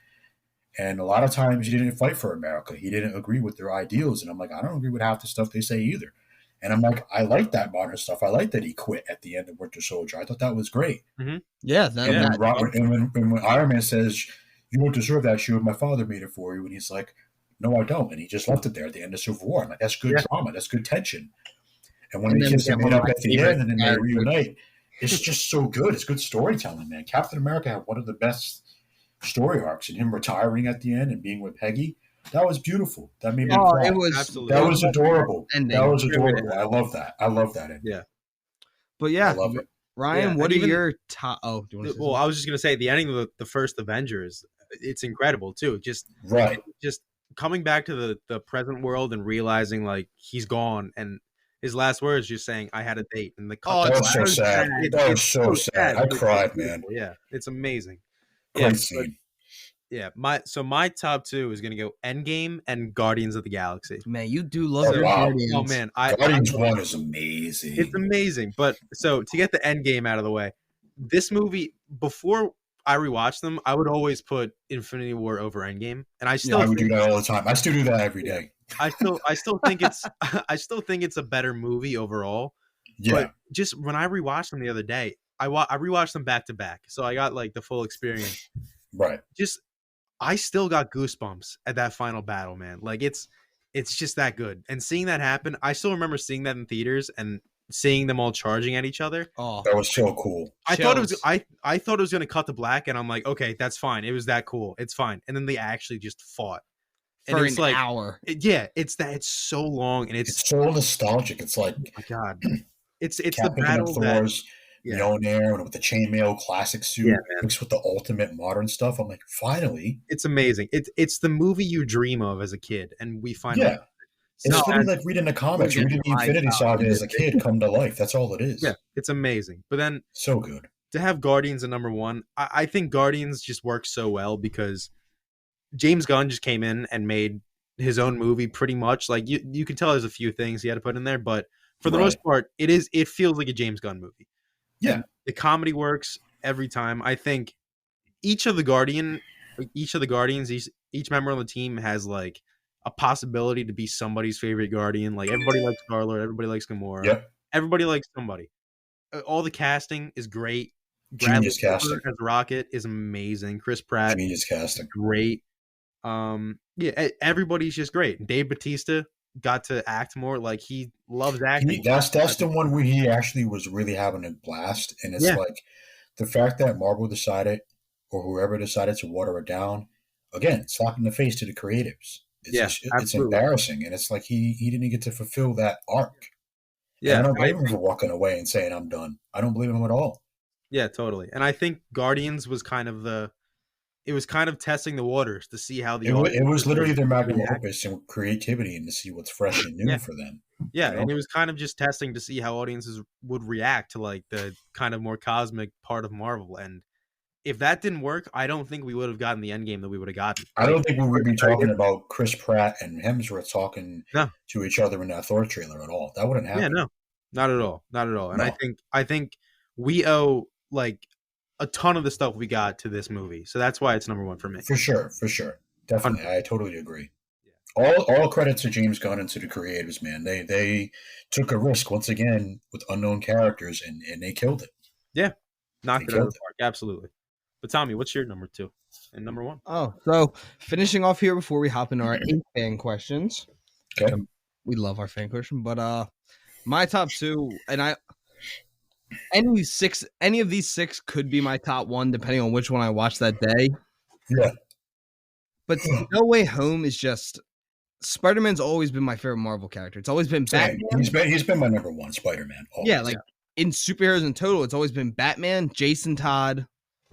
Speaker 3: And a lot of times he didn't fight for America. He didn't agree with their ideals. And I'm like, I don't agree with half the stuff they say either. And I'm like, I like that modern stuff. I like that he quit at the end of Winter Soldier. I thought that was great.
Speaker 1: Mm-hmm. Yeah.
Speaker 3: When Iron Man says, you don't deserve that shield, my father made it for you. And he's like, no, I don't. And he just left it there at the end of Civil War. I'm like, that's good drama. That's good tension. And when they kiss and made up at the end and then they reunite, it's just so good. It's good storytelling, man. Captain America had one of the best story arcs, and him retiring at the end and being with Peggy. That was beautiful. That made me cry.
Speaker 1: It was
Speaker 3: absolutely. That was adorable. That was adorable. I love that. I love that ending.
Speaker 2: Yeah.
Speaker 1: But yeah,
Speaker 3: I love it.
Speaker 1: Ryan, what are your top?
Speaker 2: Oh, do you want to say I was just gonna say the ending of the first Avengers. It's incredible too. Just coming back to the present world and realizing like he's gone and his last words just saying I had a date and the
Speaker 3: that was so sad. That was so sad. I cried, man.
Speaker 2: Yeah, it's amazing.
Speaker 3: Great scene.
Speaker 2: My top two is gonna go Endgame and Guardians of the Galaxy.
Speaker 1: Man, you do love Guardians.
Speaker 2: Oh man,
Speaker 3: Guardians 1 is amazing.
Speaker 2: It's amazing. But so to get the Endgame out of the way, this movie before I rewatched them, I would always put Infinity War over Endgame, and I would
Speaker 3: do that all the time. I still do that every day.
Speaker 2: I still think it's a better movie overall.
Speaker 3: Yeah.
Speaker 2: But just when I rewatched them the other day, I rewatched them back to back, so I got like the full experience.
Speaker 3: Right.
Speaker 2: I still got goosebumps at that final battle, man. Like it's just that good. And seeing that happen, I still remember seeing that in theaters and seeing them all charging at each other.
Speaker 3: Oh, that was so cool.
Speaker 2: I thought it was going to cut to black, and I'm like, okay, that's fine. It was that cool. It's fine. And then they actually just fought
Speaker 1: for an hour.
Speaker 2: It's so long, and it's
Speaker 3: so nostalgic. It's like,
Speaker 2: oh my God, it's the battle
Speaker 3: Thor's Mjolnir with the chainmail classic suit mixed with the ultimate modern stuff. I'm like, finally,
Speaker 2: it's amazing. It's the movie you dream of as a kid, and we find
Speaker 3: it's really like reading the comics, reading the Infinity Saga as a kid come to life. That's all it is.
Speaker 2: Yeah, it's amazing. But then
Speaker 3: so good
Speaker 2: to have Guardians at number one. I think Guardians just works so well because James Gunn just came in and made his own movie pretty much. Like you can tell there's a few things he had to put in there, but for the most part, it feels like a James Gunn movie.
Speaker 3: Yeah.
Speaker 2: And the comedy works, every time. I think each of the Guardians, each member on the team has like a possibility to be somebody's favorite Guardian. Like everybody likes Star-Lord, everybody likes Gamora, everybody likes somebody. All the casting is great.
Speaker 3: Genius casting
Speaker 2: as Rocket is amazing. Chris Pratt,
Speaker 3: genius casting,
Speaker 2: great. Everybody's just great. Dave Bautista got to act more. Like he loves acting.
Speaker 3: That's the one where he actually was really having a blast, and it's like the fact that Marvel decided, or whoever decided, to water it down. Again, slap in the face to the creatives. It's embarrassing, and it's like he didn't get to fulfill that arc. Yeah, and I don't blame him for walking away and saying I'm done. I don't blame him at all.
Speaker 2: Yeah, totally. And I think Guardians was kind of testing the waters to see how
Speaker 3: it was literally their magnum opus and creativity, and to see what's fresh and new for them.
Speaker 2: Yeah, and it was kind of just testing to see how audiences would react to like the kind of more cosmic part of Marvel. And if that didn't work, I don't think we would have gotten the end game that we would have gotten.
Speaker 3: I don't think we would be talking about Chris Pratt and Hemsworth talking to each other in that Thor trailer at all. That wouldn't happen.
Speaker 2: Yeah, no, not at all. And I think we owe like a ton of the stuff we got to this movie, so that's why it's number one for me.
Speaker 3: For sure, definitely, 100%. I totally agree. All credit to James Gunn and to the creators, man. They took a risk once again with unknown characters, and they killed it.
Speaker 2: Yeah, knocked it out of the park, absolutely. But Tommy, what's your number 2 and number 1?
Speaker 1: Oh, so finishing off here before we hop into our 8 fan questions.
Speaker 3: Okay,
Speaker 1: we love our fan question, but my top 2, and any of these 6 could be my top 1 depending on which one I watch that day.
Speaker 3: Yeah.
Speaker 1: But No Way Home is just Spider-Man's always been my favorite Marvel character. It's always been Batman.
Speaker 3: He's been my number 1 Spider-Man. Always.
Speaker 1: Yeah, like in superheroes in total, it's always been Batman, Jason Todd,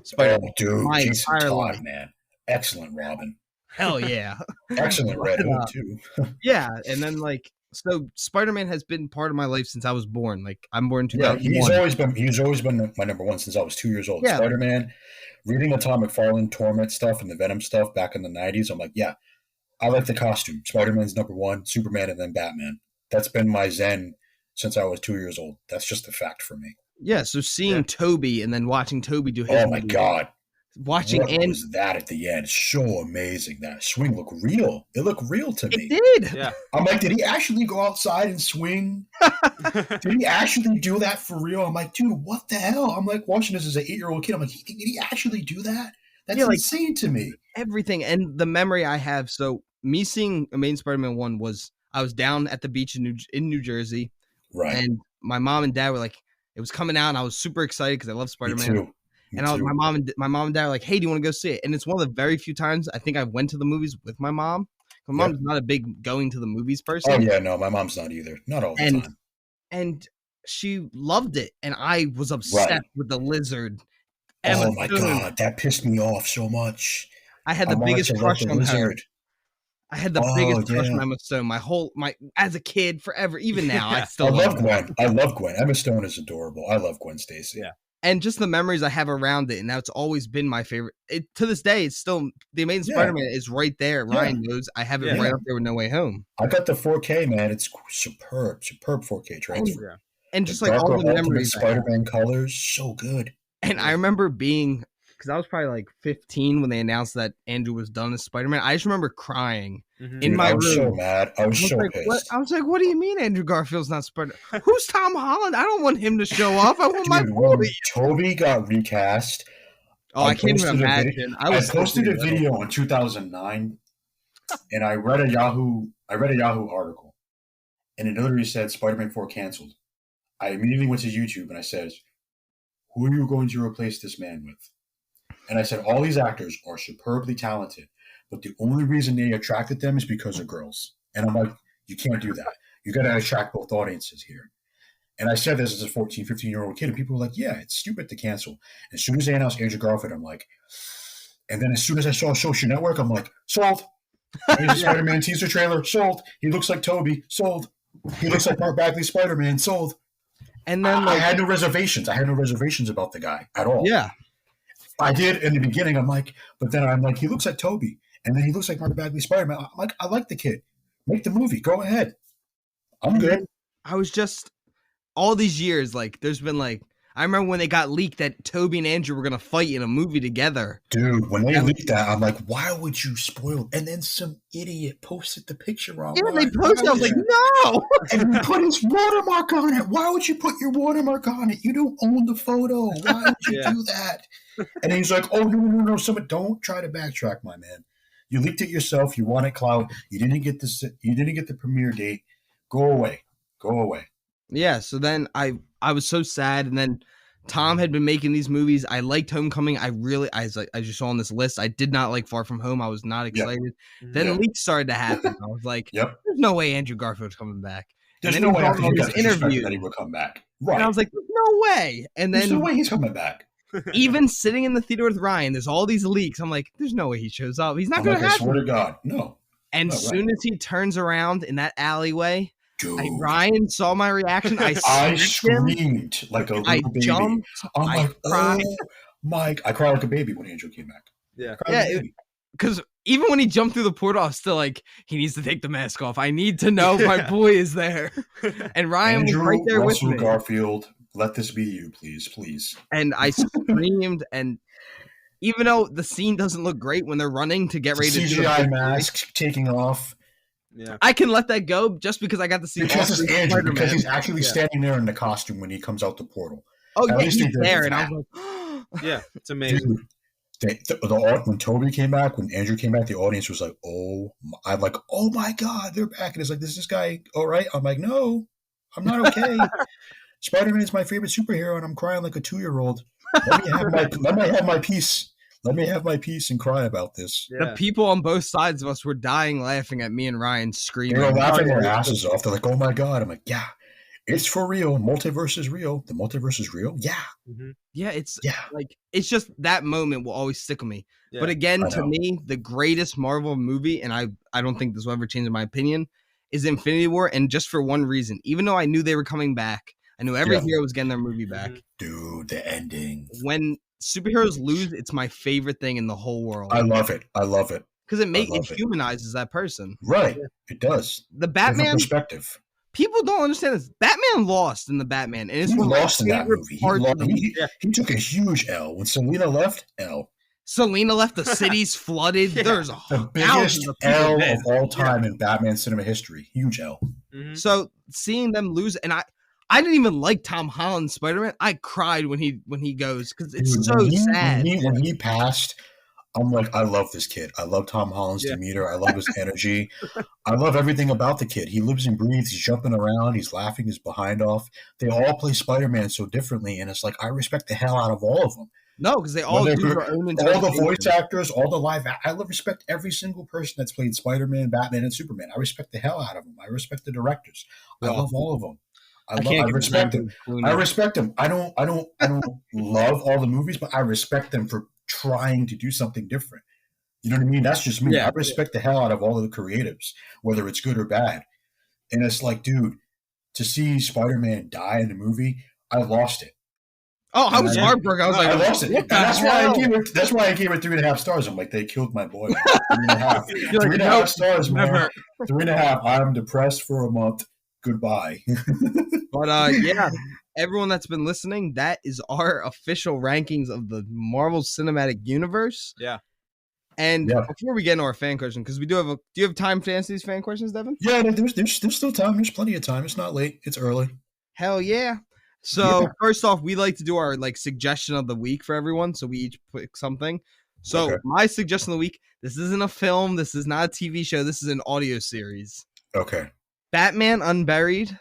Speaker 1: Spider-Man.
Speaker 3: Oh, dude, Jason Todd, man. Excellent Robin.
Speaker 1: Hell yeah.
Speaker 3: Excellent Red Hood, too.
Speaker 1: Yeah, and then so Spider-Man has been part of my life since I was born. Like I'm born in 2001.
Speaker 3: He's always been my number 1 since I was 2 years old. Yeah. Spider-Man, reading the Tom McFarlane Torment stuff and the Venom stuff back in the 90s, I'm like, yeah, I like the costume. Spider-Man's number 1, Superman, and then Batman. That's been my zen since I was 2 years old. That's just a fact for me.
Speaker 1: Yeah, so seeing Toby and then watching Toby do his
Speaker 3: Oh my God.
Speaker 1: Watching
Speaker 3: what was that at the end? So amazing. That swing looked real. It looked real to me.
Speaker 1: It did.
Speaker 2: Yeah.
Speaker 3: I'm like, did he actually go outside and swing? Did he actually do that for real? I'm like, dude, what the hell? I'm like watching this as an 8-year-old kid. I'm like, did he actually do that? That's insane to me.
Speaker 1: Everything. And the memory I have. So me seeing Amazing Spider-Man 1 was I was down at the beach in New Jersey.
Speaker 3: Right.
Speaker 1: And my mom and dad were like, it was coming out and I was super excited because I love Spider-Man.
Speaker 3: Me too.
Speaker 1: And my mom and dad were like, hey, do you want to go see it? And it's one of the very few times I think I went to the movies with my mom. My mom's not a big going to the movies person.
Speaker 3: Oh, yeah, no, my mom's not either. Not all the time.
Speaker 1: And she loved it. And I was obsessed with the lizard.
Speaker 3: Oh, my God. That pissed me off so much.
Speaker 1: I had the biggest crush on her. I had the biggest crush on Emma Stone. As a kid, forever, even now, I still
Speaker 3: love Gwen. I love Gwen. Emma Stone is adorable. I love Gwen Stacy.
Speaker 1: Yeah. And just the memories I have around it, and that's always been my favorite. To this day, it's still the Amazing Spider-Man is right there. Ryan knows I have it right up there with No Way Home.
Speaker 3: I got the 4K, man. It's superb 4K transfer.
Speaker 1: And just like all the memories,
Speaker 3: Spider-Man colors, so good.
Speaker 1: And I remember being, because I was probably like 15 when they announced that Andrew was done as Spider-Man. I just remember crying in my room.
Speaker 3: I was so mad. I was so pissed.
Speaker 1: I was like, what do you mean Andrew Garfield's not Spider-Man? Who's Tom Holland? I don't want him to show off. I want my boy.
Speaker 3: Toby got recast.
Speaker 1: Oh, I can't even imagine.
Speaker 3: I posted a video in 2009, and I read a Yahoo article, and it literally said Spider-Man 4 canceled. I immediately went to YouTube and I said, who are you going to replace this man with? And I said, all these actors are superbly talented, but the only reason they attracted them is because of girls. And I'm like, you can't do that. You got to attract both audiences here. And I said this as a 14, 15-year-old kid, and people were like, yeah, it's stupid to cancel. As soon as they announced Andrew Garfield, I'm like, and then as soon as I saw Social Network, I'm like, sold. Here's a Spider-Man teaser trailer, sold. He looks like Toby, sold. He looks like Mark Bagley Spider-Man, sold.
Speaker 1: And then
Speaker 3: I had no reservations. I had no reservations about the guy at all.
Speaker 1: Yeah.
Speaker 3: I did in the beginning. I'm like, but then I'm like, he looks like Toby. And then he looks like Mark Bagley Spider-Man. I'm like, I like the kid. Make the movie. Go ahead. I'm good.
Speaker 1: I was just, all these years, like, there's been like, I remember when they got leaked that Toby and Andrew were gonna fight in a movie together.
Speaker 3: Dude, when they leaked that, I'm like, why would you spoil? And then some idiot posted the picture on.
Speaker 1: Yeah, they posted. I was like, no.
Speaker 3: And he put his watermark on it. Why would you put your watermark on it? You don't own the photo. Why would you do that? And he's like, oh no. Someone, don't try to backtrack, my man. You leaked it yourself. You wanted clout. You didn't get this. You didn't get the premiere date. Go away.
Speaker 1: Yeah. So then I was so sad, and then Tom had been making these movies. I liked Homecoming. I just saw on this list. I did not like Far From Home. I was not excited. Yep. Then leaks started to happen. I was like, there's no way Andrew Garfield's coming back.
Speaker 3: There's no way after his interview that he would come back. Right.
Speaker 1: And I was like, no way. And then
Speaker 3: there's no way he's coming back.
Speaker 1: Even sitting in the theater with Ryan, there's all these leaks. I'm like, there's no way he shows up. He's not going to happen.
Speaker 3: I swear to God, no.
Speaker 1: And soon as he turns around in that alleyway, Ryan saw my reaction. I
Speaker 3: screamed like a little baby.
Speaker 1: Jumped,
Speaker 3: I'm like, cried. Oh, Mike. I cried like a baby when Andrew came back.
Speaker 1: Yeah. Because even when he jumped through the portal, I was still like, he needs to take the mask off. I need to know my boy is there. And Ryan was right there with me.
Speaker 3: Garfield, let this be you, please.
Speaker 1: And I screamed, and even though the scene doesn't look great when they're running to get ready to do
Speaker 3: CGI mask taking off.
Speaker 1: Yeah, I can let that go just because I got to see
Speaker 3: because it's Andrew, because he's actually standing there in the costume when he comes out the portal.
Speaker 1: Oh, yeah, he's there, and I was
Speaker 2: like, yeah, it's amazing.
Speaker 3: Dude, when Toby came back, when Andrew came back, the audience was like, oh my God, they're back. And it's like, is this guy all right? I'm like, no, I'm not okay. Spider-Man is my favorite superhero, and I'm crying like a 2-year-old. Let me have my peace. Let me have my peace and cry about this.
Speaker 1: Yeah. The people on both sides of us were dying laughing at me and Ryan screaming.
Speaker 3: They were laughing their asses off. They're like, oh my God. I'm like, yeah, it's for real. Multiverse is real. The multiverse is real. Yeah.
Speaker 1: Mm-hmm. Yeah, it's just that moment will always stick with me. Yeah. But again, to me, the greatest Marvel movie, and I don't think this will ever change in my opinion, is Infinity War. And just for one reason, even though I knew they were coming back, I knew every hero was getting their movie back.
Speaker 3: Dude, the ending.
Speaker 1: When superheroes lose, it's my favorite thing in the whole world.
Speaker 3: I love it.
Speaker 1: Because it humanizes that person.
Speaker 3: Right. It does.
Speaker 1: The Batman
Speaker 3: perspective.
Speaker 1: People don't understand this. Batman lost in the Batman. And it's
Speaker 3: he lost in that movie. He took a huge L. When Selena left,
Speaker 1: Selena left, the city's flooded. There's
Speaker 3: the biggest L of all time in Batman cinema history. Huge L.
Speaker 1: Mm-hmm. So seeing them lose, and I didn't even like Tom Holland's Spider-Man. I cried when he goes because it's sad.
Speaker 3: When he passed, I'm like, I love this kid. I love Tom Holland's demeanor. I love his energy. I love everything about the kid. He lives and breathes. He's jumping around. He's laughing his behind off. They all play Spider-Man so differently, and it's like I respect the hell out of all of them.
Speaker 1: No, because they all do their own
Speaker 3: all the voice actors, all the live. I respect every single person that's played Spider-Man, Batman, and Superman. I respect the hell out of them. I respect the directors. I love all of them. I respect them. I respect them. I don't love all the movies, but I respect them for trying to do something different. You know what I mean? That's just me. I respect the hell out of all of the creatives, whether it's good or bad. And it's like, dude, to see Spider-Man die in the movie, I lost it.
Speaker 1: Oh, I was heartbroken. I was like,
Speaker 3: I lost it. That's why I gave it 3.5 stars. I'm like, they killed my boy. 3.5. 3.5 stars, man. 3.5. I'm depressed for a month. Goodbye.
Speaker 1: But everyone that's been listening, that is our official rankings of the Marvel Cinematic Universe.
Speaker 2: Yeah.
Speaker 1: And before we get into our fan question, because we do you have time to answer these fan questions, Devin?
Speaker 3: Yeah, there's still time. There's plenty of time. It's not late. It's early.
Speaker 1: Hell yeah. So first off, we like to do our suggestion of the week for everyone. So we each pick something. So my suggestion of the week, this isn't a film. This is not a TV show. This is an audio series.
Speaker 3: Okay.
Speaker 1: Batman Unburied.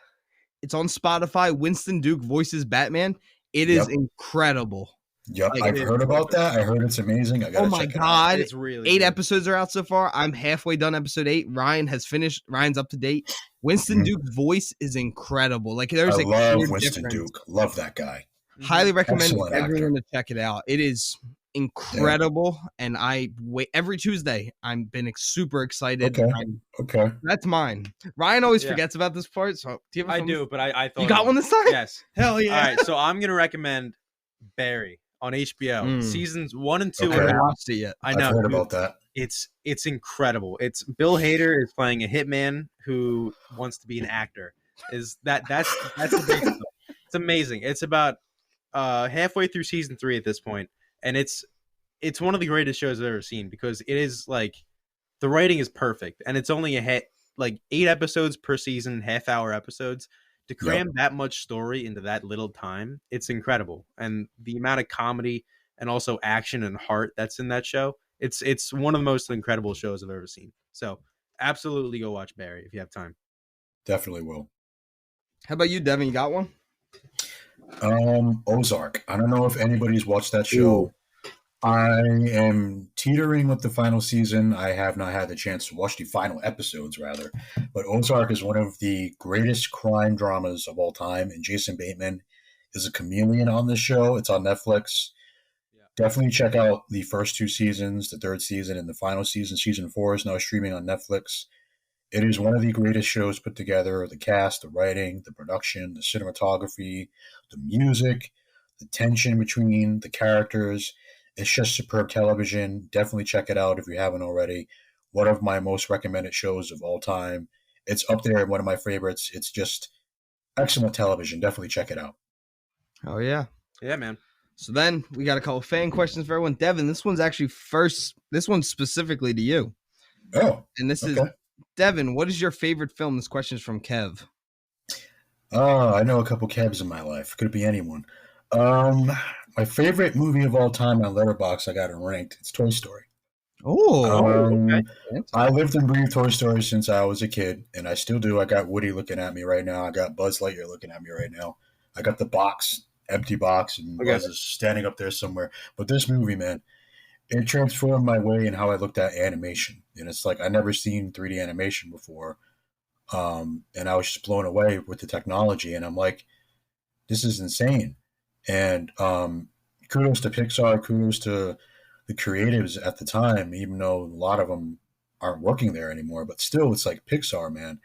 Speaker 1: It's on Spotify. Winston Duke voices Batman. It is incredible.
Speaker 3: Yep, I've heard about that. I heard it's amazing. I gotta check it out.
Speaker 1: It's really 8 episodes are out so far. I'm halfway done episode 8. Ryan has finished. Ryan's up to date. Winston Duke's voice is incredible. I
Speaker 3: love Winston Duke. Love that guy.
Speaker 1: Highly recommend everyone to check it out. It is incredible, and I wait every Tuesday. I've been super excited.
Speaker 3: Okay,
Speaker 1: that's mine. Ryan always forgets about this part, so do you have
Speaker 2: I do, but I thought
Speaker 1: you got one this time.
Speaker 2: Yes,
Speaker 1: hell yeah!
Speaker 2: All right, so I'm gonna recommend Barry on HBO seasons 1 and 2.
Speaker 1: I haven't watched it yet.
Speaker 2: I know.
Speaker 3: I've heard about that.
Speaker 2: It's incredible. It's Bill Hader is playing a hitman who wants to be an actor. That's the basic. It's amazing. It's about halfway through season 3 at this point, and it's one of the greatest shows I've ever seen because it is like the writing is perfect, and it's only like 8 episodes per season, half-hour episodes. To cram that much story into that little time, it's incredible. And the amount of comedy and also action and heart that's in that show, it's one of the most incredible shows I've ever seen. So absolutely go watch Barry if you have time.
Speaker 3: Definitely will.
Speaker 1: How about you, Devin? You got one?
Speaker 3: Ozark. I don't know if anybody's watched that show. Ooh. I am teetering with the final season. I have not had the chance to watch the final episodes, rather. But Ozark is one of the greatest crime dramas of all time, and Jason Bateman is a chameleon on this show. It's on Netflix. Yeah. Definitely check out the first 2 seasons, the 3rd season, and the final season. Season 4 is now streaming on Netflix. It is one of the greatest shows put together. The cast, the writing, the production, the cinematography, the music, the tension between the characters. It's just superb television. Definitely check it out if you haven't already. One of my most recommended shows of all time. It's up there, one of my favorites. It's just excellent television. Definitely check it out.
Speaker 1: Oh, yeah.
Speaker 2: Yeah, man.
Speaker 1: So then we got a couple fan questions for everyone. Devin, this one's actually this one's specifically to you.
Speaker 3: Oh,
Speaker 1: and this is Devin, what is your favorite film? This question is from Kev.
Speaker 3: Oh, I know a couple Kevs in my life. Could be anyone. My favorite movie of all time on Letterboxd, I got it ranked. It's Toy Story.
Speaker 1: Okay.
Speaker 3: I lived and breathed Toy Story since I was a kid, and I still do. I got Woody looking at me right now. I got Buzz Lightyear looking at me right now. I got the box, empty box, and Buzz is standing up there somewhere. But this movie, man, it transformed my way in how I looked at animation. And it's like I never seen 3D animation before. And I was just blown away with the technology. And I'm like, this is insane. And kudos to Pixar, kudos to the creatives at the time, even though a lot of them aren't working there anymore. But still, it's like Pixar, man.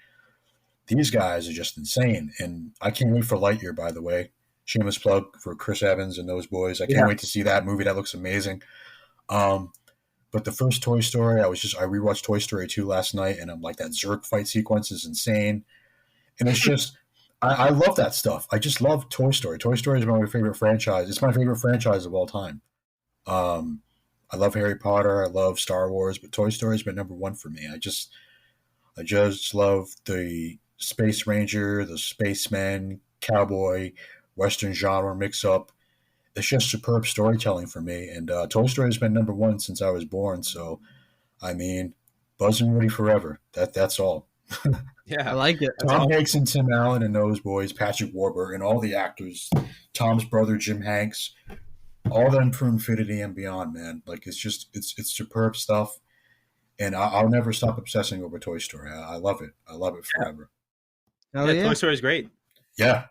Speaker 3: These guys are just insane. And I can't wait for Lightyear, by the way. Shameless plug for Chris Evans and those boys. I can't wait to see that movie. That looks amazing. But the first Toy Story, I rewatched Toy Story 2 last night, and I'm like, that Zurg fight sequence is insane. And it's just, I love that stuff. I just love Toy Story. Toy Story is one of my favorite franchises. It's my favorite franchise of all time. I love Harry Potter. I love Star Wars, but Toy Story has been number one for me. I just love the Space Ranger, the spaceman, cowboy, Western genre mix up. It's just superb storytelling for me. And Toy Story has been number one since I was born. So, I mean, Buzz and Woody forever. That's all.
Speaker 1: Yeah, I like it.
Speaker 3: Tom Hanks and Tim Allen and those boys, Patrick Warburton, and all the actors, Tom's brother, Jim Hanks, all them for infinity and beyond, man. Like, it's superb stuff. And I'll never stop obsessing over Toy Story. I love it. I love it forever.
Speaker 2: Toy Story is great.
Speaker 3: Yeah.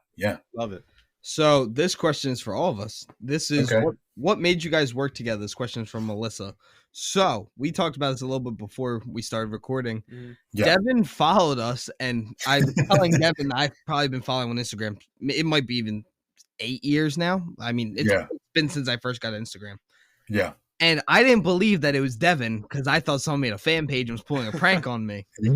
Speaker 2: Love it.
Speaker 1: So this question is for all of us. This is what made you guys work together? This question is from Melissa. So we talked about this a little bit before we started recording. Yeah. Devin followed us, and I was telling Devin I've probably been following on Instagram. It might be even 8 years now. I mean, it's been since I first got Instagram.
Speaker 3: Yeah.
Speaker 1: And I didn't believe that it was Devin because I thought someone made a fan page and was pulling a prank on me. So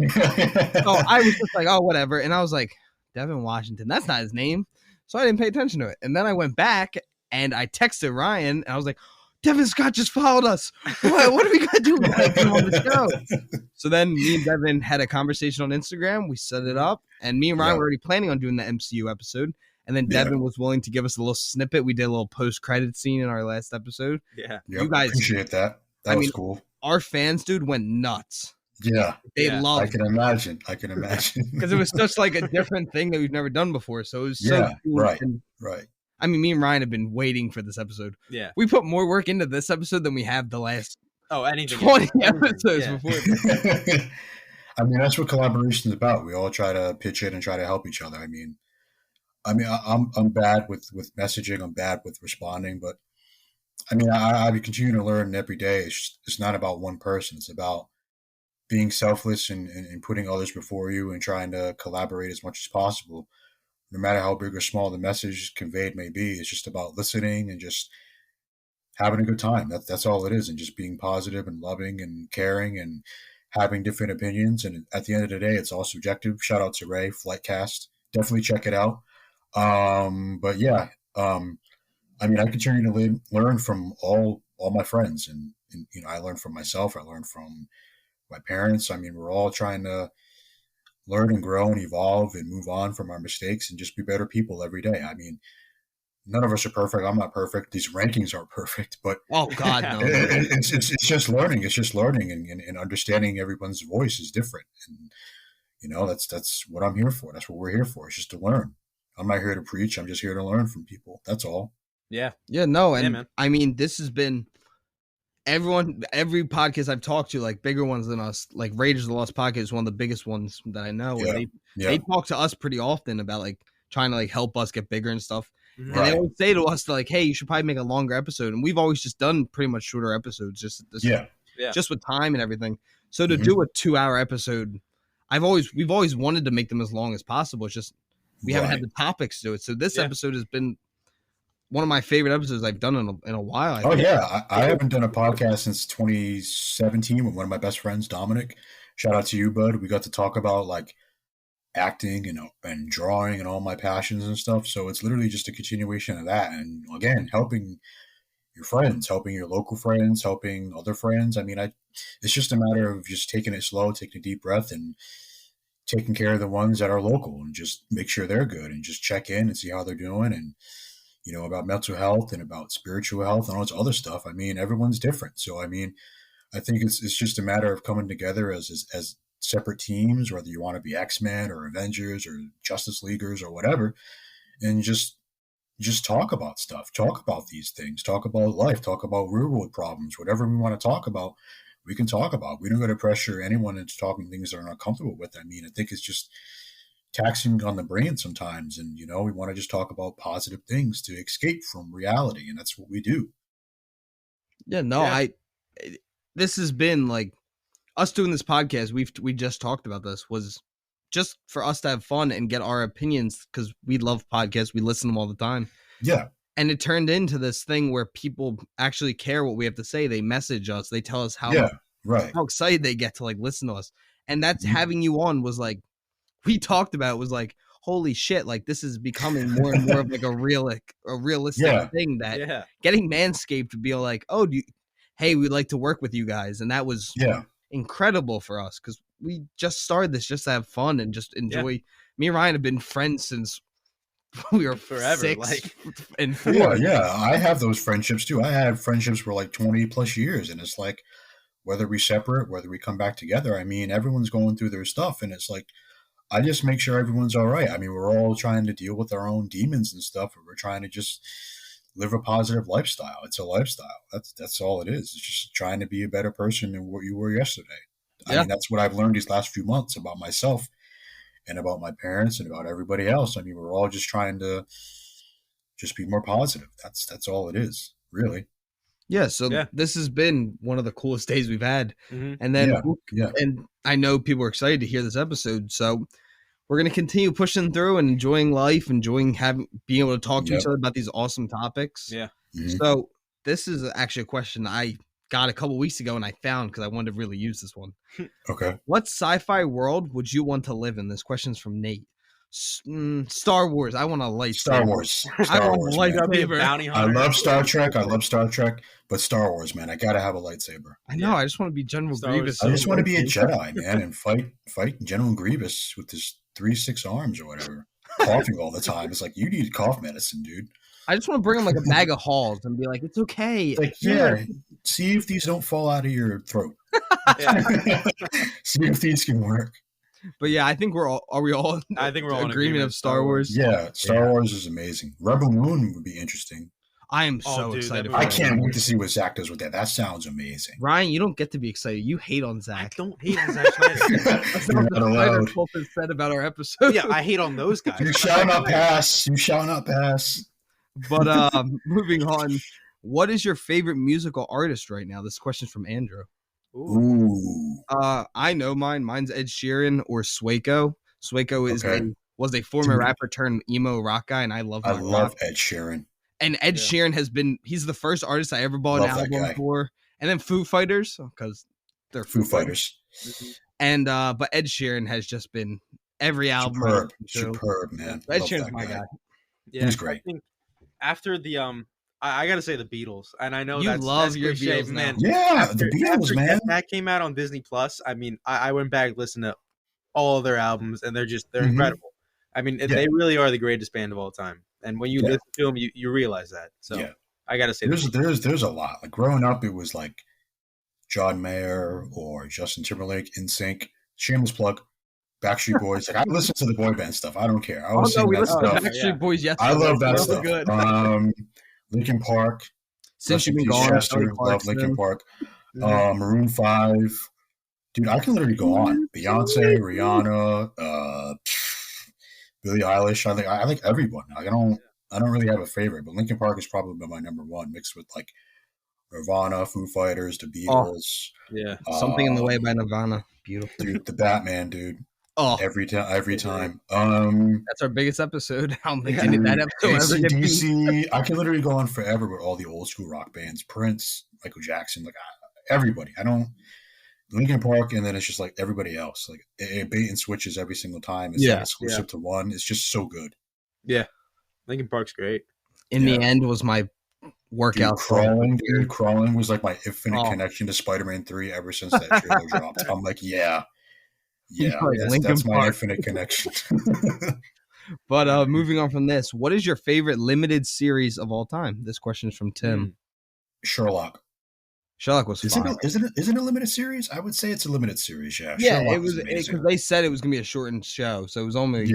Speaker 1: I was just like, oh, whatever. And I was like, Devin Washington, that's not his name. So I didn't pay attention to it. And then I went back and I texted Ryan and I was like, Devin Scott just followed us. What are we going to do? We gotta come on the show. So then me and Devin had a conversation on Instagram. We set it up. And me and Ryan were already planning on doing the MCU episode. And then Devin was willing to give us a little snippet. We did a little post-credit scene in our last episode.
Speaker 2: Yeah.
Speaker 1: You guys
Speaker 3: appreciate that. That was cool.
Speaker 1: Our fans, dude, went nuts.
Speaker 3: Yeah.
Speaker 1: They loved
Speaker 3: it. I can imagine.
Speaker 1: Because it was just like a different thing that we've never done before. So it was so cool.
Speaker 3: Right.
Speaker 1: I mean, me and Ryan have been waiting for this episode.
Speaker 2: Yeah.
Speaker 1: We put more work into this episode than we have the last 20 episodes before.
Speaker 3: I mean, that's what collaboration is about. We all try to pitch in and try to help each other. I mean, I'm bad with messaging. I'm bad with responding, but I mean, I continue to learn every day. It's not about one person. It's about being selfless and putting others before you and trying to collaborate as much as possible. No matter how big or small the message conveyed may be, it's just about listening and just having a good time. That's all it is. And just being positive and loving and caring and having different opinions. And at the end of the day, it's all subjective. Shout out to Ray, Flightcast. Definitely check it out. But yeah, I mean, I continue to learn from all my friends, and I learn from myself. I learn from my parents. I mean, we're all trying to learn and grow and evolve and move on from our mistakes and just be better people every day. I mean, none of us are perfect. I'm not perfect. These rankings aren't perfect, but
Speaker 1: oh god, no.
Speaker 3: It's just learning. It's just learning, and understanding everyone's voice is different. And that's what I'm here for. That's what we're here for. It's just to learn. I'm not here to preach. I'm just here to learn from people. That's all.
Speaker 2: Yeah.
Speaker 1: No, and I mean, this has been every podcast I've talked to, like bigger ones than us, like Raiders of the Lost podcast is one of the biggest ones that I know.
Speaker 3: Yeah.
Speaker 1: And they talk to us pretty often about like trying to like help us get bigger and stuff.
Speaker 2: Mm-hmm.
Speaker 1: And they always say to us like, hey, you should probably make a longer episode. And we've always just done pretty much shorter episodes, just with time and everything. So to do a 2-hour episode, we've always wanted to make them as long as possible. It's just we haven't had the topics to it. So this episode has been one of my favorite episodes I've done in a while.
Speaker 3: I haven't done a podcast since 2017 with one of my best friends, Dominic. Shout out to you, bud. We got to talk about like acting and drawing and all my passions and stuff. So it's literally just a continuation of that. And again, helping your friends, helping your local friends, helping other friends. I mean, it's just a matter of just taking it slow, taking a deep breath, and taking care of the ones that are local, and just make sure they're good, and just check in and see how they're doing, and about mental health and about spiritual health and all this other stuff. I mean, everyone's different. So, I mean, I think it's just a matter of coming together as separate teams, whether you want to be X-Men or Avengers or Justice Leaguers or whatever, and just talk about stuff, talk about these things, talk about life, talk about real world problems, whatever we want to talk about, we can talk about. We don't got to pressure anyone into talking things they're not comfortable with. I mean, I think it's just taxing on the brain sometimes, and we want to just talk about positive things to escape from reality, and that's what we do.
Speaker 1: This has been like us doing this podcast. We just talked about this, was just for us to have fun and get our opinions, because we love podcasts, we listen to them all the time. And it turned into this thing where people actually care what we have to say. They message us, they tell us how excited they get to like listen to us, and that's having you on was like, we talked about it, was like, holy shit, like this is becoming more and more of like a realistic thing, that getting Manscaped to be like, hey, we'd like to work with you guys. And that was incredible for us, because we just started this just to have fun and just enjoy. Me and Ryan have been friends since we were forever, 6 and 4.
Speaker 3: I have those friendships too. I have friendships for like 20 plus years, and it's like, whether we separate, whether we come back together, I mean, everyone's going through their stuff, and it's like, I just make sure everyone's all right. I mean, we're all trying to deal with our own demons and stuff, and we're trying to just live a positive lifestyle. It's a lifestyle. That's all it is. It's just trying to be a better person than what you were yesterday. I mean, that's what I've learned these last few months about myself and about my parents and about everybody else. I mean, we're all just trying to just be more positive. That's all it is, really.
Speaker 1: So this has been one of the coolest days we've had. And then and I know people are excited to hear this episode, so we're going to continue pushing through and enjoying life, enjoying being able to talk to each other about these awesome topics. So this is actually a question I got a couple weeks ago and I found, because I wanted to really use this one.
Speaker 3: Okay.
Speaker 1: What sci-fi world would you want to live in? This question's from Nate. Star Wars. I want a lightsaber.
Speaker 3: Star Wars. I love Star Trek. But Star Wars, man, I gotta have a lightsaber.
Speaker 1: I know. I just want to be General Grievous.
Speaker 3: I just want to be a Jedi, man, and fight General Grievous with his 3-6 arms or whatever, coughing all the time. It's like, you need cough medicine, dude.
Speaker 1: I just want to bring him like a bag of Halls and be like, it's okay.
Speaker 3: Like, see if these don't fall out of your throat. See if these can work.
Speaker 1: But I think are we all
Speaker 2: I think we're all
Speaker 1: in agreement of Star Wars?
Speaker 3: Yeah, Star Wars is amazing. Rebel Moon would be interesting.
Speaker 1: I am so excited.
Speaker 3: I can't wait to see what Zach does with that. That sounds amazing.
Speaker 1: Ryan, you don't get to be excited. You hate on Zach.
Speaker 2: I don't hate on Zach Schneider.
Speaker 1: That's not what the Schneider said about our episode.
Speaker 2: Yeah, I hate on those guys.
Speaker 3: You shall not pass.
Speaker 1: But moving on, what is your favorite musical artist right now? This question's from Andrew.
Speaker 3: Ooh.
Speaker 1: I know mine. Mine's Ed Sheeran or Swaco. Swaco was a former rapper turned emo rock guy, and I love
Speaker 3: Ed Sheeran.
Speaker 1: And Ed Sheeran he's the first artist I ever bought an album for. And then Foo Fighters, because they're Foo Fighters. And but Ed Sheeran has just been every album.
Speaker 3: Superb, man.
Speaker 1: Ed Sheeran's my guy.
Speaker 2: Yeah,
Speaker 3: he's great.
Speaker 2: I think after the I gotta say the Beatles, and I know
Speaker 1: you love your
Speaker 2: cliche,
Speaker 1: Beatles,
Speaker 2: man.
Speaker 3: Yeah, the Beatles, man.
Speaker 2: That came out on Disney Plus. I mean, I went back and listened to all their albums, and they're incredible. I mean, they really are the greatest band of all time. And when you listen to them, you realize that. So I gotta say,
Speaker 3: there's a lot. Like growing up, it was like John Mayer or Justin Timberlake, NSYNC, shameless plug. Backstreet Boys. Like I listen to the boy band stuff. I don't care. I always sing that stuff.
Speaker 1: Backstreet Boys. Yes,
Speaker 3: I love that stuff.
Speaker 1: Good.
Speaker 3: Linkin Park.
Speaker 1: Since you've been gone,
Speaker 3: Chester, love Linkin Park. Maroon 5. Dude, I can literally go on. Beyonce, Rihanna, Billie Eilish. I like everyone. Like, I don't really have a favorite, but Linkin Park is probably my number one, mixed with like Nirvana, Foo Fighters, the Beatles.
Speaker 1: Something in the Way by Nirvana. Beautiful.
Speaker 3: Dude, the Batman, dude. Every time.
Speaker 1: That's our biggest episode. I don't think any of that episode ever get
Speaker 3: beat. I can literally go on forever with all the old school rock bands. Prince, Michael Jackson, like everybody. Linkin Park, and then it's just like everybody else. Like it bait and switches every single time. It's not exclusive to one. It's just so good.
Speaker 2: Yeah. Linkin Park's great.
Speaker 1: In the end was my workout.
Speaker 3: Crawling was like my infinite connection to Spider-Man 3 ever since that trailer dropped. I'm like, that's my infinite connection.
Speaker 1: But moving on from this, what is your favorite limited series of all time? This question is from Tim.
Speaker 3: Sherlock.
Speaker 1: Sherlock was fun.
Speaker 3: Isn't it a limited series? I would say it's a limited series. Yeah,
Speaker 1: Sherlock it was because they said it was gonna be a shortened show, so it was only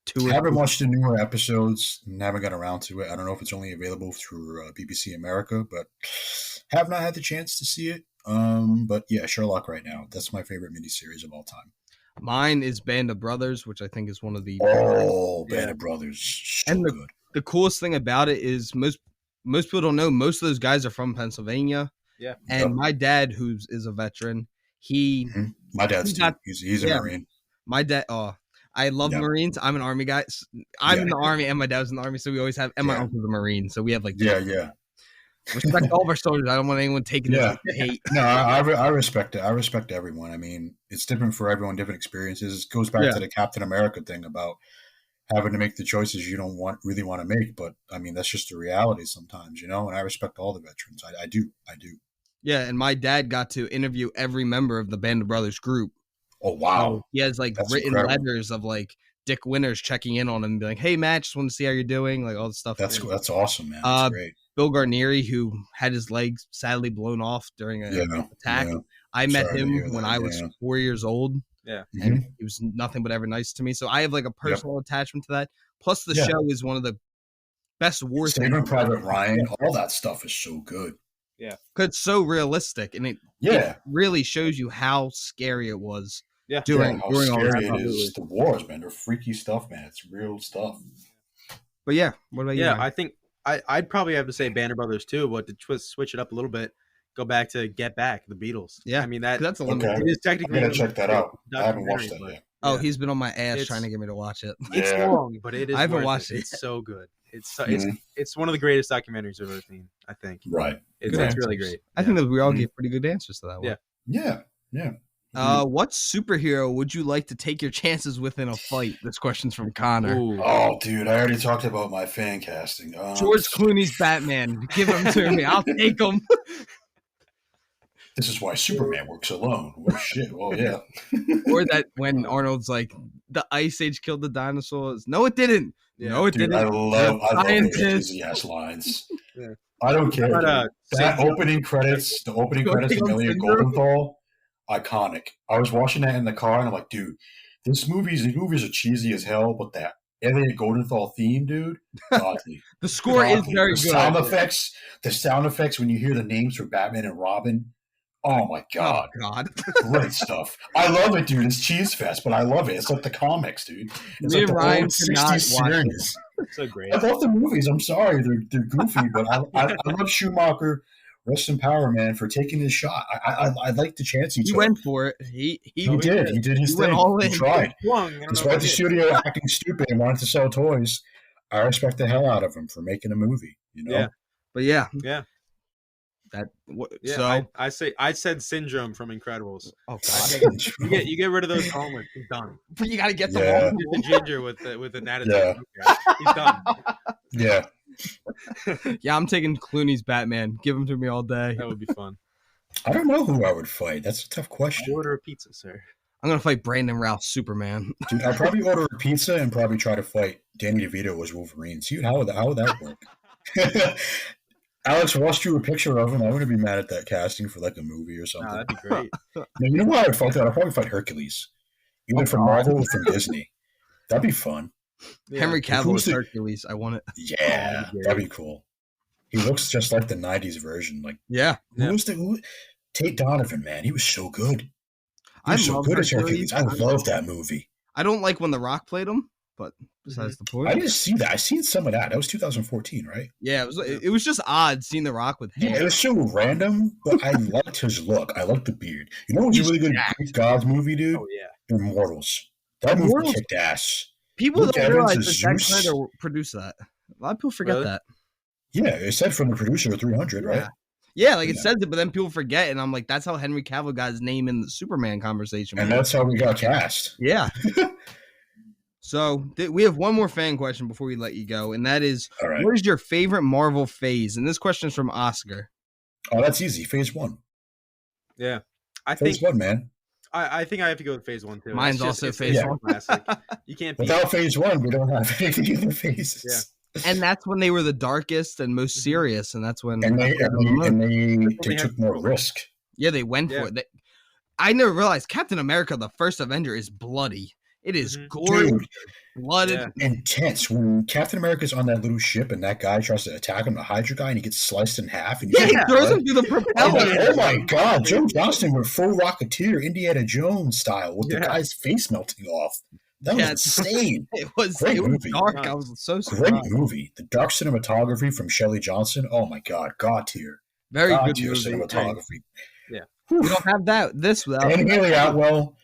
Speaker 1: 2.
Speaker 3: I haven't watched the newer episodes. Never got around to it. I don't know if it's only available through BBC America, but have not had the chance to see it. But yeah, Sherlock right now. That's my favorite miniseries of all time.
Speaker 1: Mine is Band of Brothers, which I think is one of the
Speaker 3: Band of Brothers, so good.
Speaker 1: The coolest thing about it is most people don't know. Most of those guys are from Pennsylvania.
Speaker 2: Yeah,
Speaker 1: and my dad, who is a veteran,
Speaker 3: my dad's too. He's a Marine.
Speaker 1: My dad. I love Marines. I'm an Army guy. I'm in the Army, and my dad was in the Army, so we always have. And my uncle's a Marine, so we have like respect all of our soldiers. I don't want anyone taking it to hate.
Speaker 3: No, I respect it. I respect everyone. I mean, it's different for everyone, different experiences. It goes back to the Captain America thing about having to make the choices you don't really want to make. But I mean, that's just the reality sometimes, And I respect all the veterans. I do.
Speaker 1: Yeah, and my dad got to interview every member of the Band of Brothers group.
Speaker 3: Oh wow!
Speaker 1: So he has that's written letters of like Dick Winters checking in on him and being like, "Hey, Matt, just want to see how you're doing." Like all the stuff.
Speaker 3: That's awesome, man. That's great.
Speaker 1: Bill Garnieri, who had his legs sadly blown off during an attack. Yeah. I met him when I was 4 years old.
Speaker 2: Yeah,
Speaker 1: and he was nothing but ever nice to me. So I have like a personal attachment to that. Plus, the show is one of the best war.
Speaker 3: Saving Private Ryan, all that stuff is so good.
Speaker 2: Yeah,
Speaker 1: because it's so realistic, and it really shows you how scary it was.
Speaker 3: Yeah, during how scary it is. The wars, man, they're freaky stuff, man. It's real stuff.
Speaker 1: But yeah, what about you?
Speaker 2: Yeah, I think I'd probably have to say Band of Brothers too, but to switch it up a little bit, go back to Get Back, the Beatles.
Speaker 1: Yeah,
Speaker 2: I mean that's
Speaker 1: a little.
Speaker 3: Okay.
Speaker 2: It is technically.
Speaker 3: I'm gonna check that out. I haven't watched that yet.
Speaker 1: Oh, he's been on my ass trying to get me to watch it.
Speaker 2: It's long, but it is.
Speaker 1: I haven't watched it.
Speaker 2: It's so good. It's one of the greatest documentaries I've ever seen. I think.
Speaker 3: Right.
Speaker 2: It's really great.
Speaker 1: I think that we all gave pretty good answers to that one.
Speaker 3: Yeah.
Speaker 1: What superhero would you like to take your chances with in a fight? This question's from Connor.
Speaker 2: Ooh.
Speaker 3: Oh, dude, I already talked about my fan casting.
Speaker 1: George Clooney's Batman. Give him to me. I'll take him.
Speaker 3: This is why Superman works alone. Oh, shit. Well, yeah.
Speaker 1: Or that when Arnold's like, the Ice Age killed the dinosaurs. No, it didn't.
Speaker 3: Yeah.
Speaker 1: No, it didn't.
Speaker 3: I love those crazy ass lines. Yeah. I don't care. That opening credits, of Elliot Goldenthal, iconic. I was watching that in the car, and I'm like, dude, these movies are cheesy as hell, but that Elliot Goldenthal theme, dude, godly.
Speaker 1: The score is very good.
Speaker 3: The sound effects when you hear the names for Batman and Robin. Oh my god! Great stuff. I love it, dude. It's cheese fest, but I love it. It's like the comics, dude. It's like the old '60s series.
Speaker 2: So great.
Speaker 3: I love the movies. I'm sorry, they're goofy, but I love Schumacher. Rest in power, man, for taking his shot. I like the chance he took.
Speaker 1: He went for it. He
Speaker 3: did. He did his thing. He tried. Despite the studio acting stupid and wanting to sell toys, I respect the hell out of him for making a movie.
Speaker 2: Yeah.
Speaker 1: But yeah.
Speaker 2: I said Syndrome from Incredibles.
Speaker 1: Oh god,
Speaker 2: you get rid of those comments. He's done.
Speaker 1: But you got to get the
Speaker 2: Ginger with an attitude. Yeah. He's done.
Speaker 3: Yeah.
Speaker 1: Yeah, I'm taking Clooney's Batman. Give him to me all day.
Speaker 2: That would be fun.
Speaker 3: I don't know who I would fight. That's a tough question.
Speaker 2: I'll order a pizza, sir.
Speaker 1: I'm gonna fight Brandon Routh, Superman.
Speaker 3: Dude, I'd probably order a pizza and probably try to fight Danny DeVito as Wolverine. See how would that work? Alex Ross drew a picture of him. I wouldn't be mad at that casting for like a movie or something.
Speaker 2: That'd be great.
Speaker 3: Now, you know what I would fight that? I'd probably fight Hercules. Either from Marvel or from Disney. That'd be fun.
Speaker 1: Yeah. Henry Cavill is Hercules. I want it.
Speaker 3: Yeah, that'd be cool. He looks just like the 90s version. Like, who was Tate Donovan, man? He was so good. He was so good as Hercules. I love that movie.
Speaker 1: I don't like when The Rock played him, but besides the point.
Speaker 3: I didn't see that. I seen some of that. That was 2014, right?
Speaker 1: Yeah, it was just odd seeing The Rock with hair.
Speaker 3: Yeah, it was so random, but I liked his look. I liked the beard. You know what's a really good Greek Gods movie, dude? Oh, yeah. Immortals. That movie kicked ass.
Speaker 1: People don't realize that Zack Snyder produced that. A lot of people forget that.
Speaker 3: Yeah, it said from the producer of 300, right?
Speaker 1: Yeah, like it says it, but then people forget, and I'm like, that's how Henry Cavill got his name in the Superman conversation.
Speaker 3: And that's how we got cast.
Speaker 1: Yeah. So we have one more fan question before we let you go, and that is, what is your favorite Marvel phase? And this question is from Oscar.
Speaker 3: Oh, that's easy. Phase 1.
Speaker 2: Yeah.
Speaker 3: Phase 1, man.
Speaker 2: I think I have to go with Phase 1 too.
Speaker 1: Mine's also Phase 1.
Speaker 2: Classic. You can't beat
Speaker 3: without Phase 1. We don't have anything in the phases. Yeah.
Speaker 1: And that's when they were the darkest and most serious, and that's when
Speaker 3: they took more risk.
Speaker 1: Yeah, they went for it. I never realized Captain America, the first Avenger, is bloody. It is gory, blooded,
Speaker 3: intense. When Captain America's on that little ship and that guy tries to attack him, the Hydra guy, and he gets sliced in half. And
Speaker 1: he throws him through the propeller.
Speaker 3: Oh my God, Joe Johnston with full Rocketeer, Indiana Jones style, with the guy's face melting off. That was insane.
Speaker 1: It was dark. I was so surprised.
Speaker 3: Great movie. The dark cinematography from Shelley Johnson. Oh my God, God tier.
Speaker 1: Very
Speaker 3: God
Speaker 1: good
Speaker 3: tier
Speaker 1: movie.
Speaker 3: Cinematography.
Speaker 2: Yeah,
Speaker 1: we don't have that without.
Speaker 3: And Haley Atwell.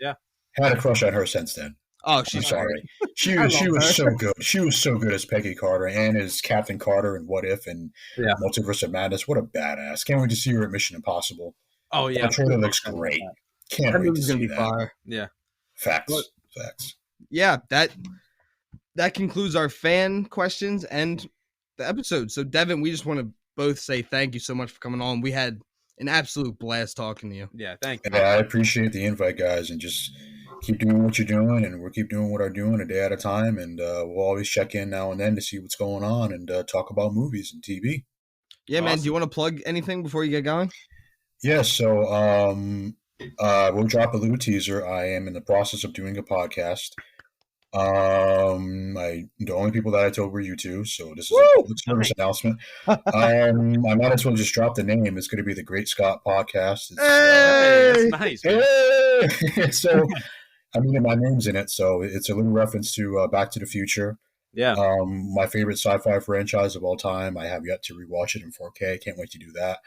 Speaker 3: Had a crush on her since then.
Speaker 1: Oh, she's
Speaker 3: I'm sorry. She was so good. She was so good as Peggy Carter and as Captain Carter and What If and Multiverse of Madness. What a badass! Can't wait to see her at Mission Impossible.
Speaker 2: Oh yeah,
Speaker 3: that trailer looks great. Can't wait to see that.
Speaker 1: Fire.
Speaker 2: Yeah,
Speaker 3: facts.
Speaker 1: Yeah, that concludes our fan questions and the episode. So, Devin, we just want to both say thank you so much for coming on. We had an absolute blast talking to you.
Speaker 2: Yeah, thank you.
Speaker 3: I appreciate the invite, guys, and just keep doing what you're doing, and we'll keep doing what I'm doing a day at a time, and we'll always check in now and then to see what's going on and talk about movies and TV.
Speaker 1: Yeah, awesome. Man, do you want to plug anything before you get going?
Speaker 3: Yeah, so we'll drop a little teaser. I am in the process of doing a podcast. The only people that I told were you two, so this is a public service announcement. I might as well just drop the name. It's going to be the Great Scott Podcast.
Speaker 2: Hey, that's nice.
Speaker 3: Hey! So, I mean, my name's in it, so it's a little reference to Back to the Future.
Speaker 2: Yeah.
Speaker 3: My favorite sci-fi franchise of all time. I have yet to rewatch it in 4K. Can't wait to do that.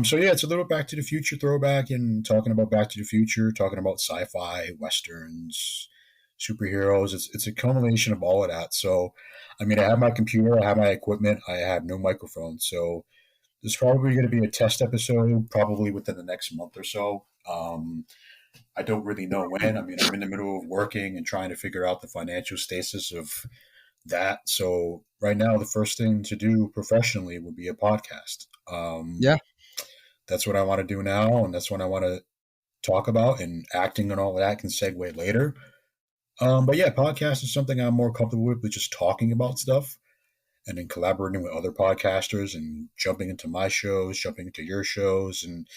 Speaker 3: So yeah, it's a little Back to the Future throwback, and talking about Back to the Future, talking about sci-fi, westerns, superheroes. It's a culmination of all of that. So, I mean, I have my computer, I have my equipment, I have no microphone. So there's probably going to be a test episode probably within the next month or so. I don't really know when. I mean, I'm in the middle of working and trying to figure out the financial status of that. So right now, the first thing to do professionally would be a podcast. That's what I want to do now, and that's what I want to talk about, and acting and all of that can segue later. But yeah, podcast is something I'm more comfortable with just talking about stuff, and then collaborating with other podcasters and jumping into my shows, jumping into your shows. And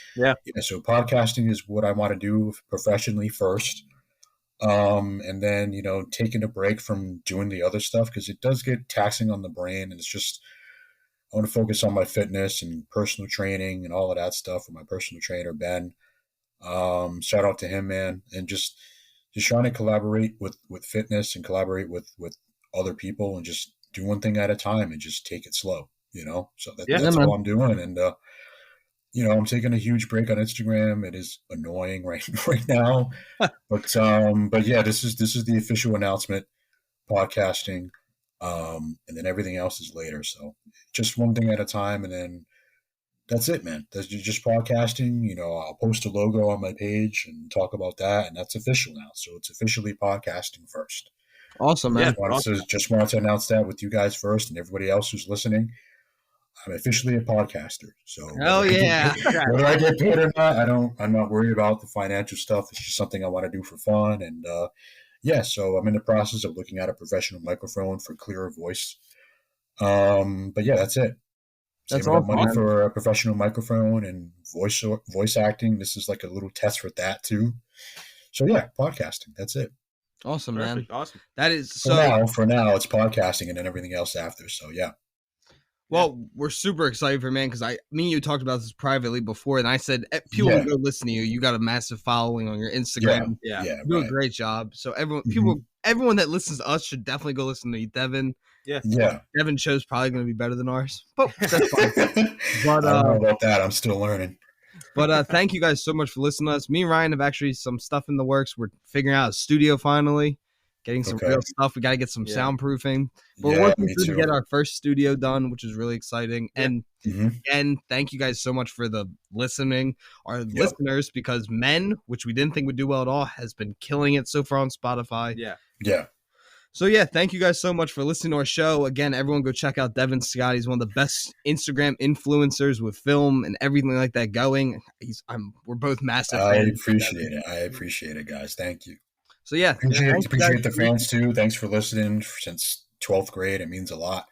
Speaker 3: so podcasting is what I want to do professionally first. And then, taking a break from doing the other stuff, because it does get taxing on the brain. And it's just, I want to focus on my fitness and personal training and all of that stuff with my personal trainer, Ben. Shout out to him, man. And just trying to collaborate with fitness and collaborate with other people and just do one thing at a time and just take it slow, So that's all I'm doing. And, I'm taking a huge break on Instagram. It is annoying right now, but yeah, this is the official announcement, podcasting. And then everything else is later. So just one thing at a time. And then that's it, man. That's just podcasting. I'll post a logo on my page and talk about that. And that's official now. So it's officially podcasting first.
Speaker 1: Awesome, man.
Speaker 3: Just wanted to announce that with you guys first and everybody else who's listening. I'm officially a podcaster. So whether I get paid or not, I'm not worried about the financial stuff. It's just something I want to do for fun. And so I'm in the process of looking at a professional microphone for clearer voice. But yeah, that's it. Saving up money for a professional microphone and voice acting. This is like a little test for that too. So yeah, podcasting. That's it.
Speaker 1: Awesome, man.
Speaker 2: Awesome.
Speaker 1: That is
Speaker 3: for now it's podcasting and then everything else after. So yeah.
Speaker 1: Well, we're super excited for man because me and you talked about this privately before, and I said people go listen to you. You got a massive following on your Instagram.
Speaker 2: Yeah.
Speaker 1: You do a great job. So everyone that listens to us should definitely go listen to Devin.
Speaker 3: Yeah.
Speaker 1: Devin's show's probably going to be better than ours, but that's fine.
Speaker 3: But I don't know about that. I'm still learning.
Speaker 1: But thank you guys so much for listening to us. Me and Ryan have actually some stuff in the works. We're figuring out a studio finally. Getting some real stuff. We got to get some soundproofing. But we're working to get our first studio done, which is really exciting. And thank you guys so much for the listening, our listeners, because Men, which we didn't think would do well at all, has been killing it so far on Spotify.
Speaker 3: Yeah.
Speaker 1: So thank you guys so much for listening to our show. Again, everyone go check out Devin Scott. He's one of the best Instagram influencers with film and everything like that going. We're both massive fans.
Speaker 3: I appreciate it, guys. Thank you.
Speaker 1: So
Speaker 3: appreciate the fans too. Thanks for listening since 12th grade. It means a lot.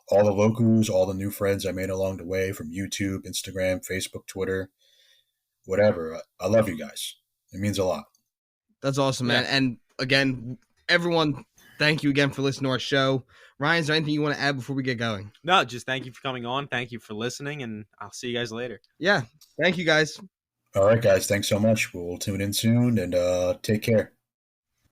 Speaker 3: All the locals, all the new friends I made along the way from YouTube, Instagram, Facebook, Twitter, whatever. I love you guys. It means a lot.
Speaker 1: That's awesome, man. And again, everyone, thank you again for listening to our show. Ryan, is there anything you want to add before we get going?
Speaker 2: No, just thank you for coming on. Thank you for listening, and I'll see you guys later.
Speaker 1: Yeah. Thank you, guys.
Speaker 3: All right, guys. Thanks so much. We'll tune in soon, and take care.